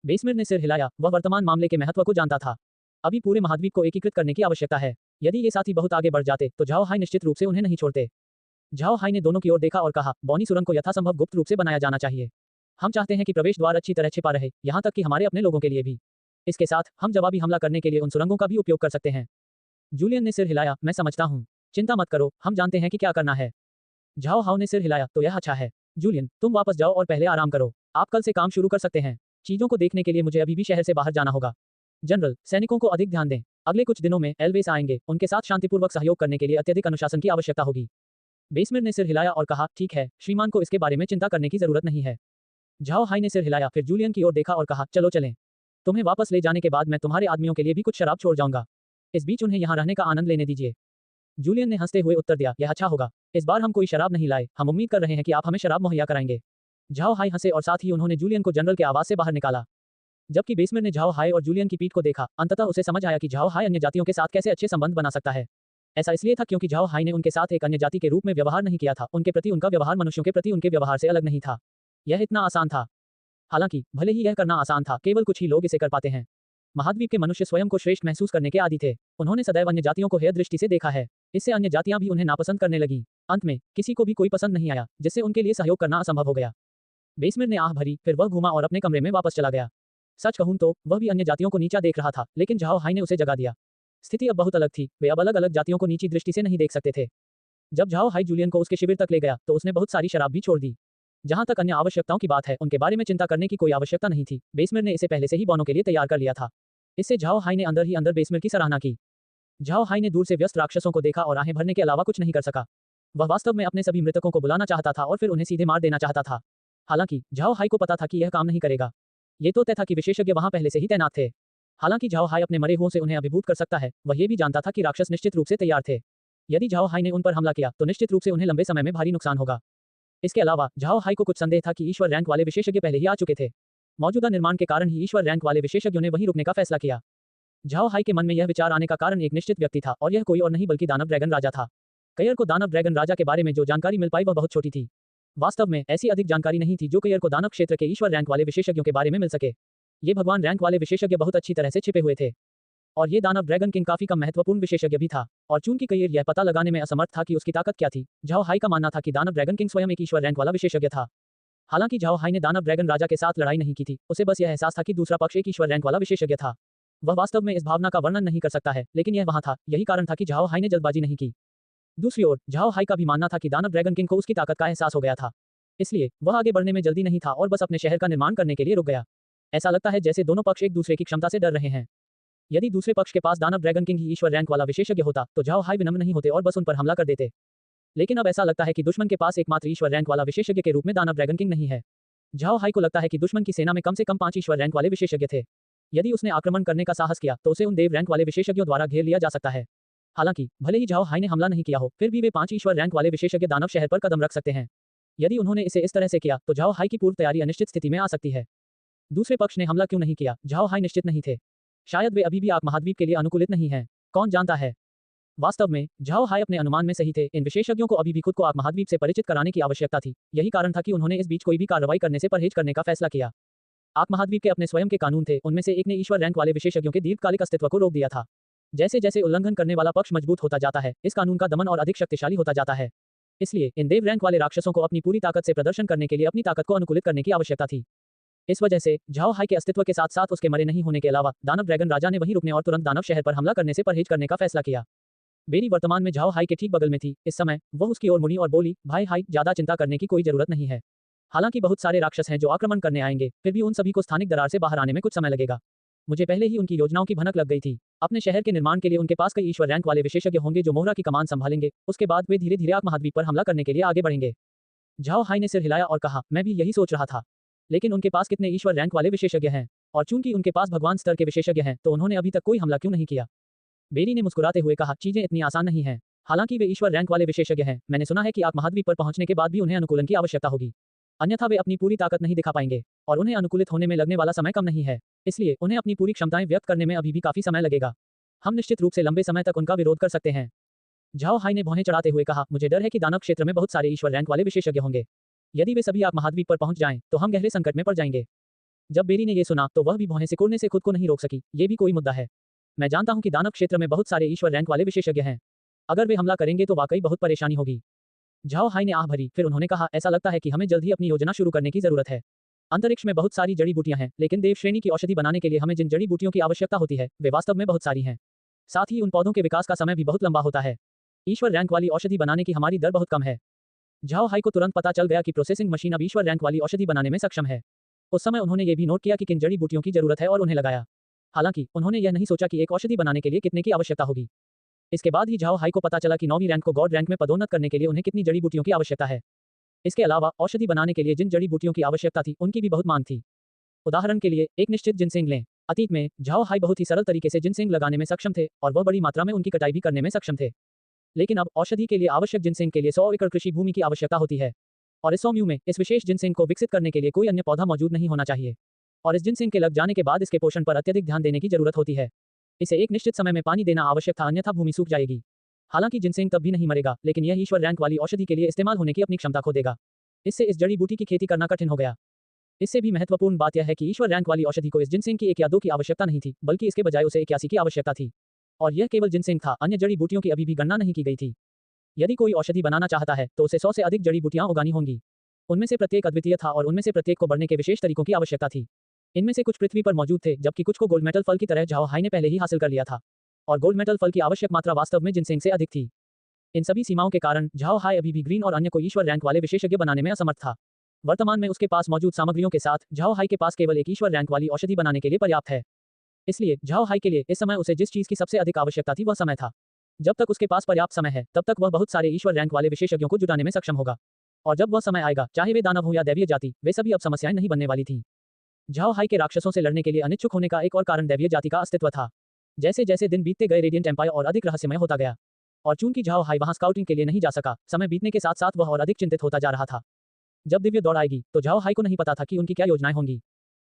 बेसमेर ने सिर हिलाया, वह वर्तमान मामले के महत्व को जानता था। अभी पूरे महाद्वीप को एकीकृत करने की आवश्यकता है। यदि ये साथी बहुत आगे बढ़ जाते तो झाओ हाई निश्चित रूप से उन्हें नहीं छोड़ते। झाओ हाई ने दोनों की ओर देखा और कहा, बौनी सुरंग को यथासंभव गुप्त रूप से बनाया जाना चाहिए। हम चाहते हैं कि प्रवेश द्वार अच्छी तरह छिपा रहे, यहाँ तक कि हमारे अपने लोगों के लिए भी। इसके साथ हम जवाबी हमला करने के लिए उन सुरंगों का भी उपयोग कर सकते हैं। जूलियन ने सिर हिलाया, मैं समझता हूँ। चिंता मत करो, हम जानते हैं कि क्या करना है। झाओ हाई ने सिर हिलाया, तो यह अच्छा है। जूलियन, तुम वापस जाओ और पहले आराम करो। आप कल से काम शुरू कर सकते हैं। चीजों को देखने के लिए मुझे अभी भी शहर से बाहर जाना होगा। जनरल, सैनिकों को अधिक ध्यान दें। अगले कुछ दिनों में एल्वेस आएंगे, उनके साथ शांतिपूर्वक सहयोग करने के लिए अत्यधिक अनुशासन की आवश्यकता होगी। बेसमेर ने सिर हिलाया और कहा, ठीक है, श्रीमान को इसके बारे में चिंता करने की जरूरत नहीं है। झाओ हाई ने सिर हिलाया, फिर जूलियन की ओर देखा और कहा, चलो चलें। तुम्हें वापस ले जाने के बाद मैं तुम्हारे आदमियों के लिए भी कुछ शराब छोड़ जाऊंगा। इस बीच उन्हें यहाँ रहने का आनंद लेने दीजिए। जूलियन ने हंसते हुए उत्तर दिया, यह अच्छा होगा। इस बार हम कोई शराब नहीं लाए, हम उम्मीद कर रहे हैं कि आप हमें शराब मुहैया कराएंगे। झाओ हाई हंसे और साथ ही उन्होंने जूलियन को जनरल के आवास से बाहर निकाला। जबकि बेसमेर ने झाओ हाई और जूलियन की पीठ को देखा, अंततः उसे समझ आया कि झाओ हाई अन्य जातियों के साथ कैसे अच्छे संबंध बना सकता है। ऐसा इसलिए था क्योंकि झाओ हाई ने उनके साथ एक अन्य जाति के रूप में व्यवहार नहीं किया था। उनके प्रति उनका व्यवहार मनुष्यों के प्रति उनके व्यवहार से अलग नहीं था। यह इतना आसान था। हालांकि भले ही यह करना आसान था, केवल कुछ ही लोग इसे कर पाते हैं। महाद्वीप के मनुष्य स्वयं को श्रेष्ठ महसूस करने के आदी थे। उन्होंने सदैव अन्य जातियों को हेय दृष्टि से देखा है। इससे अन्य जातियां भी उन्हें नापसंद करने लगी। अंत में किसी को भी कोई पसंद नहीं आया, जिससे उनके लिए सहयोग करना असंभव हो गया। बेसमेर ने आह भरी, फिर वह घूमा और अपने कमरे में वापस चला गया। सच कहूं तो वह भी अन्य जातियों को नीचा देख रहा था, लेकिन झाओ हाई ने उसे जगा दिया। स्थिति अब बहुत अलग थी, वे अब अलग अलग जातियों को नीची दृष्टि से नहीं देख सकते थे। जब झाओ हाई जूलियन को उसके शिविर तक ले गया तो उसने बहुत सारी शराब भी छोड़ दी। जहां तक अन्य आवश्यकताओं की बात है, उनके बारे में चिंता करने की कोई आवश्यकता नहीं थी। बेसमेर ने इसे पहले से ही बॉनो के लिए तैयार कर लिया था। इससे झाओ हाई ने अंदर ही अंदर बेसमेर की सराहना की। झाओ हाई ने दूर से व्यस्त राक्षसों को देखा और आहें भरने के अलावा कुछ नहीं कर सका। वह वास्तव में अपने सभी मृतकों को बुलाना चाहता था और फिर उन्हें सीधे मार देना चाहता था। हालांकि झाओ हाई को पता था कि यह काम नहीं करेगा। ये तो तय था कि विशेषज्ञ वहां पहले से ही तैनात थे। हालांकि झाओ हाई अपने मरे हुओं से उन्हें अभिभूत कर सकता है, वह ये भी जानता था कि राक्षस निश्चित रूप से तैयार थे। यदि झाओ हाई ने उन पर हमला किया तो निश्चित रूप से उन्हें लंबे समय में भारी नुकसान होगा। इसके अलावा झाओ हाई को कुछ संदेह था कि ईश्वर रैंक वाले विशेषज्ञ पहले ही आ चुके थे। मौजूदा निर्माण के कारण ही ईश्वर रैंक वाले विशेषज्ञों ने वहीं रुकने का फैसला किया। झाओ हाई के मन में यह विचार आने का कारण एक निश्चित व्यक्ति था और यह कोई और नहीं बल्कि दानव ड्रैगन राजा था। कयर को दानव ड्रैगन राजा के बारे में जो जानकारी मिल पाई वह बहुत छोटी थी। वास्तव में ऐसी अधिक जानकारी नहीं थी जो कयर को दानव क्षेत्र के ईश्वर रैंक वाले विशेषज्ञों के बारे में मिल सके। ये भगवान रैंक वाले विशेषज्ञ बहुत अच्छी तरह से छिपे हुए थे और ये दानव ड्रैगन किंग काफी कम महत्वपूर्ण विशेषज्ञ भी था। और चूंकि कयर यह पता लगाने में असमर्थ था कि उसकी ताकत क्या थी, झाओ हाई का मानना था कि दानव ड्रैगन किंग स्वयं एक ईश्वर रैंक वाला विशेषज्ञ था। हालांकि झाओ हाई ने दानव ड्रैगन राजा के साथ लड़ाई नहीं की थी, उसे बस यह एहसास था कि दूसरा पक्ष एक ईश्वर रैंक वाला विशेषज्ञ था। वह वास्तव में इस भावना का वर्णन नहीं कर सकता है, लेकिन यह वहां था। यही कारण था कि झाओ हाई ने जल्दबाजी नहीं की। दूसरी ओर झाओ हाई का भी मानना था कि दानव ड्रैगन किंग को उसकी ताकत का एहसास हो गया था, इसलिए वह आगे बढ़ने में जल्दी नहीं था और बस अपने शहर का निर्माण करने के लिए रुक गया। ऐसा लगता है जैसे दोनों पक्ष एक दूसरे की क्षमता से डर रहे हैं। यदि दूसरे पक्ष के पास दानव ड्रैगन किंग ही ईश्वर रैंक वाला विशेषज्ञ होता तो झाओ हाई विनम्र नहीं होते और बस उन पर हमला कर देते। लेकिन अब ऐसा लगता है कि दुश्मन के पास एकमात्र ईश्वर रैंक वाला विशेषज्ञ के रूप में दानव ड्रैगन किंग नहीं है। झाओ हाई को लगता है कि दुश्मन की सेना में कम से कम 5 ईश्वर रैंक वाले विशेषज्ञ थे। यदि उसने आक्रमण करने का साहस किया तो उसे उन देव रैंक वाले विशेषज्ञों द्वारा घेर लिया जा सकता है। हालांकि भले ही झाओ हाई ने हमला नहीं किया हो, फिर भी वे 5 ईश्वर रैंक वाले विशेषज्ञ दानव शहर पर कदम रख सकते हैं। यदि उन्होंने इसे इस तरह से किया तो झाओ हाई की पूर्व तैयारी अनिश्चित स्थिति में आ सकती है। दूसरे पक्ष ने हमला क्यों नहीं किया, झाओ हाई निश्चित नहीं थे। शायद वे अभी भी आग महाद्वीप के लिए अनुकूलित नहीं हैं, कौन जानता है। वास्तव में झाओ हाई अपने अनुमान में सही थे। इन विशेषज्ञों को अभी भी खुद को आग महाद्वीप से परिचित कराने की आवश्यकता थी। यही कारण था कि उन्होंने इस बीच कोई भी कार्रवाई करने से परहेज करने का फैसला किया। आग महाद्वीप के अपने स्वयं के कानून थे, उनमें से एक ने ईश्वर रैंक वाले विशेषज्ञों के दीर्घकालिक अस्तित्व को रोक दिया था। जैसे जैसे उल्लंघन करने वाला पक्ष मजबूत होता जाता है, इस कानून का दमन और अधिक शक्तिशाली होता जाता है। इसलिए इन देव रैंक वाले राक्षसों को अपनी पूरी ताकत से प्रदर्शन करने के लिए अपनी ताकत को अनुकूलित करने की आवश्यकता थी। इस वजह से झाओ हाई के अस्तित्व के साथ साथ उसके मरे नहीं होने के अलावा दानव ड्रैगन राजा ने वहीं रुकने और तुरंत दानव शहर पर हमला करने से परहेज करने का फैसला किया। बेरी वर्तमान में झाओ हाई के ठीक बगल में थी। इस समय वह उसकी ओर मुड़ी और बोली, भाई हाई, ज्यादा चिंता करने की कोई जरूरत नहीं है। हालांकि बहुत सारे राक्षस हैं जो आक्रमण करने आएंगे, फिर भी उन सभी को स्थानिक दरार से बाहर आने में कुछ समय लगेगा। मुझे पहले ही उनकी योजनाओं की भनक लग गई थी। अपने शहर के निर्माण के लिए उनके पास कई ईश्वर रैंक वाले विशेषज्ञ होंगे जो मोहरा की कमान संभालेंगे। उसके बाद वे धीरे धीरे आग महाद्वीप पर हमला करने के लिए आगे बढ़ेंगे। झाओ हाई ने सिर हिलाया और कहा, मैं भी यही सोच रहा था। लेकिन उनके पास कितने ईश्वर रैंक वाले विशेषज्ञ हैं, और चूंकि उनके पास भगवान स्तर के विशेषज्ञ हैं तो उन्होंने अभी तक कोई हमला क्यों नहीं किया। बेरी ने मुस्कुराते हुए कहा, चीजें इतनी आसान नहीं हैं। हालांकि वे ईश्वर रैंक वाले विशेषज्ञ हैं, मैंने सुना है कि आग महाद्वीप पर पहुंचने के बाद भी उन्हें अनुकूलन की आवश्यकता होगी, अन्यथा वे अपनी पूरी ताकत नहीं दिखा पाएंगे और उन्हें अनुकूलित होने में लगने वाला समय कम नहीं है। इसलिए उन्हें अपनी पूरी क्षमताएं व्यक्त करने में अभी भी काफी समय लगेगा। हम निश्चित रूप से लंबे समय तक उनका विरोध कर सकते हैं। झाओ हाई ने भौहें चढ़ाते हुए कहा, मुझे डर है कि दानव क्षेत्र में बहुत सारे ईश्वर रैंक वाले विशेषज्ञ होंगे। यदि वे सभी आग महाद्वीप पर पहुंच जाएं तो हम गहरे संकट में पड़ जाएंगे। जब बेरी ने यह सुना तो वह भी भौहें सिकोड़ने से खुद को नहीं रोक सकी। ये भी कोई मुद्दा है। मैं जानता हूं कि दानव क्षेत्र में बहुत सारे ईश्वर रैंक वाले विशेषज्ञ हैं। अगर वे हमला करेंगे तो वाकई बहुत परेशानी होगी। झाओ हाई ने आह भरी, फिर उन्होंने कहा, ऐसा लगता है कि हमें जल्द ही अपनी योजना शुरू करने की जरूरत है। अंतरिक्ष में बहुत सारी जड़ी बूटियां हैं, लेकिन देव श्रेणी की औषधि बनाने के लिए हमें जिन जड़ी बूटियों की आवश्यकता होती है वे वास्तव में बहुत सारी हैं। साथ ही उन पौधों के विकास का समय भी बहुत लंबा होता है। ईश्वर रैंक वाली औषधि बनाने की हमारी दर बहुत कम है। झाओ हाई को तुरंत पता चल गया कि प्रोसेसिंग मशीन अब ईश्वर रैंक वाली औषधि बनाने में सक्षम है। उस समय उन्होंने ये भी नोट किया कि किन जड़ी बूटियों की जरूरत है और उन्हें लगाया। हालांकि उन्होंने यह नहीं सोचा कि एक औषधि बनाने के लिए कितने की आवश्यकता होगी। इसके बाद ही झाओ हाई को पता चला कि 9वीं रैंक को गॉड रैंक में पदोन्नत करने के लिए उन्हें कितनी जड़ी बूटियों की आवश्यकता है। इसके अलावा औषधि बनाने के लिए जिन जड़ी बूटियों की आवश्यकता थी उनकी भी बहुत मांग थी। उदाहरण के लिए एक निश्चित जिनसेंग लें। अतीत में झाओ हाई बहुत ही सरल तरीके से जिनसेंग लगाने में सक्षम थे और वह बड़ी मात्रा में उनकी कटाई भी करने में सक्षम थे। लेकिन अब औषधि के लिए आवश्यक जिनसेंग के लिए 100 एकड़ कृषि भूमि की आवश्यकता होती है और इस 100 म्यू में इस विशेष जिनसेंग को विकसित करने के लिए कोई अन्य पौधा मौजूद नहीं होना चाहिए। और इस जिनसेंग के लग जाने के बाद इसके पोषण पर अत्यधिक ध्यान देने की जरूरत होती है। इसे एक निश्चित समय में पानी देना आवश्यक था, अन्यथा भूमि सूख जाएगी। हालांकि जिनसेंग तब भी नहीं मरेगा, लेकिन यह ईश्वर रैंक वाली औषधि के लिए इस्तेमाल होने की अपनी क्षमता खो देगा। इससे इस जड़ी बूटी की खेती करना कठिन हो गया। इससे भी महत्वपूर्ण बात यह है कि ईश्वर रैंक वाली औषधि को इस जिनसेंग की 1 या 2 की आवश्यकता नहीं थी, बल्कि इसके बजाय उसे 81 की आवश्यकता थी। और यह केवल जिनसेंग था, अन्य जड़ी बूटियों की अभी भी गणना नहीं की गई थी। यदि कोई औषधि बनाना चाहता है तो उसे 100 से अधिक जड़ी बूटियां उगानी होंगी। उनमें से प्रत्येक अद्वितीय था और उनमें से प्रत्येक को बढ़ने के विशेष तरीकों की आवश्यकता थी। इनमें से कुछ पृथ्वी पर मौजूद थे जबकि कुछ को गोल्ड मेटल फल की तरह झाओ हाई ने पहले ही हासिल कर लिया था और गोल्ड मेटल फल की आवश्यक मात्रा वास्तव में जिनसेंग से अधिक थी। इन सभी सीमाओं के कारण झाओ हाई अभी भी ग्रीन और अन्य को ईश्वर रैंक वाले विशेषज्ञ बनाने में असमर्थ था। वर्तमान में उसके पास मौजूद सामग्रियों के साथ झाओ हाई के पास केवल एक ईश्वर रैंक वाली औषधि बनाने के लिए पर्याप्त है। इसलिए झाओ हाई के लिए इस समय उसे जिस चीज की सबसे अधिक आवश्यकता थी वह समय था। जब तक उसके पास पर्याप्त समय है तब तक वह बहुत सारे ईश्वर रैंक वाले विशेषज्ञों को जुटाने में सक्षम होगा। और जब वह समय आएगा, चाहे वे दानव हो या दैवीय जाति, वे सभी अब समस्याएं नहीं बनने वाली थी। झाओ हाई के राक्षसों से लड़ने के लिए अनिच्छुक होने का एक और कारण दैवीय जाति का अस्तित्व था। जैसे जैसे दिन बीतते गए रेडिएंट एम्पायर और अधिक रहस्यमय होता गया और चूंकि झाओ हाई वहां स्काउटिंग के लिए नहीं जा सका, समय बीतने के साथ साथ वह और अधिक चिंतित होता जा रहा था। जब दिव्य दौड़ आएगी तो झाओ हाई को नहीं पता था कि उनकी क्या योजनाएं होंगी।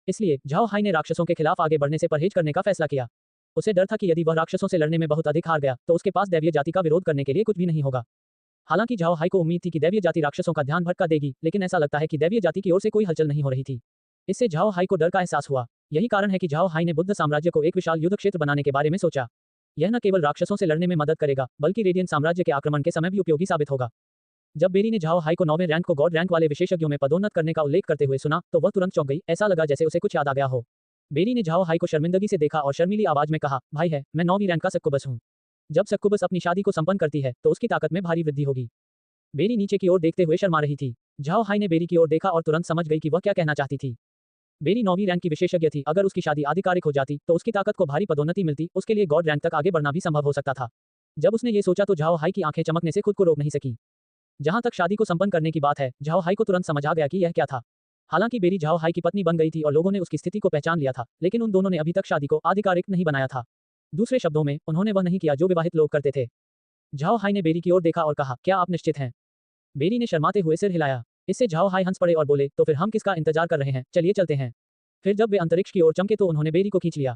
इसलिए झाओ हाई ने राक्षसों के खिलाफ आगे बढ़ने से परहेज करने का फैसला किया। उसे डर था कि यदि वह राक्षसों से लड़ने में बहुत अधिक हार गया तो उसके पास दैवीय जाति का विरोध करने के लिए कुछ भी नहीं होगा। हालांकि झाओ हाई को उम्मीद थी कि दैवीय जाति राक्षसों का ध्यान भटका देगी, लेकिन ऐसा लगता है कि दैवीय जाति की ओर से कोई हलचल नहीं हो रही थी। इससे झाओ हाई को डर का एहसास हुआ। यही कारण है कि झाओ हाई ने बुद्ध साम्राज्य को एक विशाल युद्ध क्षेत्र बनाने के बारे में सोचा। यह न केवल राक्षसों से लड़ने में मदद करेगा बल्कि रेडियंट साम्राज्य के आक्रमण के समय भी उपयोगी साबित होगा। जब बेरी ने झाओ हाई को 9वें रैंक को गॉड रैंक वाले विशेषज्ञों में पदोन्नत करने का उल्लेख करते हुए सुना तो वह तुरंत चौंक गई। ऐसा लगा जैसे उसे कुछ याद आ गया हो। बेरी ने झाओ हाई को शर्मिंदगी से देखा और शर्मीली आवाज में कहा, भाई है, मैं 9वीं रैंक का सक्कुबस हूँ। जब सक्कुबस अपनी शादी को संपन्न करती है तो उसकी ताकत में भारी वृद्धि होगी। बेरी नीचे की ओर देखते हुए शर्मा रही थी। झाओ हाई ने बेरी की ओर देखा और तुरंत समझ गई कि वह क्या कहना चाहती थी। बेरी 9वीं रैंक की विशेषज्ञ थी। अगर उसकी शादी आधिकारिक हो जाती तो उसकी ताकत को भारी पदोन्नति मिलती, उसके लिए गॉड रैंक तक आगे बढ़ना भी संभव हो सकता था। जब उसने ये सोचा तो झाओ हाई की आंखें चमकने से खुद को रोक नहीं सकी। जहां तक शादी को संपन्न करने की बात है, झाओ हाई को तुरंत समझ आ गया कि यह क्या था। हालांकि बेरी झाओ हाई की पत्नी बन गई थी और लोगों ने उसकी स्थिति को पहचान लिया था, लेकिन उन दोनों ने अभी तक शादी को आधिकारिक नहीं बनाया था। दूसरे शब्दों में, उन्होंने वह नहीं किया जो विवाहित लोग करते थे। झाओ हाई ने बेरी की ओर देखा और कहा, क्या आप निश्चित हैं? बेरी ने शर्माते हुए सिर हिलाया। इससे झाओ हाई हंस पड़े और बोले, तो फिर हम किसका इंतजार कर रहे हैं, चलिए चलते हैं। फिर जब वे अंतरिक्ष की ओर चमके तो उन्होंने बेरी को खींच लिया।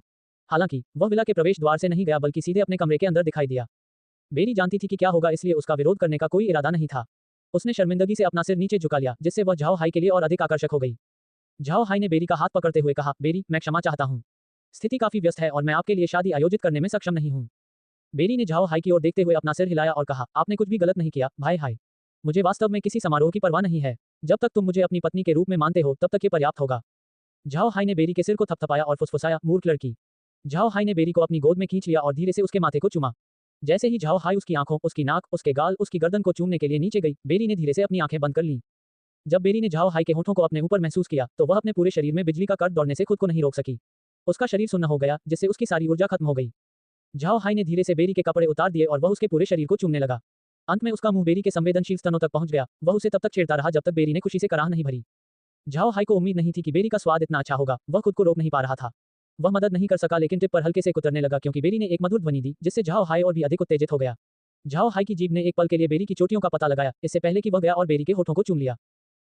हालांकि वह विला के प्रवेश द्वार से नहीं गया बल्कि सीधे अपने कमरे के अंदर दिखाई दिया। बेरी जानती थी कि क्या होगा, इसलिए उसका विरोध करने का कोई इरादा नहीं था। उसने शर्मिंदगी से अपना सिर नीचे झुका लिया, जिससे वह झाओ हाई के लिए और अधिक आकर्षक हो गई। झाओ हाई ने बेरी का हाथ पकड़ते हुए कहा, बेरी, मैं क्षमा चाहता हूँ। स्थिति काफी व्यस्त है और मैं आपके लिए शादी आयोजित करने में सक्षम नहीं हूँ। बेरी ने झाओ हाई की ओर देखते हुए अपना सिर हिलाया और कहा, आपने कुछ भी गलत नहीं किया, भाई हाई। मुझे वास्तव में किसी समारोह की परवाह नहीं है। जब तक तुम मुझे अपनी पत्नी के रूप में मानते हो तब तक ये पर्याप्त होगा। झाओ हाई ने बेरी के सिर को थपथपाया और फुसफुसाया, मूर्ख लड़की। झाओ हाई ने बेरी को अपनी गोद में खींच लिया और धीरे से उसके माथे को चूमा। जैसे ही झाओ हाई उसकी आंखों, उसकी नाक, उसके गाल, उसकी गर्दन को चूमने के लिए नीचे गई, बेरी ने धीरे से अपनी आंखें बंद कर लीं। जब बेरी ने झाओ हाई के होठों को अपने ऊपर महसूस किया तो वह अपने पूरे शरीर में बिजली का कट दौड़ने से खुद को नहीं रोक सकी। उसका शरीर सुन्न हो गया, जिससे उसकी सारी ऊर्जा खत्म हो गई। झाओ हाई ने धीरे से बेरी के कपड़े उतार दिए और वह उसके पूरे शरीर को चूमने लगा। अंत में उसका मुंह बेरी के संवेदनशील स्तनों तक पहुंच गया। वह उसे तब तक छेड़ता रहा जब तक बेरी ने खुशी से कराह नहीं भरी। झाओ हाई को उम्मीद नहीं थी कि बेरी का स्वाद इतना अच्छा होगा। वह खुद को रोक नहीं पा रहा था। वह मदद नहीं कर सका, लेकिन टिप पर हल्के से कुतरने लगा क्योंकि बेरी ने एक मधुर ध्वनि दी, जिससे झाओ हाई और भी अधिक उत्तेजित हो गया। झाओ हाई की जीभ ने एक पल के लिए बेरी की चोटियों का पता लगाया, इससे पहले कि वह गया और बेरी के होठों को चूम लिया।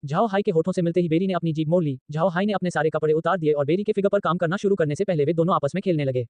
झाओ हाई के होठों से मिलते ही बेरी ने अपनी जीभ मोड़ ली। झाओ हाई ने अपने सारे कपड़े उतार दिए और बेरी के फिगर पर काम करना शुरू करने से पहले वे दोनों आपस में खेलने लगे।